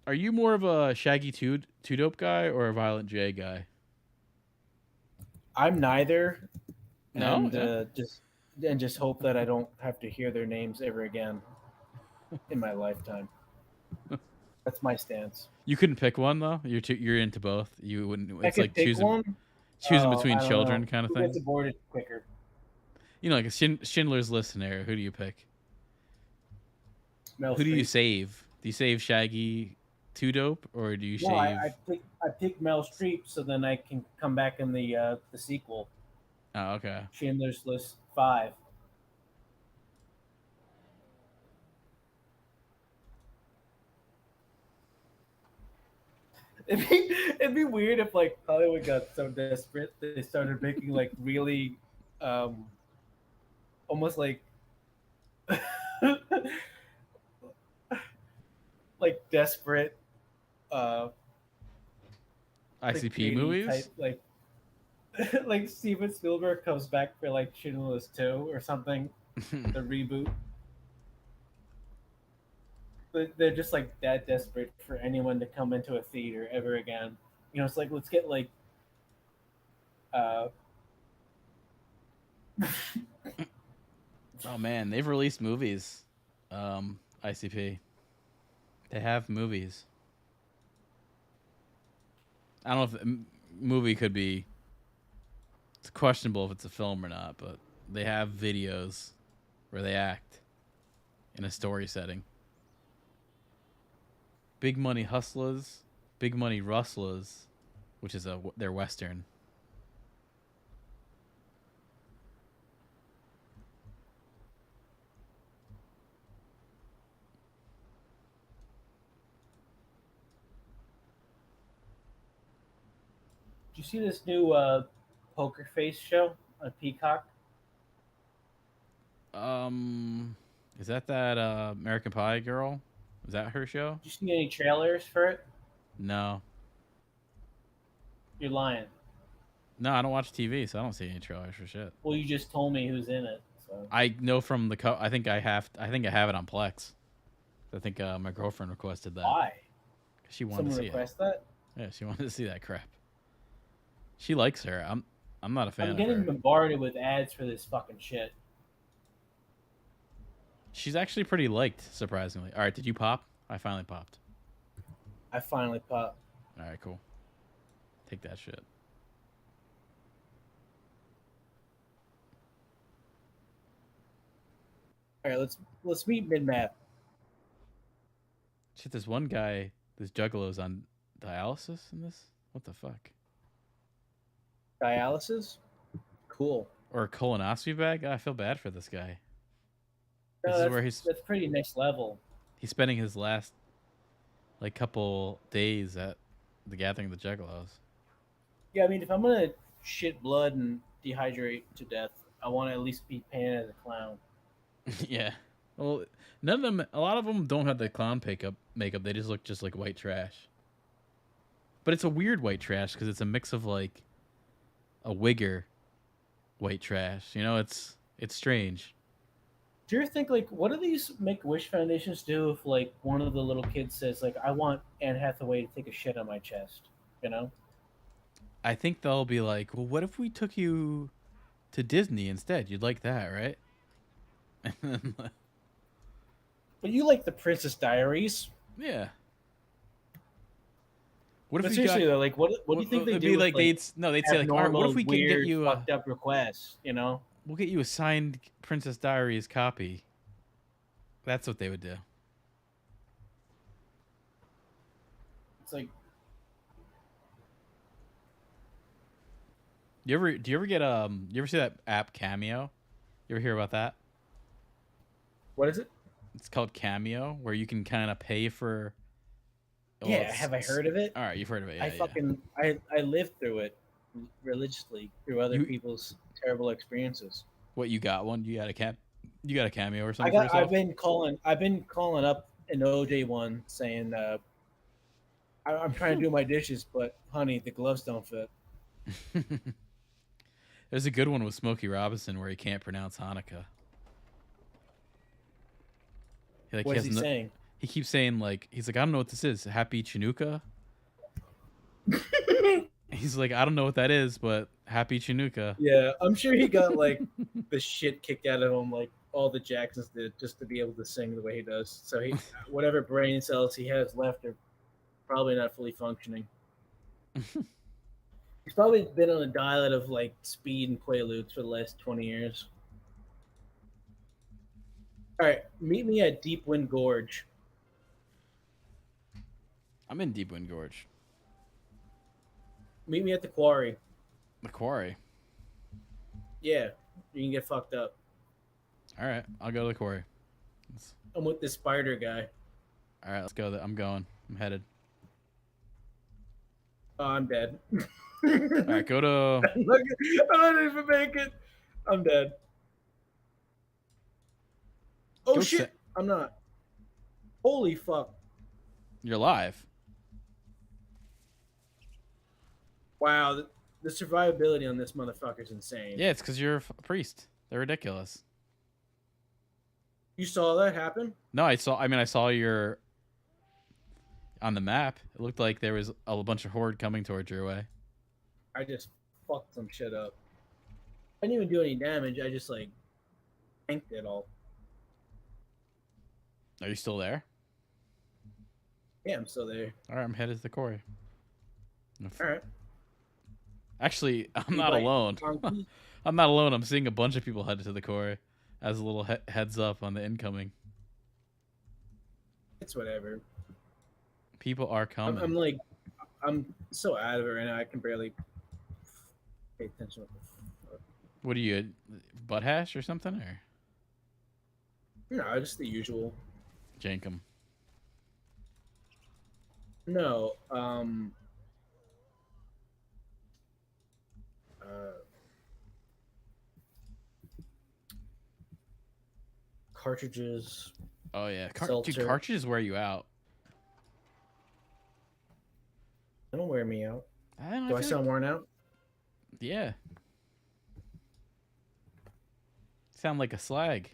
Are you more of a Shaggy two dope guy or a Violent J guy? I'm neither, No. and Yeah. just hope that I don't have to hear their names ever again in my lifetime. That's my stance. You couldn't pick one though. You're into both. You wouldn't. I It's could like pick one. choosing Oh, between I don't know. children kind of Who gets thing. aborted quicker? You know, like a Schindler's List scenario. Who do you pick? Mel Who do you Streep. save? Do you save Shaggy two dope or do you No, I, shave? I pick Mel Streep so then I can come back in the sequel, Oh, okay. Schindler's List 5. It'd be weird if like Hollywood got so desperate that they started making like really, um, almost like like desperate, uh, ICP clickbaity type movies. like like Steven Spielberg comes back for like Schindler's 2 or something, the reboot. But they're just like that desperate for anyone to come into a theater ever again. It's like let's get like uh Oh man, they've released movies. ICP. They have movies. I don't know if movie could be. It's questionable if it's a film or not, but they have videos where they act in a story setting. Big Money Hustlers, Big Money Rustlers, which is their western. Did you see this new Poker Face show on Peacock? Um, is that American Pie girl? Is that her show? Did you see any trailers for it? No, You're lying. no, I don't watch TV, so I don't see any trailers for shit. Well, you just told me who's in it. So I know from the I think I have. I think I have it on Plex. I think my girlfriend requested that. why? She wanted Someone to see it. request that? Yeah, she wanted to see that crap. She likes her. I'm not a fan I'm of getting her. bombarded with ads for this fucking shit. She's actually pretty liked, surprisingly. All right, did you pop? I finally popped. I finally popped. All right, cool. Take that shit. All right, let's meet mid map. Shit, this one guy, this juggalo's on dialysis in this? What the fuck? Dialysis. Cool. Or a colonoscopy bag? I feel bad for this guy. No, This is that's, where that's pretty next level. he's spending his last like couple days at the gathering of the juggalos. Yeah, I mean, if I'm gonna shit blood and dehydrate to death, I want to at least be painted as a clown. Yeah. Well, none of them. A lot of them don't have the clown makeup. They just look just like white trash. But it's a weird white trash because it's a mix of like a wigger white trash. You know, it's strange. Do you ever think like, what do these Make a Wish foundations do if like one of the little kids says like, I want Anne Hathaway to take a shit on my chest? You know? I think they'll be like, well, what if we took you to Disney instead? You'd like that, right? But you like the Princess Diaries? Yeah. What But if we got? seriously though, like, what do you think they It'd do? be with, like they'd say like, all right, what if abnormal, we can get weird, you fucked up requests? You know? we'll get you a signed Princess Diaries copy. That's what they would do. It's like, Do you ever get you ever see that app Cameo? You ever hear about that? what is it? It's called Cameo, where you can kind of pay for Well, Yeah, have I heard of it? All right, you've heard of it. Yeah, I fucking I lived through it religiously through other You- people's terrible experiences. What, you got one? You got a cameo or I something for got yourself? I've been calling up an OJ one saying I'm trying to do my dishes, but honey, the gloves don't fit. There's a good one with Smokey Robinson where he can't pronounce Hanukkah. What is he saying? He keeps saying he's like, I don't know what this is. Happy Chinooka. He's like, I don't know what that is, but Happy Chinooka. Yeah, I'm sure he got like the shit kicked out of him, like all the Jacksons did, just to be able to sing the way he does. So he, whatever brain cells he has left are probably not fully functioning. He's probably been on a diet of like speed and quaaludes for the last 20 years. All right, meet me at Deep Wind Gorge. I'm in Deep Wind Gorge. Meet me at the quarry. The quarry. Yeah, you can get fucked up. All right, I'll go to the quarry. I'm with this spider guy. All right, let's go. I'm going. I'm headed. Oh, I'm dead. All right, go to. Look, I don't even make it. I'm dead. Oh Go shit! I'm not. Holy fuck! You're live. Wow, the survivability on this motherfucker's insane. Yeah, it's because you're a priest. They're ridiculous. You saw that happen? No, I saw your on the map. It looked like there was a bunch of horde coming towards your way. I just fucked some shit up. I didn't even do any damage. I just like tanked it all. Are you still there? Yeah, I'm still there. All right, I'm headed to the quarry. All right. Actually, I'm You not bite alone. monkey? I'm not alone. I'm seeing a bunch of people headed to the quarry as a little heads up on the incoming. It's whatever. People are coming. I'm so out of it right now. I can barely pay attention. What are you, butt hash or something, or No, just the usual. Jankum? No, cartridges. Oh yeah, dude, Seltzer. cartridges wear you out. They don't wear me out. I don't know. Do I feel sound worn out? yeah. Sound like a slag,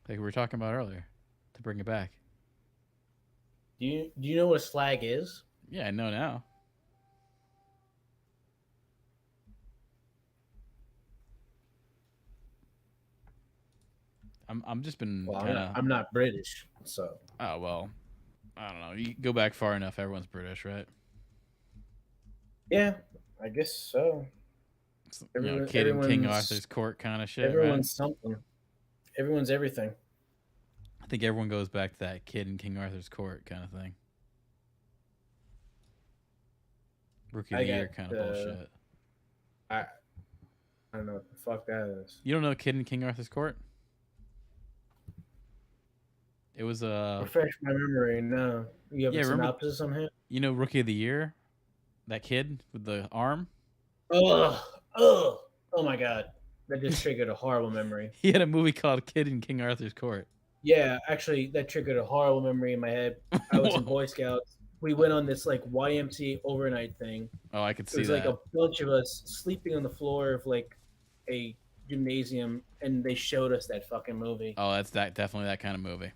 like we were talking about earlier. To bring it back. Do you know what a slag is? Yeah, I know now. I'm just been Well, kind of. I'm not British, so Oh well, I don't know. You go back far enough, everyone's British, right? yeah, I guess so. You know, Everyone- kid in King everyone's- Arthur's court kind of shit, Everyone's something. Everyone's everything. right? I think everyone goes back to that kid in King Arthur's court kind of thing. Rookie of I the year got, kind of bullshit. I don't know what the fuck that is. You don't know Kid in King Arthur's court? It was Refresh my memory. No, you have Yeah, a remember- synopsis on here. you know, Rookie of the Year, that kid with the arm. Oh my god, that just triggered a horrible memory. He had a movie called Kid in King Arthur's Court. Yeah, actually, that triggered a horrible memory in my head. I was in Whoa. Boy Scouts. We went on this like YMCA overnight thing. Oh, I could It see was that. like a bunch of us sleeping on the floor of like a gymnasium, and they showed us that fucking movie. Oh, that's definitely that kind of movie.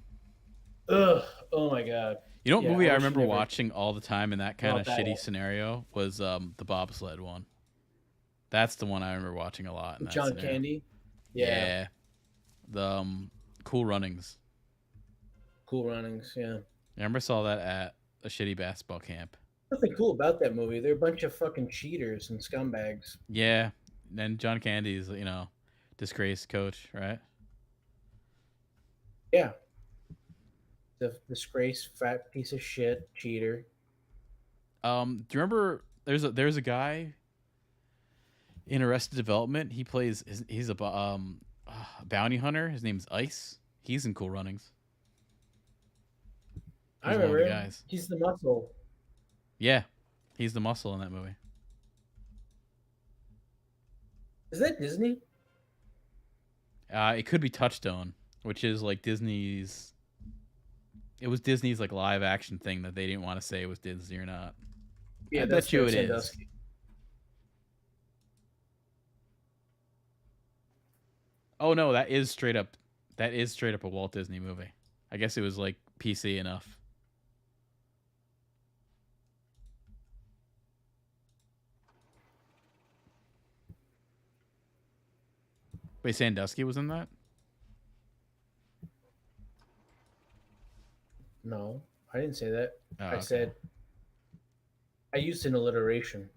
Ugh! Oh my god! You know what Yeah, movie I I wish remember never watching all the time in that kind of brought that shitty up. scenario was the bobsled one. That's the one I remember watching a lot. In that John scenario. Candy. Yeah. The Cool Runnings. Cool Runnings. Yeah. I remember saw that at a shitty basketball camp. Nothing cool about that movie. They're a bunch of fucking cheaters and scumbags. Yeah. And John Candy's, disgraced coach, right? Yeah. The disgraced fat piece of shit cheater. Do you remember there's a guy in Arrested Development? He plays he's a bounty hunter. His name's Ice. He's in Cool Runnings. I He's one of remember the him. guys. He's the muscle. Yeah, he's the muscle in that movie. Is that Disney? It could be Touchstone, which is like Disney's. It was Disney's like live action thing that they didn't want to say it was Disney or not. Yeah, I that's bet you it is. Sandusky. Oh no, that is straight up. That is straight up a Walt Disney movie. I guess it was like PC enough. Wait, Sandusky was in that? No, I didn't say that. Oh, I okay. said I used an alliteration.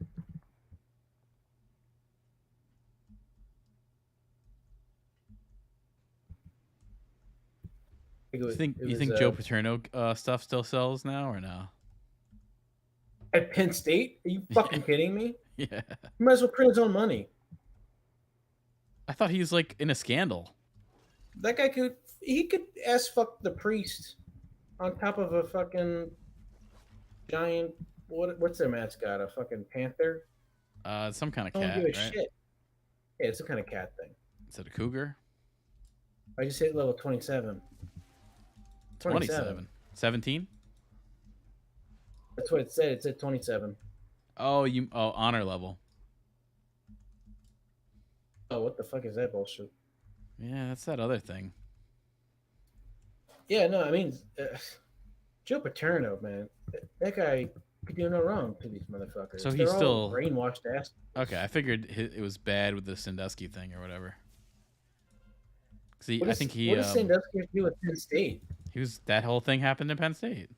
You think Joe Paterno stuff still sells now or no? At Penn State? Are you fucking kidding me? Yeah. He might as well print his own money. I thought he was like in a scandal. That guy could ass fuck the priest on top of a fucking giant what's their mascot? A fucking panther? Some kind of I don't cat, give a right? shit. Yeah, it's some kind of cat thing. Is it a cougar? I just hit level 27. 27. 17? That's what it said. It said 27. Oh, honor level. Oh, what the fuck is that bullshit? Yeah, that's that other thing. Yeah, no, I mean, Joe Paterno, man, that guy could do no wrong to these motherfuckers. So he's They're all still brainwashed ass. Okay, I figured it was bad with the Sandusky thing or whatever. See, I think What does Sandusky have to do with Penn State? That whole thing happened in Penn State.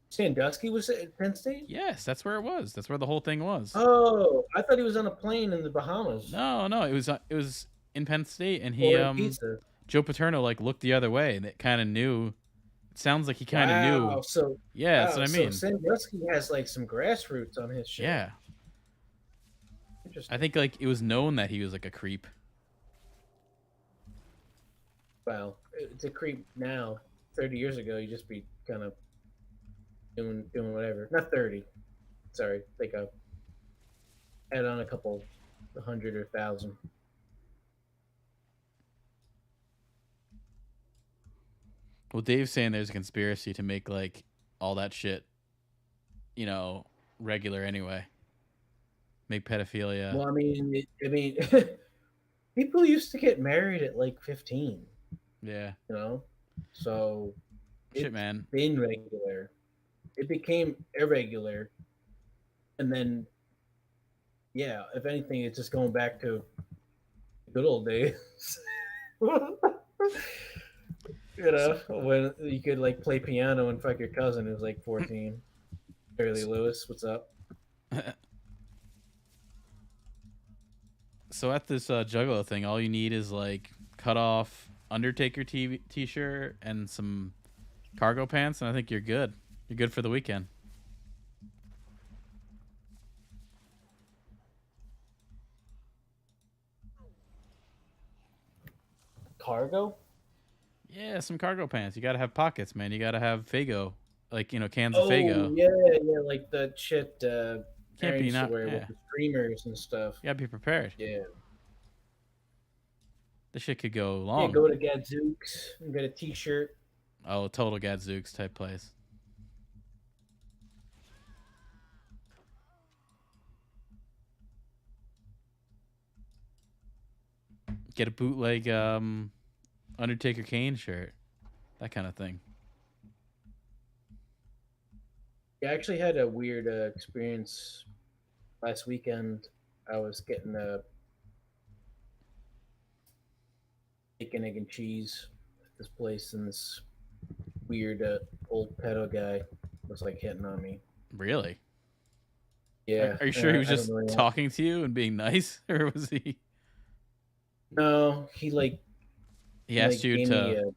Sandusky was at Penn State? Yes, that's where it was. That's where the whole thing was. Oh, I thought he was on a plane in the Bahamas. No, it was in Penn State, and he Joe Paterno like looked the other way, and it kind of knew. It sounds like he kind of knew. So yeah, that's what I mean. So Sandusky has like some grassroots on his shit. Yeah. Interesting. I think like it was known that he was like a creep. Well, it's a creep now. 30 years ago, you'd just be kind of doing whatever. Not 30. Sorry, think I add on a couple 100 or 1,000. Well, Dave's saying there's a conspiracy to make like all that shit, regular anyway. Make pedophilia. Well, I mean, people used to get married at like 15. Yeah. So shit, man. Been regular. It became irregular, and then, yeah, if anything, it's just going back to good old days. When you could like play piano and fuck your cousin who was like 14. Shirley Lewis, what's up? So at this Juggalo thing, all you need is like cut off Undertaker t-shirt and some cargo pants, and I think you're good. You're good for the weekend. Cargo? Yeah, some cargo pants. You gotta have pockets, man. You gotta have Fago, like cans of Fago. Yeah, like the shit. Can't be not wear with the streamers and stuff. You gotta be prepared. Yeah. This shit could go long. Yeah, go to Gadzooks and get a t-shirt. Oh, total Gadzooks type place. Get a bootleg Undertaker Kane shirt. That kind of thing. Yeah, I actually had a weird experience last weekend. I was getting a bacon, egg, and cheese at this place, and this weird old pedo guy was like hitting on me. Really? Yeah. Are you sure he was just talking to you and being nice, or was he? No, he asked you to.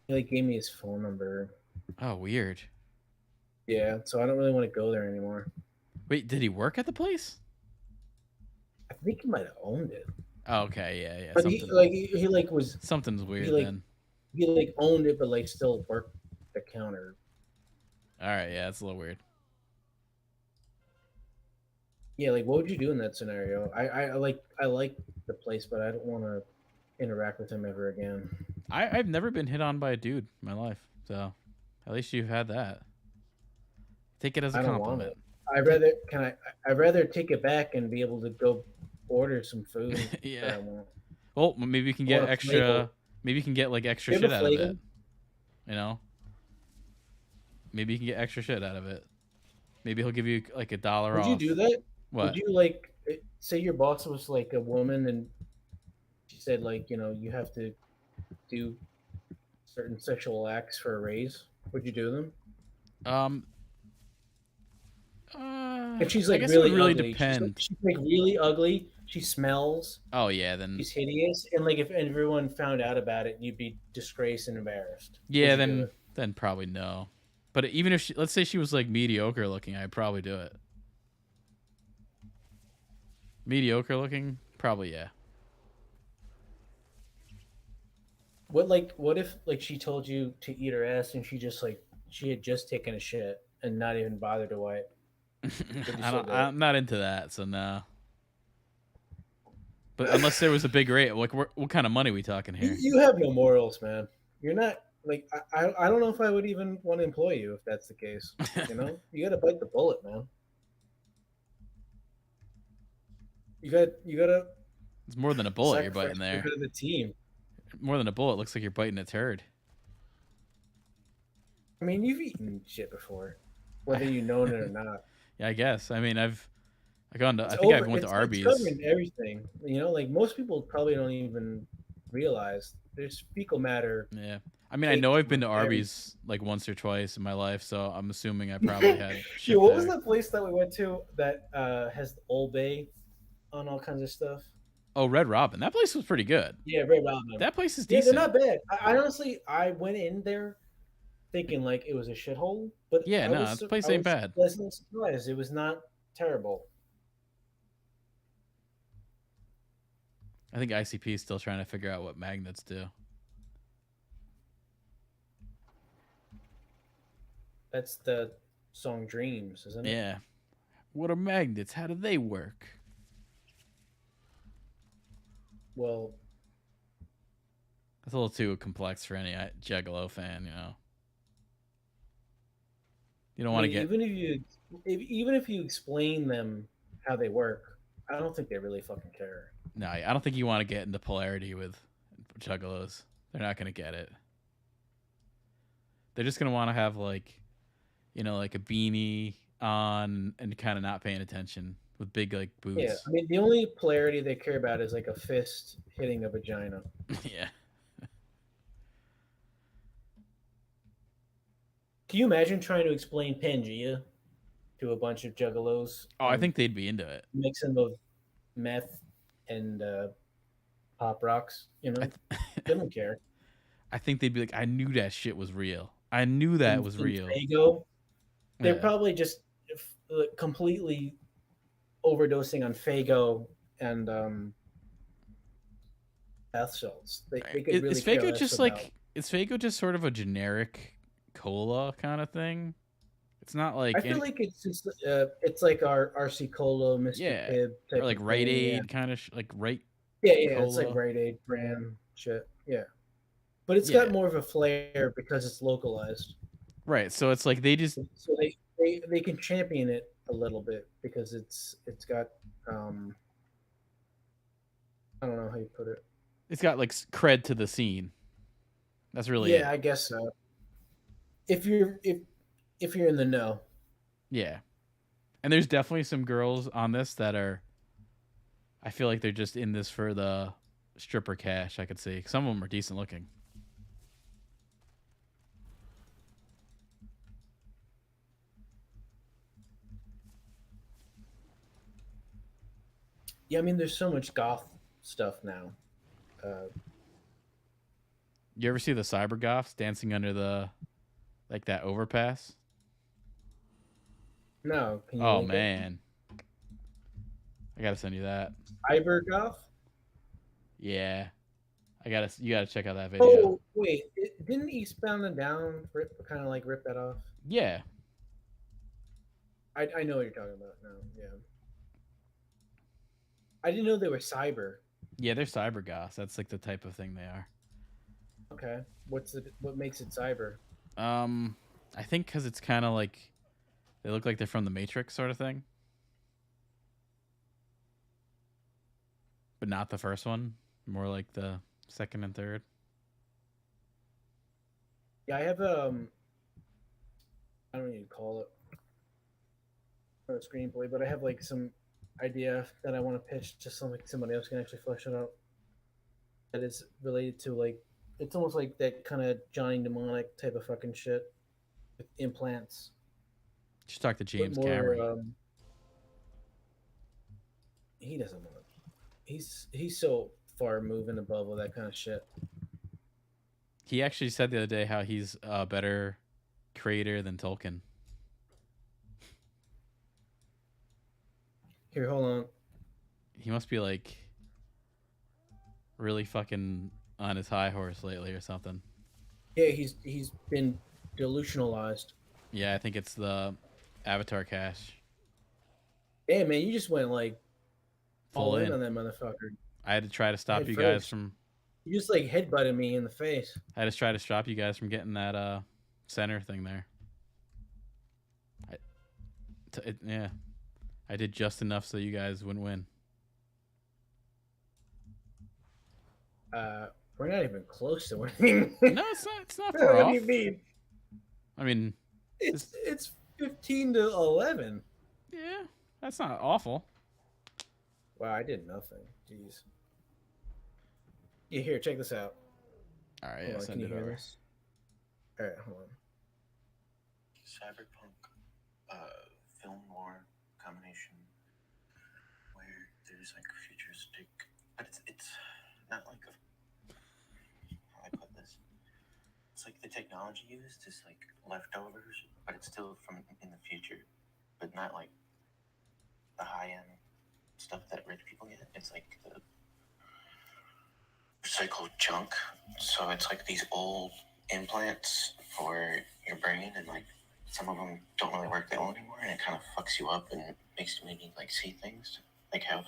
He gave me his phone number. Oh, weird. Yeah, so I don't really want to go there anymore. Wait, did he work at the place? I think he might have owned it. Oh, okay, yeah. But he was something's weird then. He owned it, but still worked the counter. All right, yeah, it's a little weird. Yeah, like what would you do in that scenario? I like the place, but I don't want to interact with him ever again. I've never been hit on by a dude in my life, so at least you've had that. Take it as a I don't want compliment. it. I'd rather can I? I'd rather take it back and be able to go order some food that Yeah. I want. Well, maybe you can I want get a flagel. extra. Maybe you can get like extra Do you have shit a out of it. flagel? You know, maybe you can get extra shit out of it. Maybe he'll give you like $1 Would you off. do that? Would What? you like say your boss was like a woman and she said like you have to do certain sexual acts for a raise? Would you do them? Um. If she's I like guess it would really really ugly, depend. she's like really ugly. She smells. Oh yeah, then She's hideous, and like if everyone found out about it, you'd be disgraced and embarrassed. Would yeah, you do it? then probably no. But even if let's say she was like mediocre looking, I'd probably do it. Mediocre looking, probably yeah. What if like she told you to eat her ass and she had just taken a shit and not even bothered to wipe? Would you still do it? I'm not into that, so no. But unless there was a big rate, like what kind of money we talking here? You have no morals, man. You're not like I don't know if I would even want to employ you if that's the case. You got to bite the bullet, man. You got to It's more than a bullet you're sacrifice biting for the there. good of the team. More than a bullet, looks like you're biting a turd. I mean, you've eaten shit before, whether you known it or not. Yeah, I guess. I mean, I gone to. It's I think over, I've went to it's Arby's. covering everything. Like most people probably don't even realize there's fecal matter. Yeah. I mean, I know I've been to Arby's like once or twice in my life, so I'm assuming I probably had shit Yeah, what was there. that place that we went to that has the Old Bay on all kinds of stuff? Oh, Red Robin. That place was pretty good. Yeah, Red Robin. That place is Yeah, decent. they're not bad. I honestly, I went in there thinking like it was a shithole, but Yeah, no, this place ain't bad. Pleasantly surprised. It was not terrible. I think ICP is still trying to figure out what magnets do. That's the song Dreams, isn't it? Yeah. What are magnets? How do they work? Well, That's a little too complex for any Juggalo fan, you know. You don't want to get. even if you explain them how they work, I don't think they really fucking care. No, I don't think you want to get into polarity with Juggalos. They're not going to get it. They're just going to want to have like a beanie on and kind of not paying attention with big like boots. Yeah, I mean the only polarity they care about is like a fist hitting a vagina. Yeah. Can you imagine trying to explain Pangea to a bunch of juggalos? Oh, I think they'd be into it. Mix them of meth and pop rocks. They don't care. I think they'd be like, I knew that shit was real. I knew that was real. Fago, they're Yeah. probably just completely overdosing on Fago and bath salts. They could really Is care Fago less just about- like is Fago just sort of a generic cola kind of thing? It's not like I feel like it's just it's like our RC Cola, Mr. Yeah, Pibb type or like of Rite thing, Aid yeah. kind of like Rite. Yeah, it's like Cola. Rite Aid brand shit. Yeah, but it's Yeah. got more of a flair because it's localized. Right. So it's like they just So they can champion it a little bit because it's got I don't know how you put it. it's got like cred to the scene. That's really Yeah, it. I guess so. If you're in the know. Yeah. And there's definitely some girls on this that are I feel like they're just in this for the stripper cash, I could see. Some of them are decent looking. Yeah, I mean, there's so much goth stuff now. You ever see the cyber goths dancing under the like that overpass? No, can you Oh link it? man. I gotta send you that. Cyber goth. Yeah. You gotta check out that video. Oh wait, didn't Eastbound and Down kind of like rip that off? Yeah. I know what you're talking about now. Yeah. I didn't know they were cyber. Yeah, they're cyber goths. That's like the type of thing they are. Okay, what makes it cyber? Um, I think because it's kind of like they look like they're from the Matrix sort of thing, but not the first one. More like the second and third. Yeah, I have I don't need to call it a screenplay, but I have like some idea that I want to pitch to somebody else can actually flesh it out. That is related to like it's almost like that kind of Johnny Mnemonic type of fucking shit with implants, Just talk to but James more. Cameron. He doesn't want. He's so far moving above all that kind of shit. He actually said the other day how he's a better creator than Tolkien. Here, hold on. He must be like really fucking on his high horse lately or something. Yeah, he's been delusionalized. Yeah, I think it's the Avatar cash. Damn, man, you just went like Full all in in. on that motherfucker. I had to try to stop Head you guys first. from. You just like headbutted me in the face. I had to try to stop you guys from getting that center thing there. Yeah, I did just enough so you guys wouldn't win. We're not even close to winning. No, it's not. It's not far What off. do you mean? I mean, It's 15-11. yeah, that's not awful. Wow, I did nothing. Jeez. Yeah, here, check this out. All right, Hold yeah, on, send can you it hear over. this? All right, hold on. Cyberpunk film noir combination where there's like futuristic, but it's not like a, how do I put this? It's like the technology used is like leftovers, but it's still from in the future, but not like the high end stuff that rich people get. It's like the recycled junk. So it's like these old implants for your brain, and like some of them don't really work that well anymore, and it kind of fucks you up and makes you maybe like see things, like have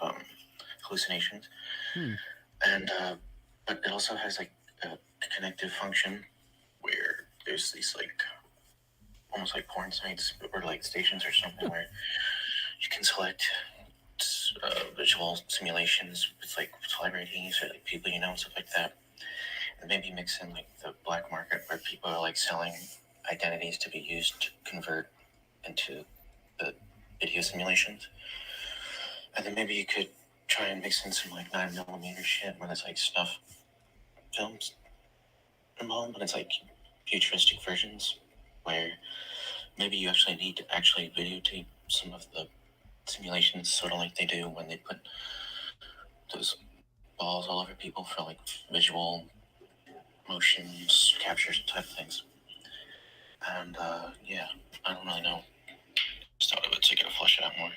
hallucinations. And but it also has like a connective function where there's these like almost like porn sites or like stations or something where you can select visual simulations with like celebrities or like people you know and stuff like that, and maybe mix in like the black market where people are like selling identities to be used to convert into the video simulations. And then maybe you could try and mix in some like 9mm shit where there's like snuff films involved, but it's like futuristic versions where maybe you actually need to actually videotape some of the simulations, sort of like they do when they put those balls all over people for like visual motions captures type of things. And yeah, I don't really know. Just thought of it so I could flesh it out more.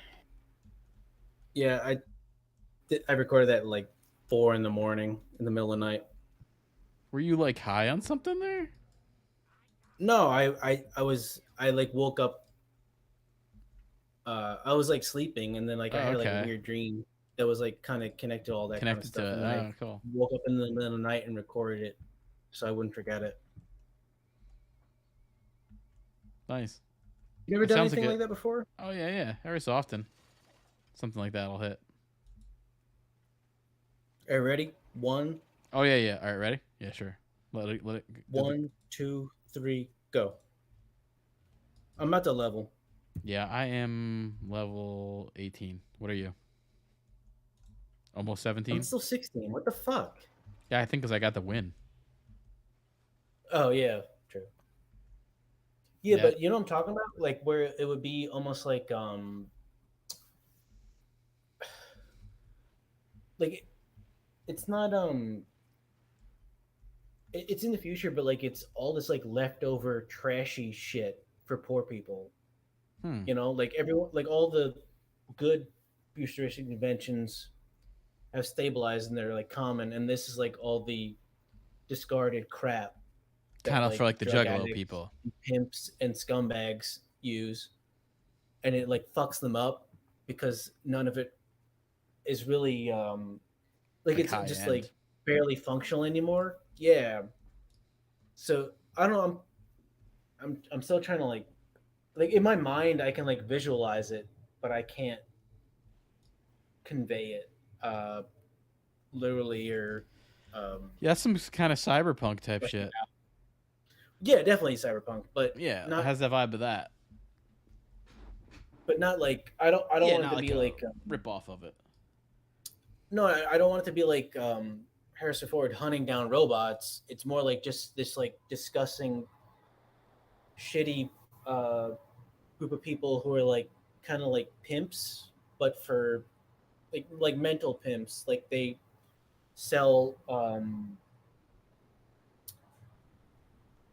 Yeah, I recorded that at like 4 in the morning in the middle of the night. Were you like high on something there? No, I like woke up. I was like sleeping, and then like I had like a okay. weird dream that was like kind of connected to all that Connected kind of stuff. to And then I cool. woke up in the middle of the night and recorded it, so I wouldn't forget it. Nice. You ever It done sounds anything like like that before? Oh yeah. Every so often, something like that'll hit. Are you ready? 1, Oh yeah. All right, ready? Yeah, sure. Let it. 1, 2, 3, go. I'm at the level. Yeah, I am level 18. What are you? Almost 17? I'm still 16. What the fuck? Yeah, I think because I got the win. Oh yeah, true. Yeah, Yeah. but you know what I'm talking about? Like where it would be almost like like it's not it's in the future, but like it's all this like leftover trashy shit for poor people. You know, like everyone, like all the good futuristic inventions have stabilized and they're like common, and this is like all the discarded crap that Kind of for like the drug juggalo addicts, people. pimps, and scumbags use, and it like fucks them up because none of it is really like Like it's high just end. like barely functional anymore. Yeah. So I don't know. I'm still trying to like in my mind I can like visualize it, but I can't convey it literally or Yeah, that's some kind of cyberpunk type flesh it shit. out. Yeah, definitely cyberpunk, Yeah, it not has that vibe of that. but not like I don't Yeah, want it not to like be a like rip off of it. no, I don't want it to be like Harrison Ford hunting down robots. It's more like just this like discussing shitty uh, group of people who are like kind of like pimps, but for like mental pimps. Like they sell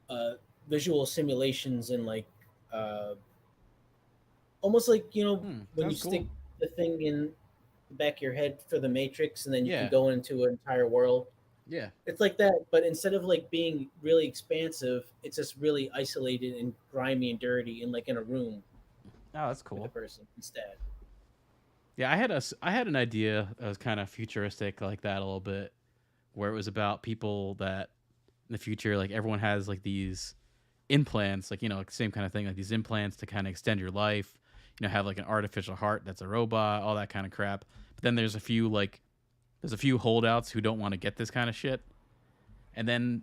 uh, visual simulations and like uh, almost like when you Sounds cool. stick the thing in the back of your head for the Matrix, and then you can Yeah, go into an entire world. yeah. It's like that, but instead of like being really expansive, it's just really isolated and grimy and dirty, and like in a room Oh, that's with a cool. person instead. Yeah, I had an idea that was kind of futuristic like that a little bit, where it was about people that in the future, like everyone has like these implants, like like same kind of thing, like these implants to kind of extend your life. Have like an artificial heart that's a robot, all that kind of crap. But then there's a few holdouts who don't want to get this kind of shit, and then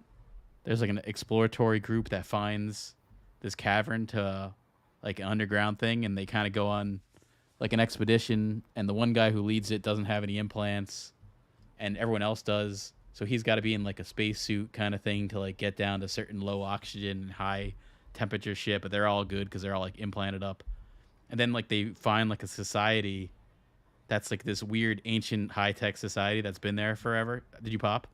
there's like an exploratory group that finds this cavern to like an underground thing, and they kind of go on like an expedition, and the one guy who leads it doesn't have any implants, and everyone else does. So he's got to be in like a spacesuit kind of thing to like get down to certain low oxygen and high temperature shit, but they're all good because they're all like implanted up. And then like they find like a society that's like this weird ancient high tech society that's been there forever. Did you pop?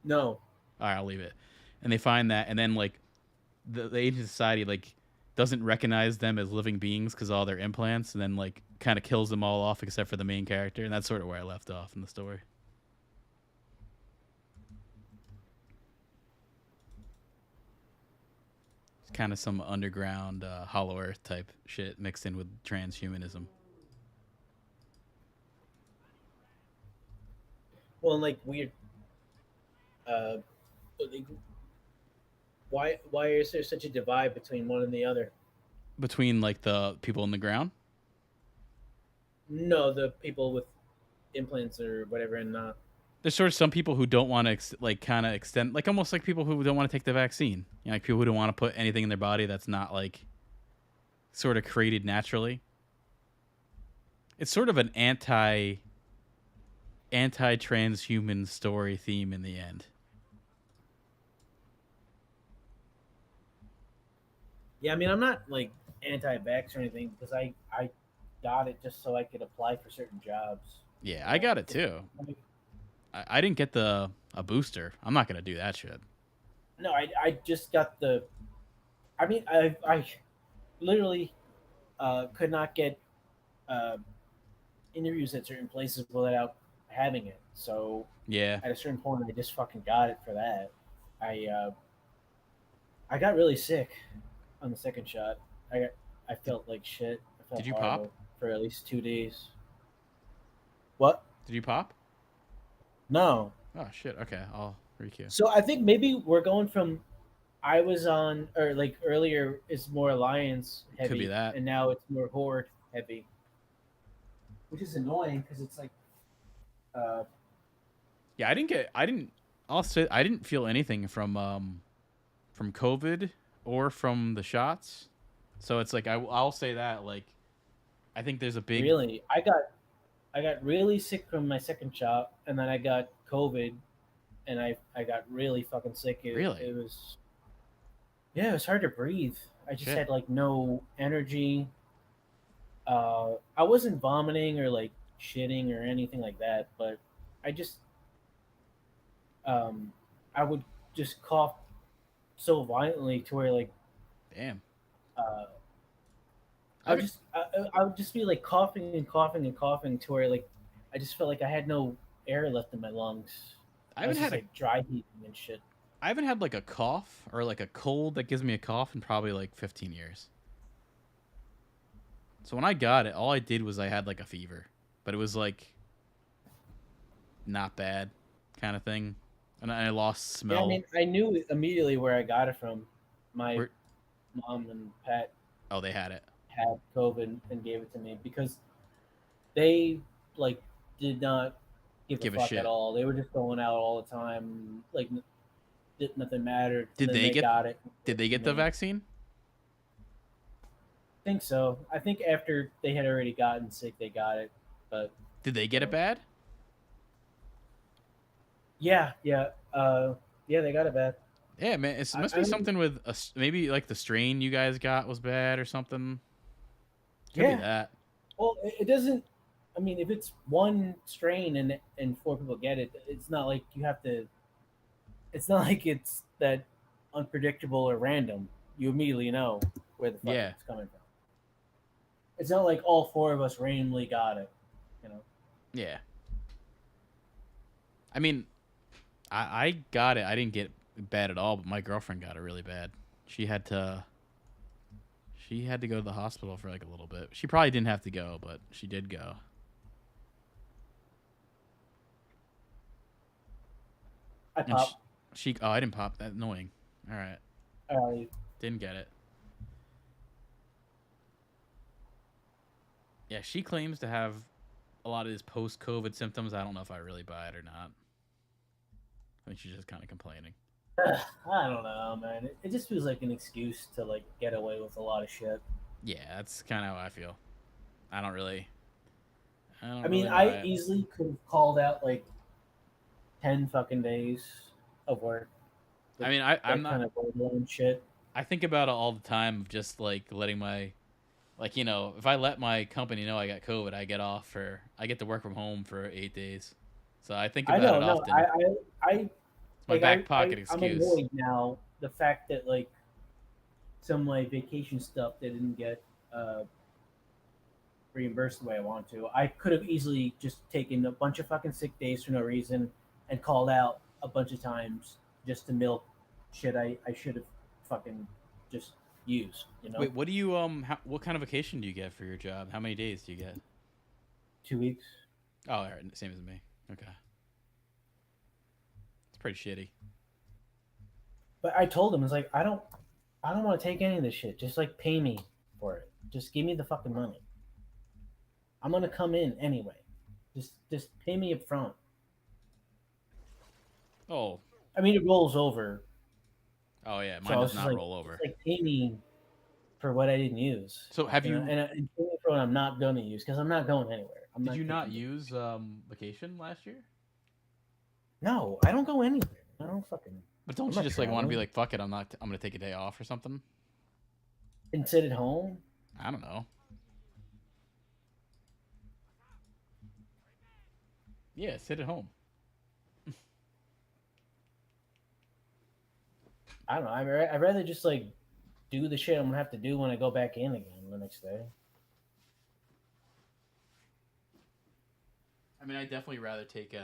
No, All right, I'll leave it. And they find that, and then like the ancient society like doesn't recognize them as living beings because all their implants, and then like kind of kills them all off except for the main character, and that's sort of where I left off in the story. It's kind of some underground Hollow Earth type shit mixed in with transhumanism. well, and like weird. Uh, like, why is there such a divide between one and the other? Between like the people in the ground, No, the people with implants or whatever, and not. there's sort of some people who don't want to like kind of extend, like almost like people who don't want to take the vaccine. Like people who don't want to put anything in their body that's not like sort of created naturally. It's sort of an anti transhuman story theme in the end. Yeah, I mean, I'm not like anti-vax or anything because I got it just so I could apply for certain jobs. Yeah, I got it too. I didn't get the a booster. I'm not gonna do that shit. No, I just got the. I mean, I literally could not get uh, interviews at certain places without having it. So Yeah, at a certain point, I just fucking got it for that. I got really sick on the second shot. I did, felt like shit. I did felt you pop? horrible for at least 2 days. What? Did you pop? No. Oh shit. Okay, I'll requeue. So I think maybe we're going from I was on or like earlier is more alliance Could be heavy, that. and now it's more horde heavy, which is annoying because it's like uh, Yeah, I didn't get. I didn't. I'll say I didn't feel anything from COVID or from the shots. So it's like I'll say that like I think there's a big. really I got really sick from my second shot, and then I got COVID, and I got really fucking sick. Really? It was yeah, it was hard to breathe. I just Shit. had like no energy. I wasn't vomiting or like shitting or anything like that, but I just um, I would just cough so violently to where like Damn. uh, I haven't I would just be like coughing and coughing and coughing to where like I just felt like I had no air left in my lungs. I I was haven't just had a like dry heaving and shit. I haven't had like a cough or like a cold that gives me a cough in probably like 15 years. So when I got it, all I did was I had like a fever. but it was like not bad kind of thing. And I lost smell. Yeah, I mean, I knew immediately where I got it from. My Where- mom and Pat Oh, they had it. had COVID and gave it to me because they like did not give Give a a fuck shit. at all. They were just going out all the time, like nothing mattered. Did and then they get- got it? Did they get the Me. vaccine? I think so. I think after they had already gotten sick, they got it. But Did they get it bad? yeah, they got it bad. Yeah, man. It must I be don't- something with maybe like the strain you guys got was bad or something. Could be Yeah. that. Well, it doesn't. I mean, if it's one strain and 4 people get it, it's not like you have to. It's not like it's that unpredictable or random. You immediately know where the fuck Yeah. it's coming from. It's not like all 4 of us randomly got it. You know. Yeah. I mean, I got it. I didn't get it bad at all, but my girlfriend got it really bad. She had to go to the hospital for like a little bit. She probably didn't have to go, but she did go. I And popped. I didn't pop. That's annoying. All right. I Didn't get it. Yeah, she claims to have a lot of these post-COVID symptoms. I don't know if I really buy it or not. I think she's just kind of complaining. I don't know, man. It just feels like an excuse to like get away with a lot of shit. Yeah, that's kind of how I feel. I don't really. I mean, really buy I it. easily could have called out like 10 fucking days of work. I mean, That I'm not. kind of borderline shit. I think about it all the time of just like letting my, like, you know, if I let my company know I got COVID, I get to work from home for 8 days. So I think I about know, it no, often. I It's my like, back pocket I'm excuse. annoyed now the fact that like some of my vacation stuff they didn't get reimbursed the way I want to. I could have easily just taken a bunch of fucking sick days for no reason and called out a bunch of times just to milk shit I should have fucking just used. You know, Wait, what do you what kind of vacation do you get for your job? How many days do you get? 2 weeks. Oh, all right, same as me. Okay. It's pretty shitty. But I told him, it's like I don't want to take any of this shit. Just like pay me for it. Just give me the fucking money. I'm gonna come in anyway. Just pay me up front. Oh, I mean, it rolls over. oh yeah, So mine I was does just not like, roll over. just like pay me for what I didn't use. So have you? And pay me for what I'm not going to use because I'm not going anywhere. Did you not taking- use vacation last year? No, I don't go anywhere. I don't fucking But don't I'm you not just like want to be traveling. like, fuck it, I'm gonna take a day off or something? and sit at home. I don't know. Yeah, sit at home. I don't know. I'd rather just like do the shit I'm gonna have to do when I go back in again the next day. I mean, I'd definitely rather take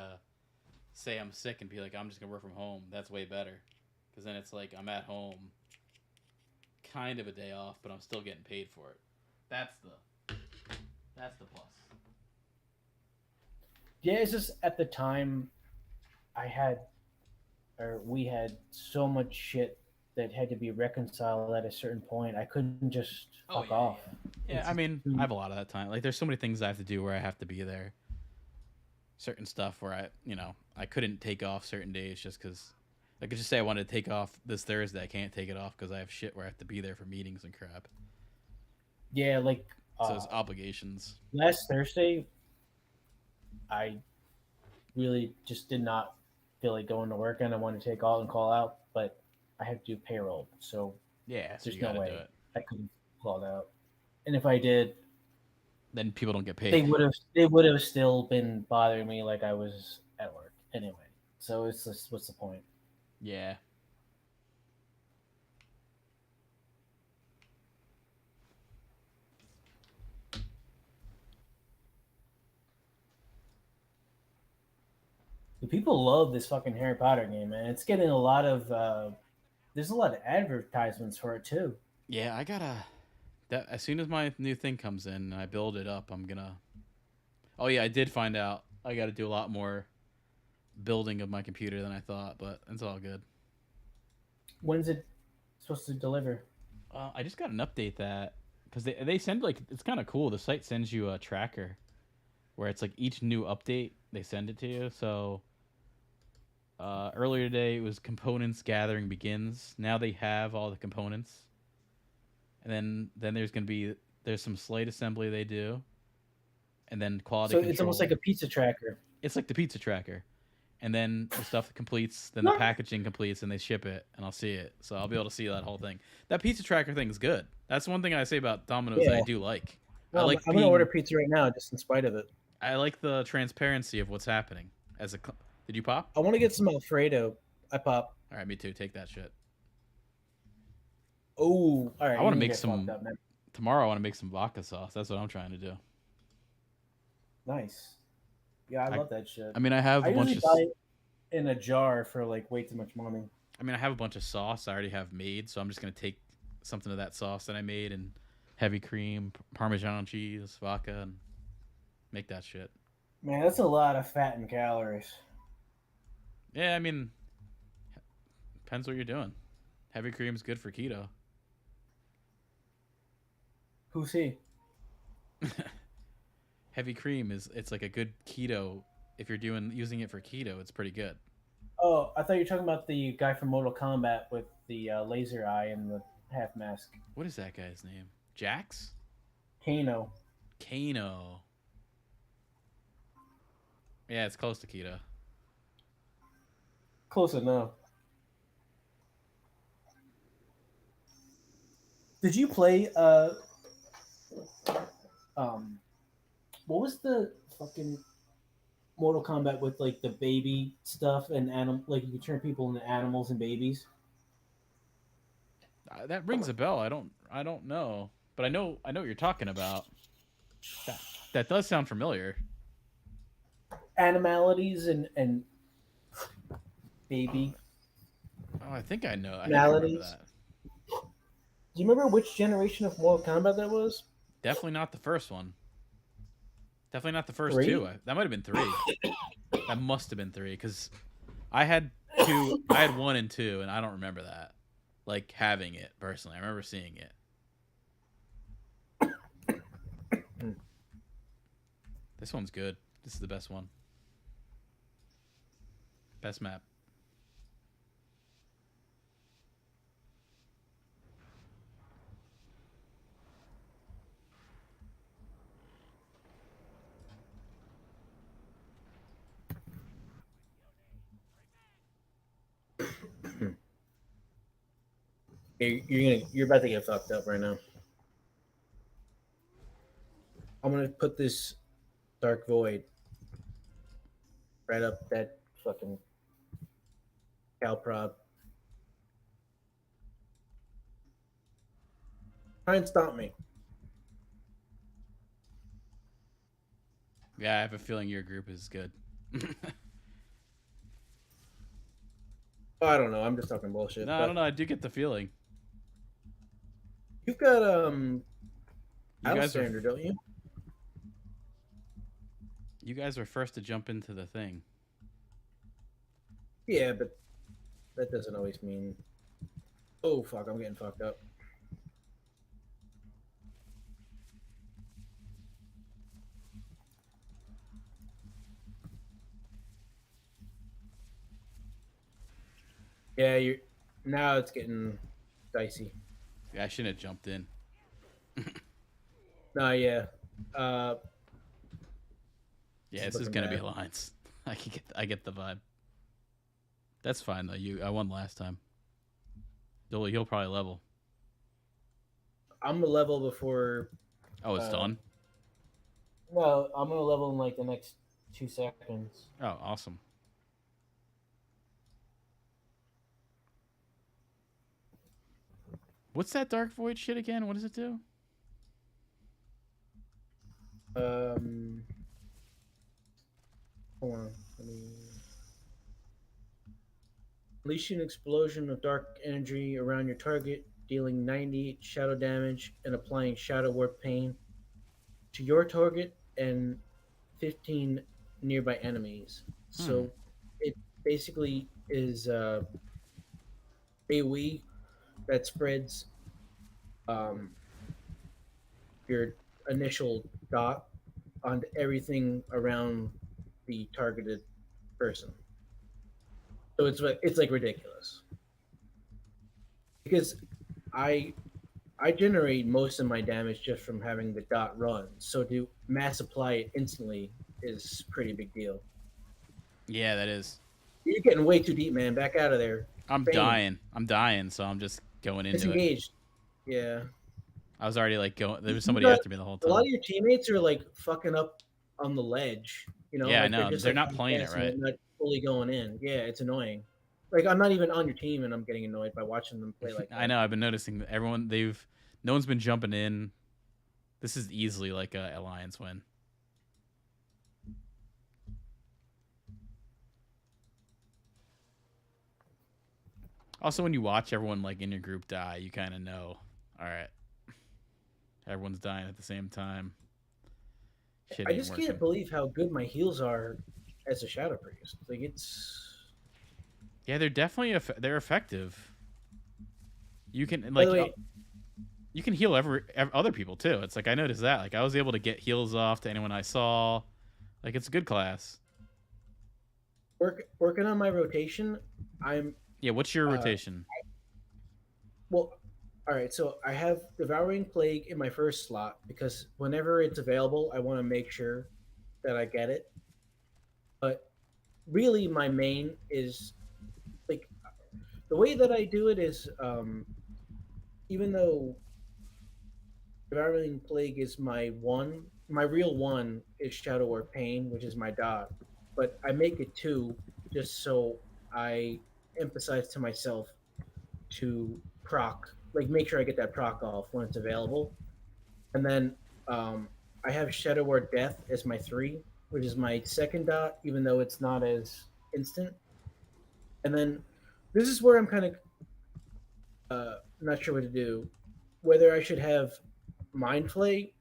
say I'm sick and be like, I'm just gonna work from home. That's way better, because then it's like I'm at home, kind of a day off, but I'm still getting paid for it. That's the plus. Yeah, it's just at the time we had so much shit that had to be reconciled at a certain point. I couldn't just fuck off. Yeah, It's I mean, too- I have a lot of that time. Like, there's so many things I have to do where I have to be there. Certain stuff where I couldn't take off certain days just because. I could just say I wanted to take off this Thursday. I can't take it off because I have shit where I have to be there for meetings and crap. Yeah, like So it's obligations. last Thursday, I really just did not feel like going to work and I wanted to take all and call out, but I had to do payroll, so Yeah, so there's you no gotta way do it. I couldn't call out. And if I did, Then people don't get paid. they would have still been bothering me like I was at work anyway. So it's just what's the point? Yeah. The people love this fucking Harry Potter game, man. It's getting a lot of there's a lot of advertisements for it too. Yeah, I gotta. That as soon as my new thing comes in and I build it up, I'm gonna. Oh yeah, I did find out. I got to do a lot more building of my computer than I thought, but it's all good. When's it supposed to deliver? I just got an update that because they send like it's kind of cool. The site sends you a tracker where it's like each new update they send it to you. So earlier today it was components gathering begins. Now they have all the components, and then there's some slight assembly they do, and then quality So control. it's almost like a pizza tracker. It's like the pizza tracker. And then the stuff completes, then the packaging completes, and they ship it, and I'll see it. So I'll be able to see that whole thing. That pizza tracker thing is good. That's one thing I say about Domino's that I Yeah. do like. Well, I like I'm gonna order pizza right now, just in spite of it. I like the transparency of what's happening. Did you pop? I want to get some Alfredo. I pop. All right, me too. Take that shit. Oh, all right. I want to you make get some fucked up, man. tomorrow. I want to make some vodka sauce. That's what I'm trying to do. Nice. Yeah, I love that shit. I mean, I have I a bunch usually of. buy it in a jar for like way too much money. I mean, I have a bunch of sauce I already have made, so I'm just gonna take something of that sauce that I made and heavy cream, Parmesan cheese, vodka, and make that shit. Man, that's a lot of fat and calories. Yeah, I mean, depends what you're doing. Heavy cream's good for keto. Who's he? Heavy cream it's like a good keto. If you're using it for keto, it's pretty good. Oh, I thought you were talking about the guy from Mortal Kombat with the laser eye and the half mask. What is that guy's name? Jax? Kano. Kano. Yeah, it's close to keto. Close enough. Did you play what was the fucking Mortal Kombat with like the baby stuff and like you could turn people into animals and babies? That rings a bell. I don't know, but I know what you're talking about. That does sound familiar. Animalities and baby. Oh, I think I know. I think I remember Maladies. that. Do you remember which generation of Mortal Kombat that was? Definitely not the first one. Definitely not the first 3? two. That might have been 3. That must have been 3 because I had 2. I had 1 and 2, and I don't remember that. Like having it personally, I remember seeing it. This one's good. This is the best one. Best map. You're about to get fucked up right now. I'm gonna put this dark void right up that fucking cow prod. Try and stop me. Yeah, I have a feeling your group is good. Oh, I don't know. I'm just talking bullshit. No, I don't know. I do get the feeling. You've got You guys Alexander, are don't you? you guys were first to jump into the thing. Yeah, but that doesn't always mean. Oh fuck! I'm getting fucked up. Yeah, you. Now it's getting dicey. Yeah, I shouldn't have jumped in. No, yeah. Yeah, It's this is looking gonna be bad. alliance. I get the vibe. That's fine though. I won last time. You'll probably level. I'm a level before. Oh, it's done. No, I'm gonna level in like the next 2 seconds. Oh, awesome. What's that dark void shit again? What does it do? Hold on. Unleash an explosion of dark energy around your target, dealing 90 shadow damage and applying shadow warp pain to your target and 15 nearby enemies. So it basically is AoE that spreads um, your initial dot on everything around the targeted person. So it's like ridiculous because I I generate most of my damage just from having the dot run. So to mass apply it instantly is pretty big deal. Yeah, that is. You're getting way too deep, man. Back out of there. I'm Bam. dying. I'm dying, so I'm just going into it. Disengaged. Yeah. I was already like going. There was You somebody got after me the whole a lot time. of your teammates are like fucking up on the ledge. You know, Yeah, I like they're know. just They're like not playing it passing right. and not fully going in. Yeah, it's annoying. Like I'm not even on your team, and I'm getting annoyed by watching them play like I that. know. I've been noticing that everyone. No one's been jumping in. This is easily like a alliance win. Also, when you watch everyone like in your group die, you kind of know. All right, everyone's dying at the same time. Shit I ain't just can't working. believe how good my heals are as a shadow priest. Like it's. Yeah, they're definitely they're effective. You can By the like way, you can heal other people too. It's like I noticed that. Like I was able to get heals off to anyone I saw. Like it's a good class. working on my rotation, I'm Yeah, what's your uh rotation? well. All right, so I have devouring plague in my first slot because whenever it's available, I want to make sure that I get it. But really, my main is like the way that I do it is even though devouring plague is my one, my real one is shadow or pain, which is my dot. But I make it two just so I emphasize to myself to proc, like make sure I get that proc off when it's available. And then I have Shadow or Death as my three, which is my second dot, even though it's not as instant. And then this is where I'm kind of not sure what to do. Whether I should have Mind Flay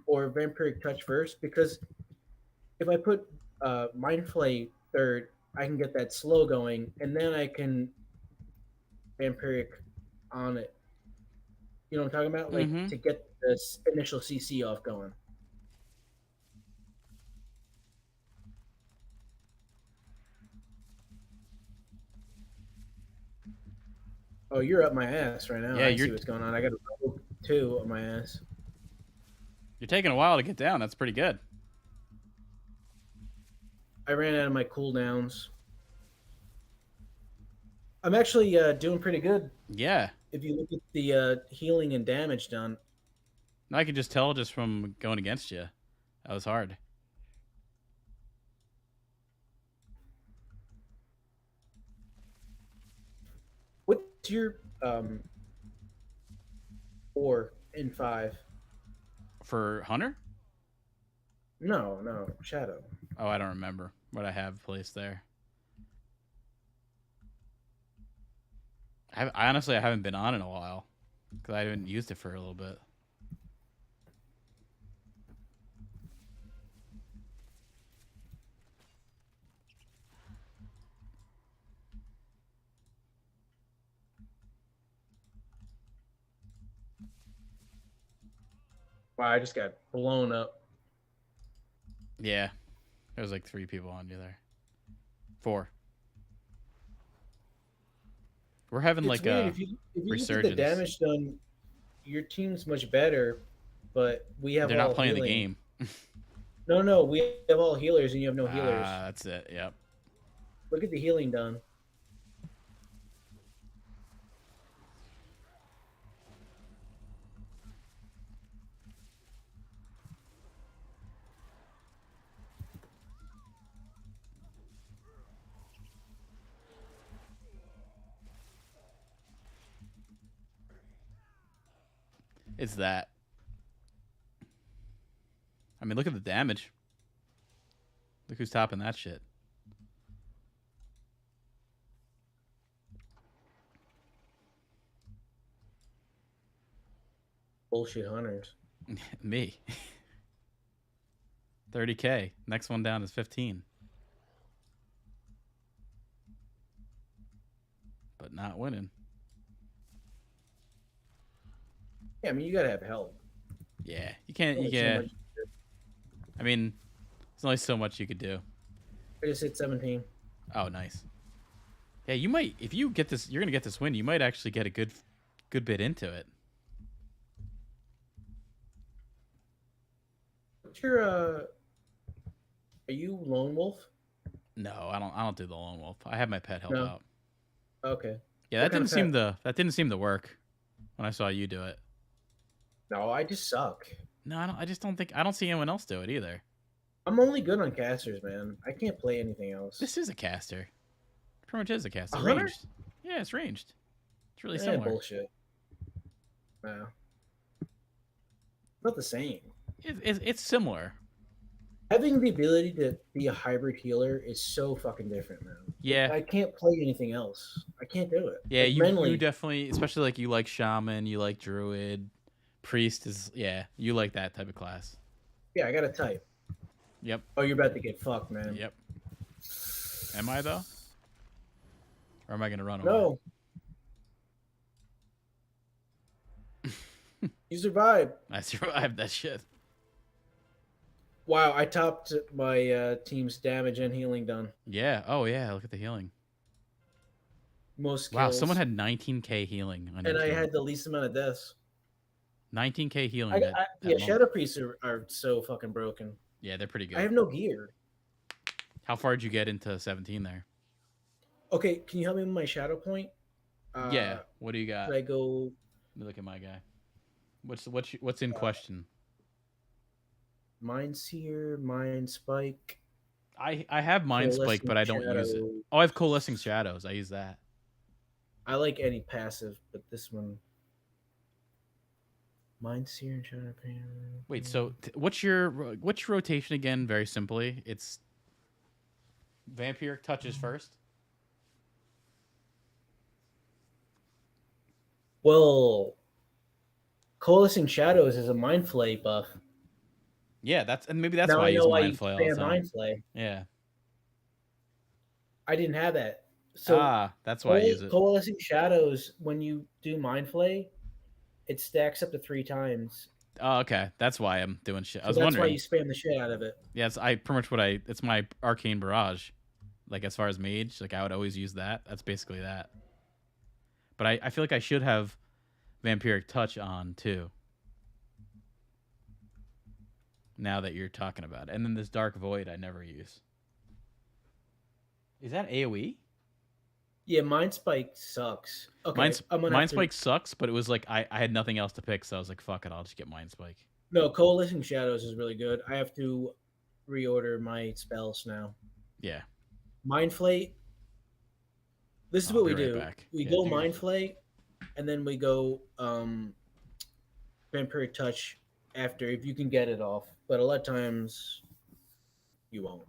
or Vampiric Touch first, because if I put Mind Flay third, I can get that slow going, and then I can Vampiric on it. You know what I'm talking about? Like Mm-hmm. to get this initial CC off going. Oh, you're up my ass right now. Yeah, I see what's going on. I got a rogue two on my ass. you're taking a while to get down. That's pretty good. I ran out of my cooldowns. I'm actually doing pretty good Yeah. if you look at the healing and damage done. I could just tell just from going against you. That was hard. What's your 4 and 5? For Hunter? No, no, Shadow. Oh, I don't remember what I have placed there. I honestly I haven't been on in a while because I haven't used it for a little bit. Wow, I just got blown up. Yeah, there was like 3 people on you there. 4. We're having It's like weird a if you look at the resurgence. damage done, your team's much better, but we have They're not all playing the healing. game. No, no, we have all healers and you have no healers. Ah, that's it. Yep. Look at the healing done. It's that. I mean, look at the damage. Look who's topping that shit. Bullshit hunters. Me. 30K. Next one down is 15. But not winning. Yeah, I mean, you gotta have help. Yeah, you can't. Only You so can. much. I mean, there's only so much you could do. I just hit 17. Oh, nice. Yeah, you might. If you get this, you're gonna get this win. You might actually get a good bit into it. What's your Are you lone wolf? No, I don't. I don't do the lone wolf. I have my pet help No. out. Okay. Yeah, What that kind didn't of seem to. That didn't seem to work when I saw you do it. No, I just suck. No, I don't. I just don't think. I don't see anyone else do it either. I'm only good on casters, man. I can't play anything else. This is a caster. It pretty much is a caster. A hunter? Ranged. Yeah, it's ranged. It's really Eh, similar. bullshit. No. Not the same. It's similar. Having the ability to be a hybrid healer is so fucking different, man. Yeah. I can't play anything else. I can't do it. Yeah, Like, you mentally, definitely, especially like you like shaman, you like druid, priest is you like that type of class. yeah, I gotta type. Yep. Oh, you're about to get fucked, man. Yep. Am I though? Or am I gonna run away? No. You survived. I survived that shit. Wow, I topped my team's damage and healing done. Yeah. Oh yeah. Look at the healing. Most kills. Wow. Someone had 19K healing on and your I team. had the least amount of deaths. 19K healing. Yeah, that Shadow Priests are so fucking broken. Yeah, they're pretty good. I have no gear. How far did you get into 17 there? Okay, can you help me with my shadow point? Yeah. What do you got? Should I go? Let me look at my guy. What's in question? Mind Seer, Mind Spike. I have Mind Spike, but I don't use it. Oh, I have Coalescing Shadows. I use that. I like any passive, but this one. Mind Seer and Shadow Pain. Wait, so what's your rotation again? Very simply, it's Vampiric touches first. Well, Coalescing Shadows is a Mind Flay buff. Yeah, maybe that's now why I use Mind Flay all the spam time. Mind Flay. Yeah. I didn't have that. So that's why I use it. Coalescing Shadows, when you do Mind Flay, it stacks up to 3 times. Oh, okay. That's why I'm doing shit. I was that's wondering. why you spam the shit out of it. Yeah, it's pretty much it's my Arcane Barrage. Like as far as mage, like I would always use that. That's basically that. But I feel like I should have Vampiric Touch on too. Now that you're talking about it. And then this Dark Void I never use. Is that AoE? Yeah, Mind Spike sucks. Okay, Mind Spike sucks, but it was like I had nothing else to pick, so I was like, fuck it, I'll just get Mind Spike. No, Coalescing Shadows is really good. I have to reorder my spells now. Yeah. Mind Flay. This is what we be right do. back. We Yeah, go do your Mind shit. Flay, and then we go Vampiric Touch after, if you can get it off. But a lot of times, you won't.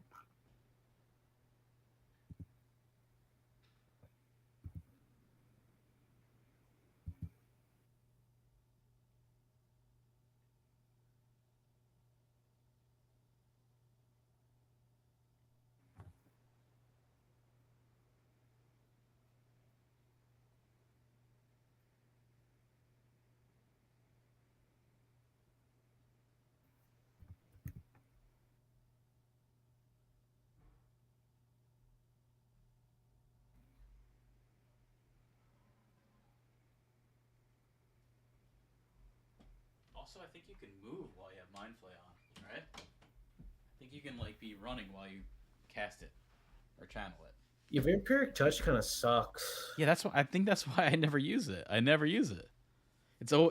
Also, I think you can move while you have Mind Flay on, right? I think you can like be running while you cast it or channel it. Your Vampiric Touch kind of sucks. Yeah, I think that's why I never use it. I never use it. It's all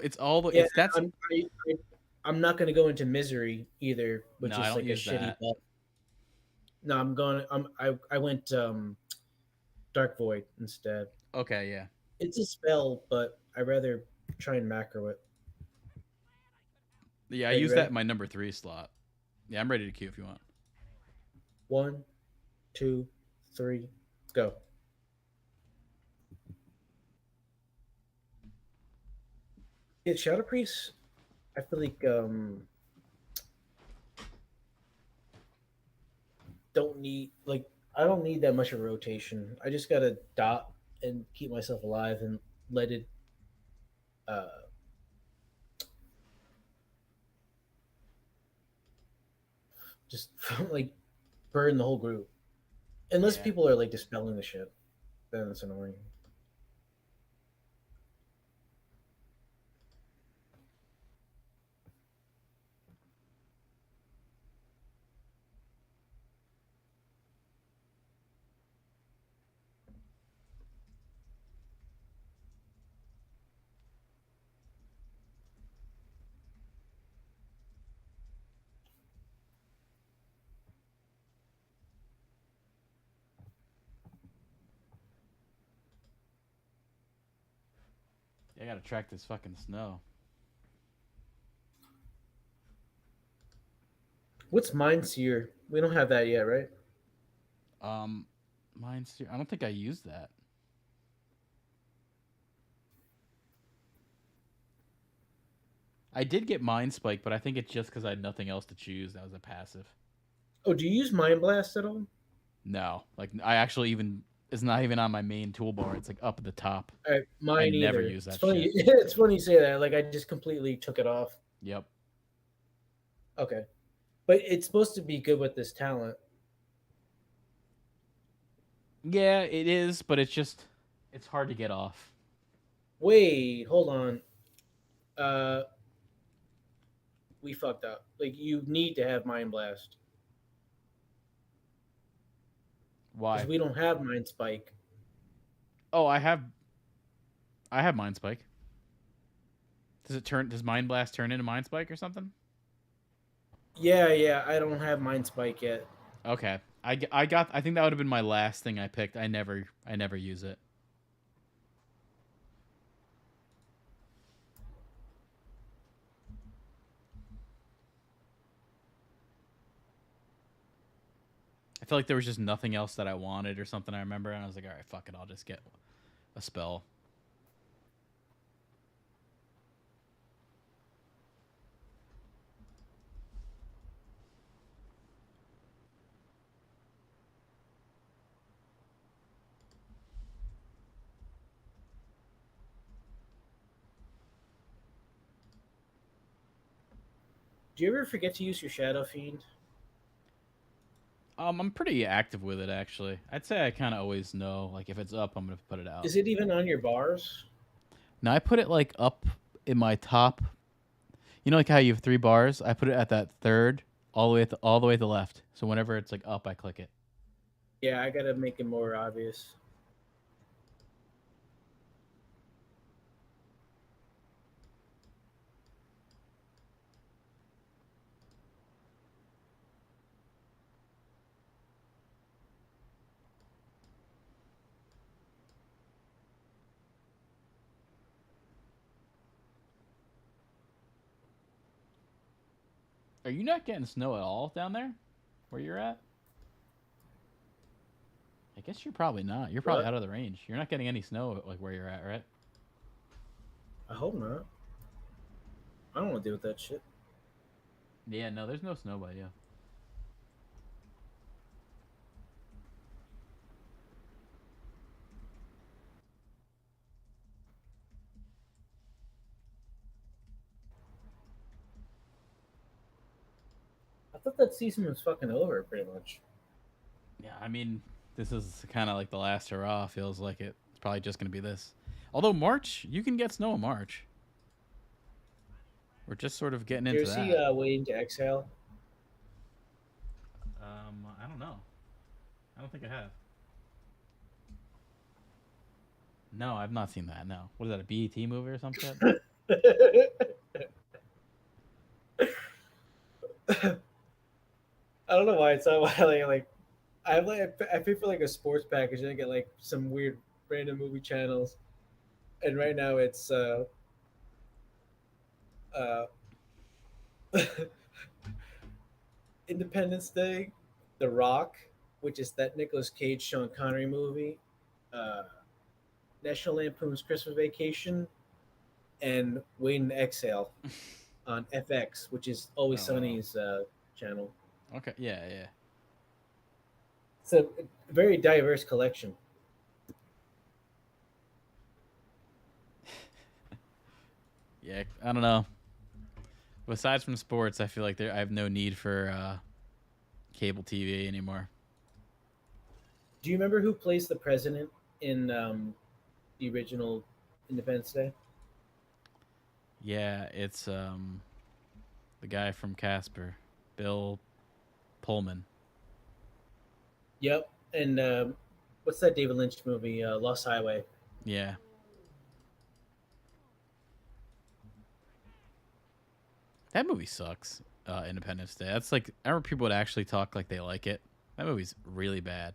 Yeah, it's that's I'm not going to go into Misery either, which No, is I don't like a use shitty that. buff. No, I went Dark Void instead. okay, yeah. It's a spell, but I'd rather try and macro it. Yeah, I Are you use ready? that in my number 3 slot. Yeah, I'm ready to queue if you want. 1, 2, 3, go. Yeah, Shadow Priest, I feel like don't need I don't need that much of rotation. I just gotta dot and keep myself alive and let it uh just like burn the whole group. Unless Yeah. people are like dispelling the shit, then it's annoying. I gotta track this fucking snow. What's Mindseer? We don't have that yet, right? Um, mine's. I don't think I used that. I did get Mind Spike, but I think it's just because I had nothing else to choose. That was a passive. Oh, do you use Mind Blast at all? No, like I actually even it's not even on my main toolbar. It's like up at the top. All right, I mine never either. use It's that funny. shit. It's funny you say that. Like I just completely took it off. Yep. Okay, but it's supposed to be good with this talent. Yeah, it is, but it's hard to get off. Wait, hold on. Uh, we fucked up. Like you need to have Mind Blast because Why? we don't have Mind Spike. Oh, I have Mind Spike. Does Mind Blast turn into Mind Spike or something? Yeah, yeah. I don't have Mind Spike yet. Okay. I think that would have been my last thing I picked. I never use it. I feel like there was just nothing else that I wanted or something I remember, and I was like, all right, fuck it, I'll just get a spell. Do you ever forget to use your Shadow Fiend? I'm pretty active with it actually. I'd say I kind of always know like if it's up, I'm gonna put it out. Is it even on your bars? Now I put it like up in my top. You know, like how you have 3 bars. I put it at that third, all the way to the left. So whenever it's like up, I click it. Yeah, I gotta make it more obvious. Are you not getting snow at all down there, where you're at? I guess you're probably not. You're probably What? out of the range. You're not getting any snow like where you're at, right? I hope not. I don't want to deal with that shit. Yeah, no, there's no snow by you. I thought that season was fucking over, pretty much. Yeah, I mean, this is kind of like the last hurrah. Feels like it. It's probably just gonna be this. Although March, you can get snow in March. We're just sort of getting Do you into ever see that. Waiting to Exhale? I don't know. I don't think I have. No, I've not seen that. No. What is that? A BET movie or some shit? I don't know why it's not like I pay for like a sports package and I get like some weird random movie channels, and right now it's uh Independence Day, The Rock, which is that Nicolas Cage Sean Connery movie, uh, National Lampoon's Christmas Vacation, and Waiting to Exhale on FX, which is Always Oh, wow. Sunny's channel. Okay. Yeah, yeah. It's a very diverse collection. Yeah, I don't know. Besides from sports, I feel like I have no need for cable TV anymore. Do you remember who plays the president in the original Independence Day? Yeah, it's the guy from Casper, Bill Pullman. Yep. And what's that David Lynch movie? Lost Highway. Yeah, that movie sucks. Independence Day. That's like I remember people would actually talk like they like it. That movie's really bad,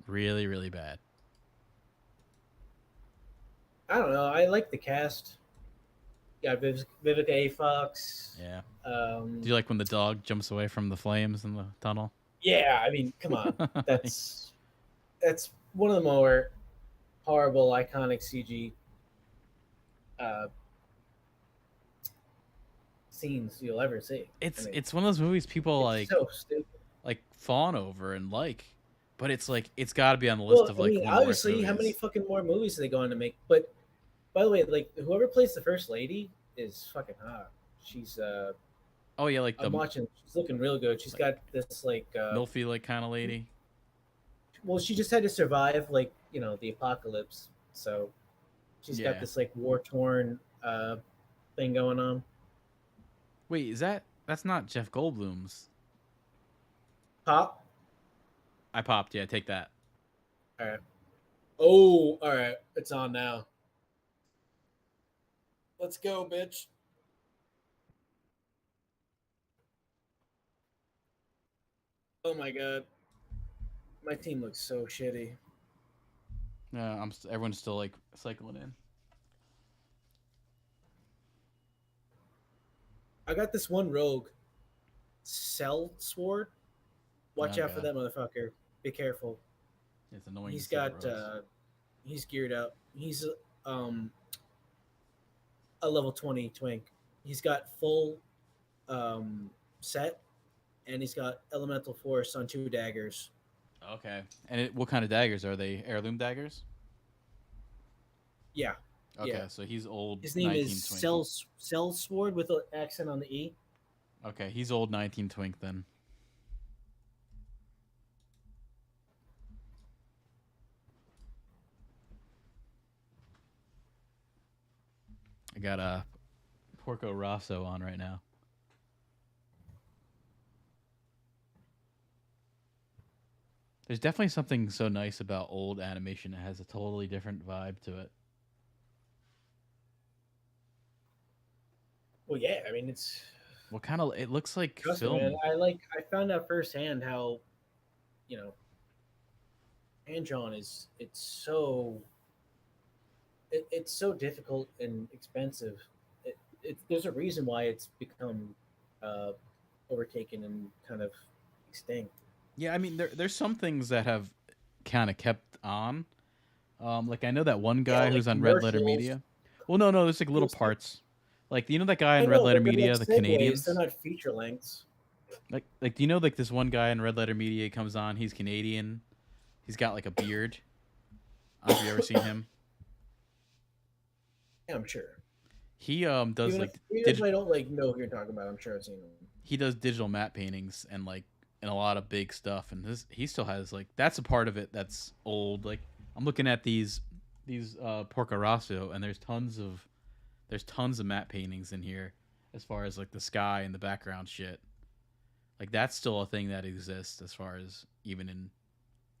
really really bad. I don't know. I like the cast. Yeah, Vivica A. Fox. Yeah. Do Um, you like when the dog jumps away from the flames in the tunnel? yeah, I mean, come on. That's one of the more horrible, iconic CG uh, scenes you'll ever see. I mean, it's one of those movies people it's so stupid. like fawn over and like, but it's like it's got to be on the list Well, of I like mean, one of the worst obviously, how many movies. fucking more movies are they going to make? But by the way, like whoever plays the first lady is fucking hot. She's Oh yeah, like the I'm watching. She's looking real good. She's like got this like milfy like kind of lady. well, she just had to survive like the apocalypse, so she's got Yeah. this like war torn thing going on. Wait, that's not Jeff Goldblum's? Pop. I popped. Yeah, take that. All right. Oh, all right. It's on now. Let's go, bitch. Oh my god, my team looks so shitty. Everyone's still like cycling in. I got this one rogue, Cell Sword. Watch Oh out for god, that motherfucker. Be careful. it's annoying He's to set got rows. he's geared up. He's um a level 20 twink. He's got full set, and he's got elemental force on 2 daggers. Okay, and what kind of daggers are they? Heirloom daggers? Yeah, Okay, yeah. so he's old His name is 19 twink. Cell Sword with an accent on the E. Okay, he's old 19 twink then. I got a Porco Rosso on right now. There's definitely something so nice about old animation. It has a totally different vibe to it. Well, yeah. I mean, it's What kind of? It looks like trust me, man. film. I found out firsthand how you know hand drawn is. It's so difficult and expensive. There's a reason why it's become uh, overtaken and kind of extinct. Yeah, I mean, there's some things that have kind of kept on. Like I know that one Yeah, guy like who's on Red Letter commercials. Media. Well, no, there's like little Those things. parts. Like that guy I in Red know, Letter but they're like Media, the segues. They're Canadians. not feature lengths. Like do you know like this one guy in Red Letter Media comes on? He's Canadian. He's got like a beard. Have you ever seen him? Yeah, I'm sure. He does Even like if I don't like know who you're talking about, I'm sure I've seen them. he does digital matte paintings and like and a lot of big stuff, and he still has like that's a part of it that's old. Like I'm looking at these Porco Rosso, and there's tons of matte paintings in here as far as like the sky and the background shit. Like that's still a thing that exists as far as even in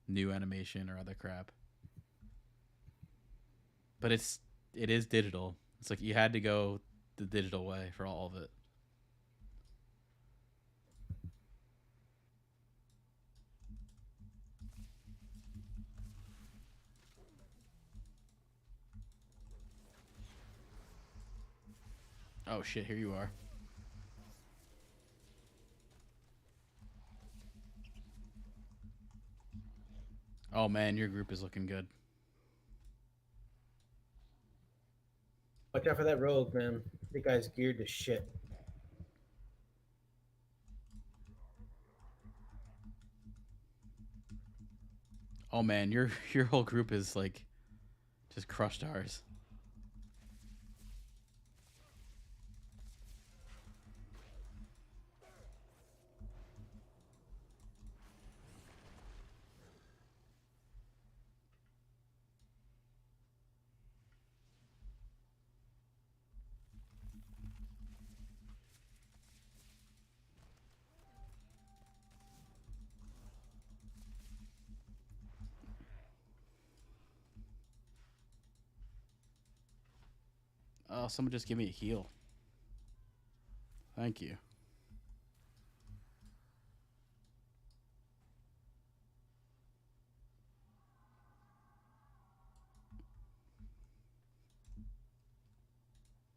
new animation or other crap. But it is digital. It's like you had to go the digital way for all of it. Oh shit, here you are. Oh man, your group is looking good. Watch out for that rogue, man. The guy's geared to shit. Oh man, your whole group is like just crushed ours. Oh, someone just give me a heal. Thank you.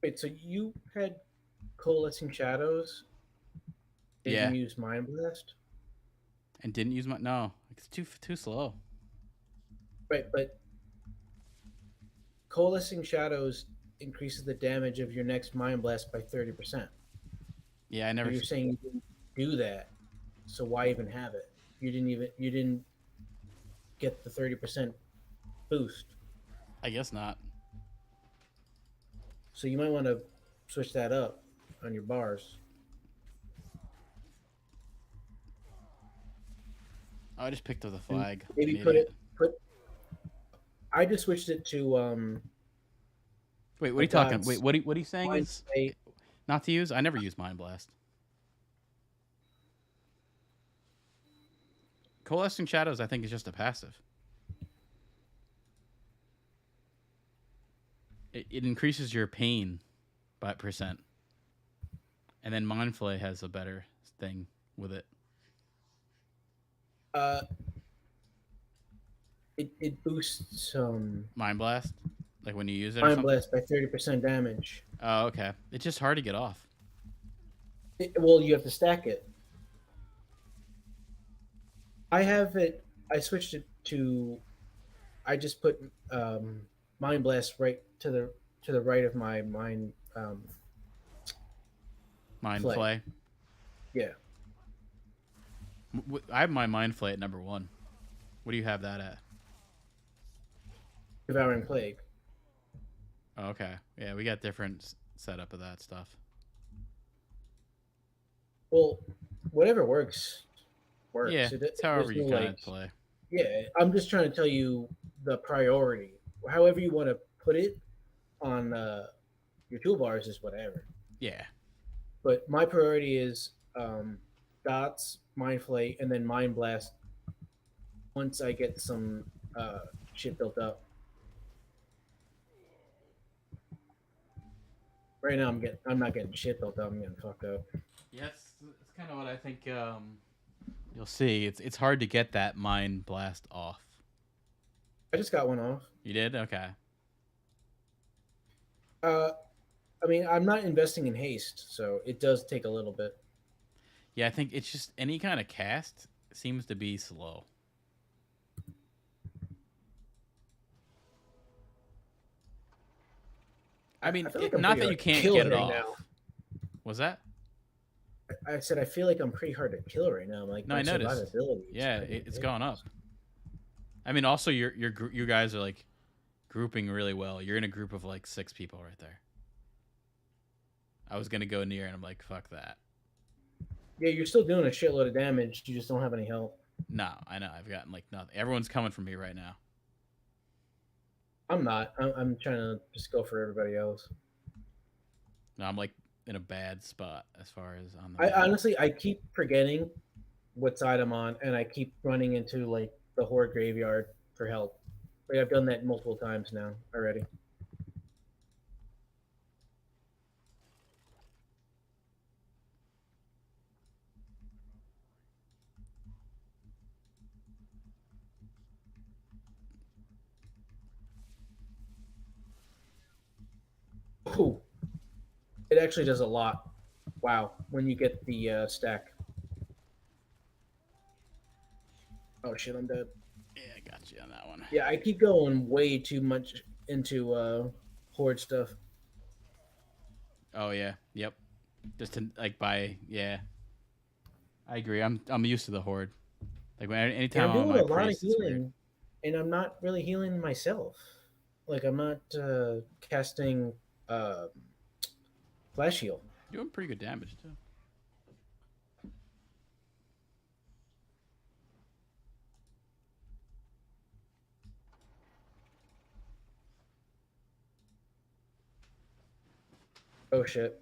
Wait, so you had Coalescing Shadows, Yeah, didn't use Mind Blast? and didn't use my no. It's too slow. Right, but Coalescing Shadows increases the damage of your next Mind Blast by 30%. Yeah, I never. You're saying you didn't do that, so why even have it? You didn't get the 30% boost. I guess not. So you might want to switch that up on your bars. Oh, I just picked up the flag. Maybe An put idiot. it put I just switched it to Wait, what are my you talking? gods. Wait, what are you saying Mind is Blade. not to use? I never use Mind Blast. Coalescing Shadows, I think, is just a passive. It increases your pain by percent, and then Mind Flay has a better thing with it. Uh it boosts Mind Blast, like when you use it or Mind something. Blast by 30% damage. Oh, okay. It's just hard to get off. Well, you have to stack it. I have it. I switched it to. I just put Mind Blast right to the right of my Mind Mind Flay. Flay. Yeah, I have my Mind Flay at number 1. What do you have that at? Devouring Plague. Oh, okay. Yeah, we got different setup of that stuff. Well, whatever works. Yeah, it's however There's you no kind like. of play. Yeah, I'm just trying to tell you the priority. However you want to put it on your toolbars is whatever. Yeah. But my priority is dots, Mind Flay, and then Mind Blast. Once I get some shit built up. Right now, I'm not getting shit built up. I'm getting fucked up. Yeah, it's kind of what I think. You'll see. It's hard to get that Mind Blast off. I just got one off. You did? Okay. I mean, I'm not investing in haste, so it does take a little bit. Yeah, I think it's just any kind of cast seems to be slow. I mean, feel like I'm not pretty that you hard to can't kill get it right off. now. Was that? I said I feel like I'm pretty hard to kill right now. Like No, my I noticed. survivability. Yeah, it's gone up. I mean, also you guys are like grouping really well. You're in a group of like 6 people right there. I was gonna go near, and I'm like, fuck that. Yeah, you're still doing a shitload of damage. You just don't have any help. No, I know. I've gotten like nothing. Everyone's coming for me right now. I'm not. I'm trying to just go for everybody else. No, I'm like in a bad spot as far as on the. I map. honestly, I keep forgetting what side I'm on, and I keep running into like the horde graveyard for help. Like I've done that multiple times now already. Ooh, it actually does a lot. Wow, when you get the stack. Oh shit, I'm dead. Yeah, I got you on that one. Yeah, I keep going way too much into horde stuff. Oh yeah, yep. Just to like buy, yeah. I agree. I'm used to the horde. Like when Yeah, anytime I'm I'm on doing my a lot of priest, it's weird. healing. and I'm not really healing myself. Like I'm not casting uh, flash heal. Doing pretty good damage too. Oh shit!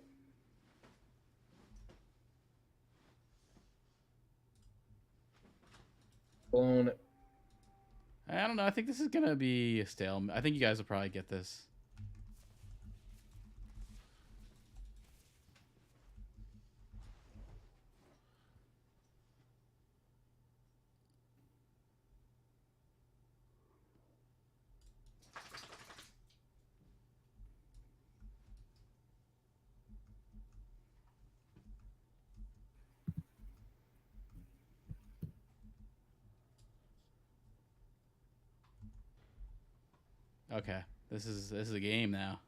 Blown. I don't know. I think this is gonna be a stalemate. I think you guys will probably get this. Okay, this is a game now.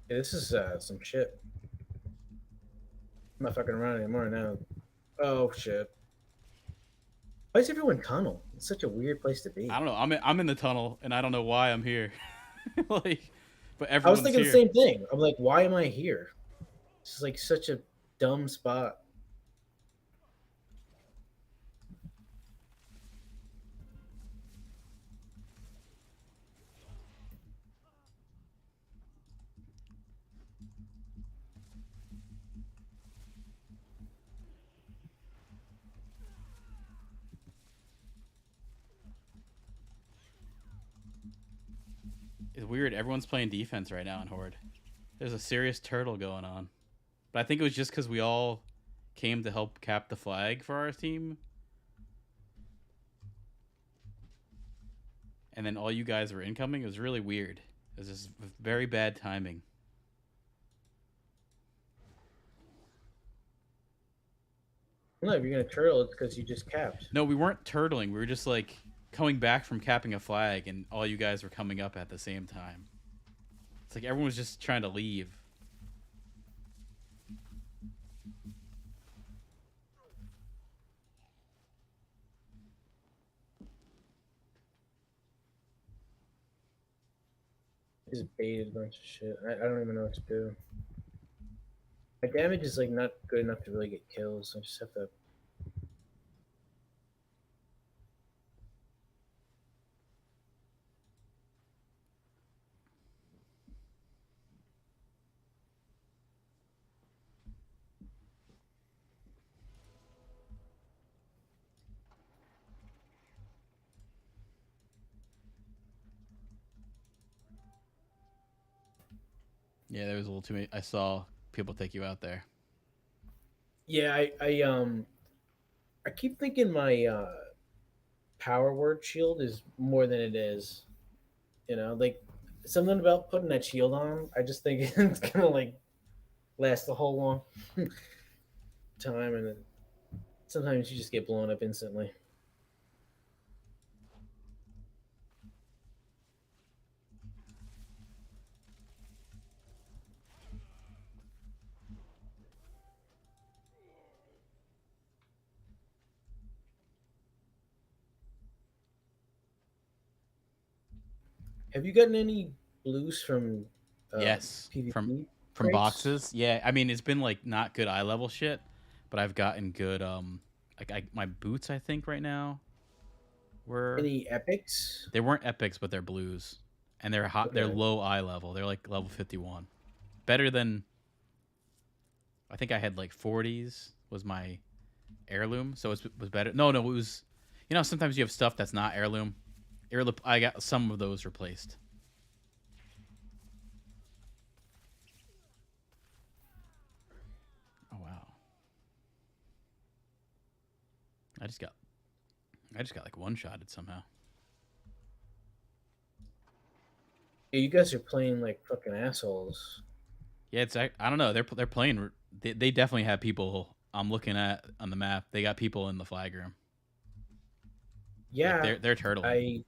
Yeah, this is some shit. I'm not fucking around anymore now. Oh shit! Why is everyone tunnel? It's such a weird place to be. I don't know. I'm in the tunnel and I don't know why I'm here. Like, but I was everyone's thinking the here. same thing. I'm like, why am I here? This is like such a dumb spot. It's weird. Everyone's playing defense right now in Horde. There's a serious turtle going on, but I think it was just because we all came to help cap the flag for our team, and then all you guys were incoming. It was really weird. It was just very bad timing. No, if you're gonna turtle, it's because you just capped. No, we weren't turtling. We were just like coming back from capping a flag, and all you guys were coming up at the same time. It's like everyone was just trying to leave. Just baited a bunch of shit. I don't even know what to do. My damage is like not good enough to really get kills. So I just have to. Yeah, there was a little too many. I saw people take you out there. Yeah, I keep thinking my power word shield is more than it is. You know, like something about putting that shield on. I just think it's gonna like last the whole long time, and then sometimes you just get blown up instantly. Have you gotten any blues from Yes, PvP from crates? boxes. Yeah, I mean it's been like not good eye level shit, but I've gotten good. Like my boots I think right now were Any epics? they weren't epics, but they're blues, and they're hot. They're Okay. low eye level. They're like level 51. Better than I think I had like 40s was my heirloom, so it was better. No, it was. You know, sometimes you have stuff that's not heirloom. I got some of those replaced. Oh wow! I just got like one shotted somehow. Yeah, you guys are playing like fucking assholes. Yeah, it's I don't know. They're playing. They definitely have people I'm looking at on the map, they got people in the flag room. Yeah, Like they're turtling.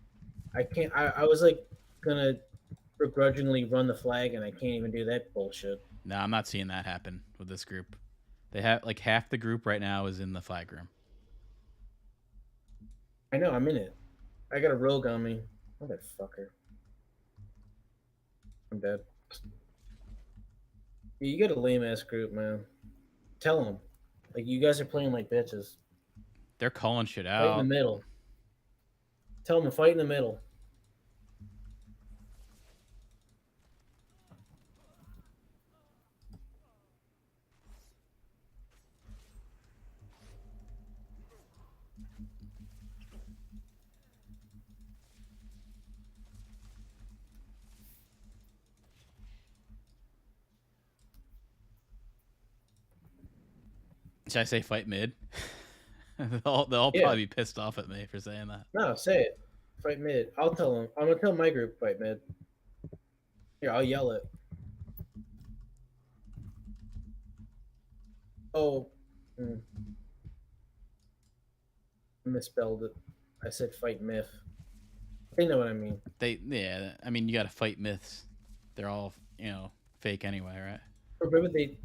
I can't. I was like gonna begrudgingly run the flag, and I can't even do that bullshit. No, I'm not seeing that happen with this group. They have like half the group right now is in the flag room. I know, I'm in it. I got a rogue on me. Motherfucker. I'm dead. Yeah, you got a lame ass group, man. Tell them. Like, you guys are playing like bitches. They're calling shit Fight in the out. middle. Tell them to fight in the middle. Should I say fight mid? they'll Yeah. probably be pissed off at me for saying that. No, say it. Fight mid. I'll tell them. I'm gonna tell my group fight mid. Here, I'll yell it. Oh. I misspelled it. I said fight myth. They know what I mean. Yeah, I mean, you got to fight myths. They're all, fake anyway, right? Remember they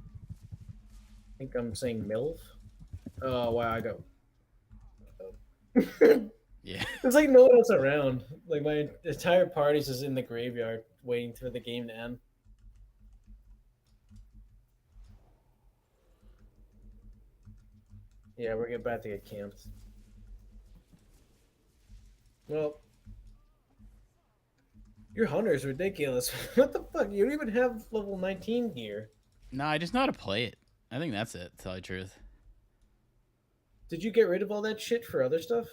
think I'm saying MILF? Oh, wow, I go. Yeah. There's like no one else around. Like my entire party's just in the graveyard waiting for the game to end. Yeah, we're about to get camped. Well, your hunter is ridiculous. What the fuck? You don't even have level 19 gear. No, I just know how to play it. I think that's it, to tell you the truth. Did you get rid of all that shit for other stuff?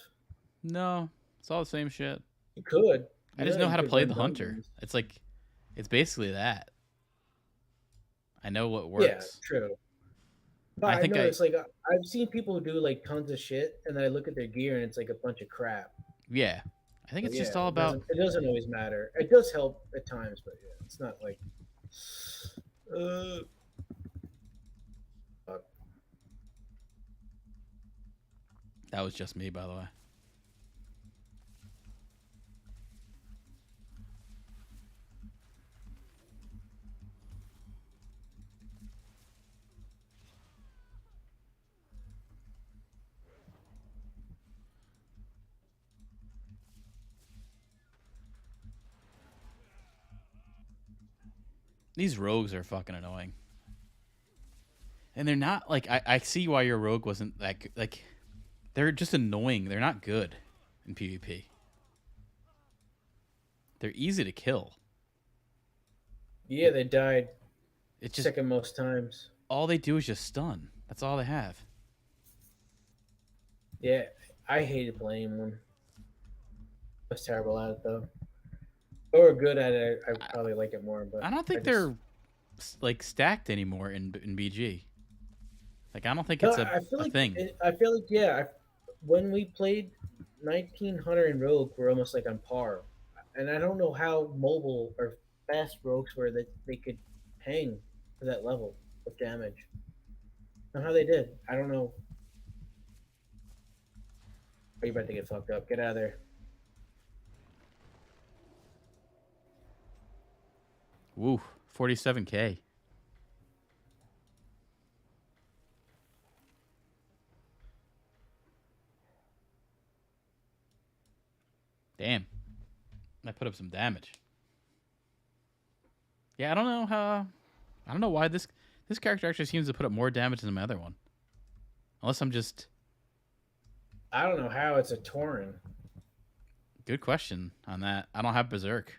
No, it's all the same shit. You could. I just Yeah, know how you to could play run the hunter. dungeons. It's basically that. I know what works. Yeah, true. But I I think know it's like I've seen people who do like tons of shit, and then I look at their gear and it's like a bunch of crap. Yeah. I think But it's just yeah, all about. It doesn't always matter. It does help at times, but yeah, it's not like. Fuck. That was just me, by the way. These rogues are fucking annoying. And they're not like I see why your rogue wasn't that good. Like they're just annoying. They're not good in PvP. They're easy to kill. Yeah, they died It's just second most times. all they do is just stun. That's all they have. Yeah, I hated playing them. I was terrible at it though. If I were good at it, I'd probably like it more. But I don't think they're like stacked anymore in BG. Like I don't think it's I feel a like thing. I feel like when we played 1900 and Rogue, we're almost like on par. And I don't know how mobile or fast rogues were that they could hang to that level of damage. And how they did, I don't know. Are you about to get fucked up? Get out of there. Woo, 47K. Damn. I put up some damage. Yeah, I don't know how. I don't know why this character actually seems to put up more damage than my other one. Unless I'm just. I don't know how it's a Tauren. Good question on that. I don't have Berserk.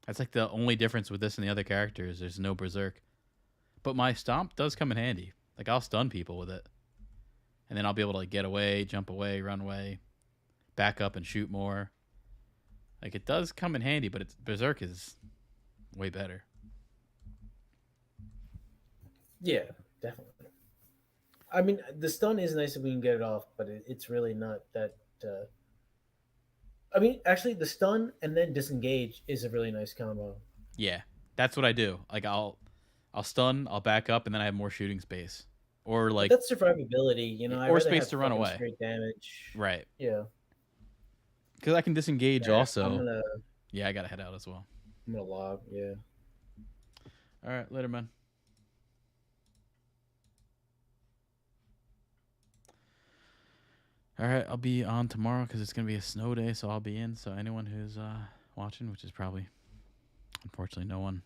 That's like the only difference with this and the other characters. There's no Berserk. But my Stomp does come in handy. Like, I'll stun people with it. And then I'll be able to like, get away, jump away, run away, back up and shoot more. Like, it does come in handy, but Berserk is way better. Yeah, definitely. I mean, the stun is nice if we can get it off, but it's really not that. I mean, actually, the stun and then disengage is a really nice combo. Yeah, that's what I do. Like, I'll stun, I'll back up, and then I have more shooting space. or But like that's survivability, you know. I'd or rather space have to run fucking away. straight damage. right. Yeah. Because I can disengage Yeah, also. Yeah, I gotta head out as well. I'm gonna log. Yeah. All right, later, man. All right, I'll be on tomorrow because it's gonna be a snow day, so I'll be in. So anyone who's watching, which is probably unfortunately no one,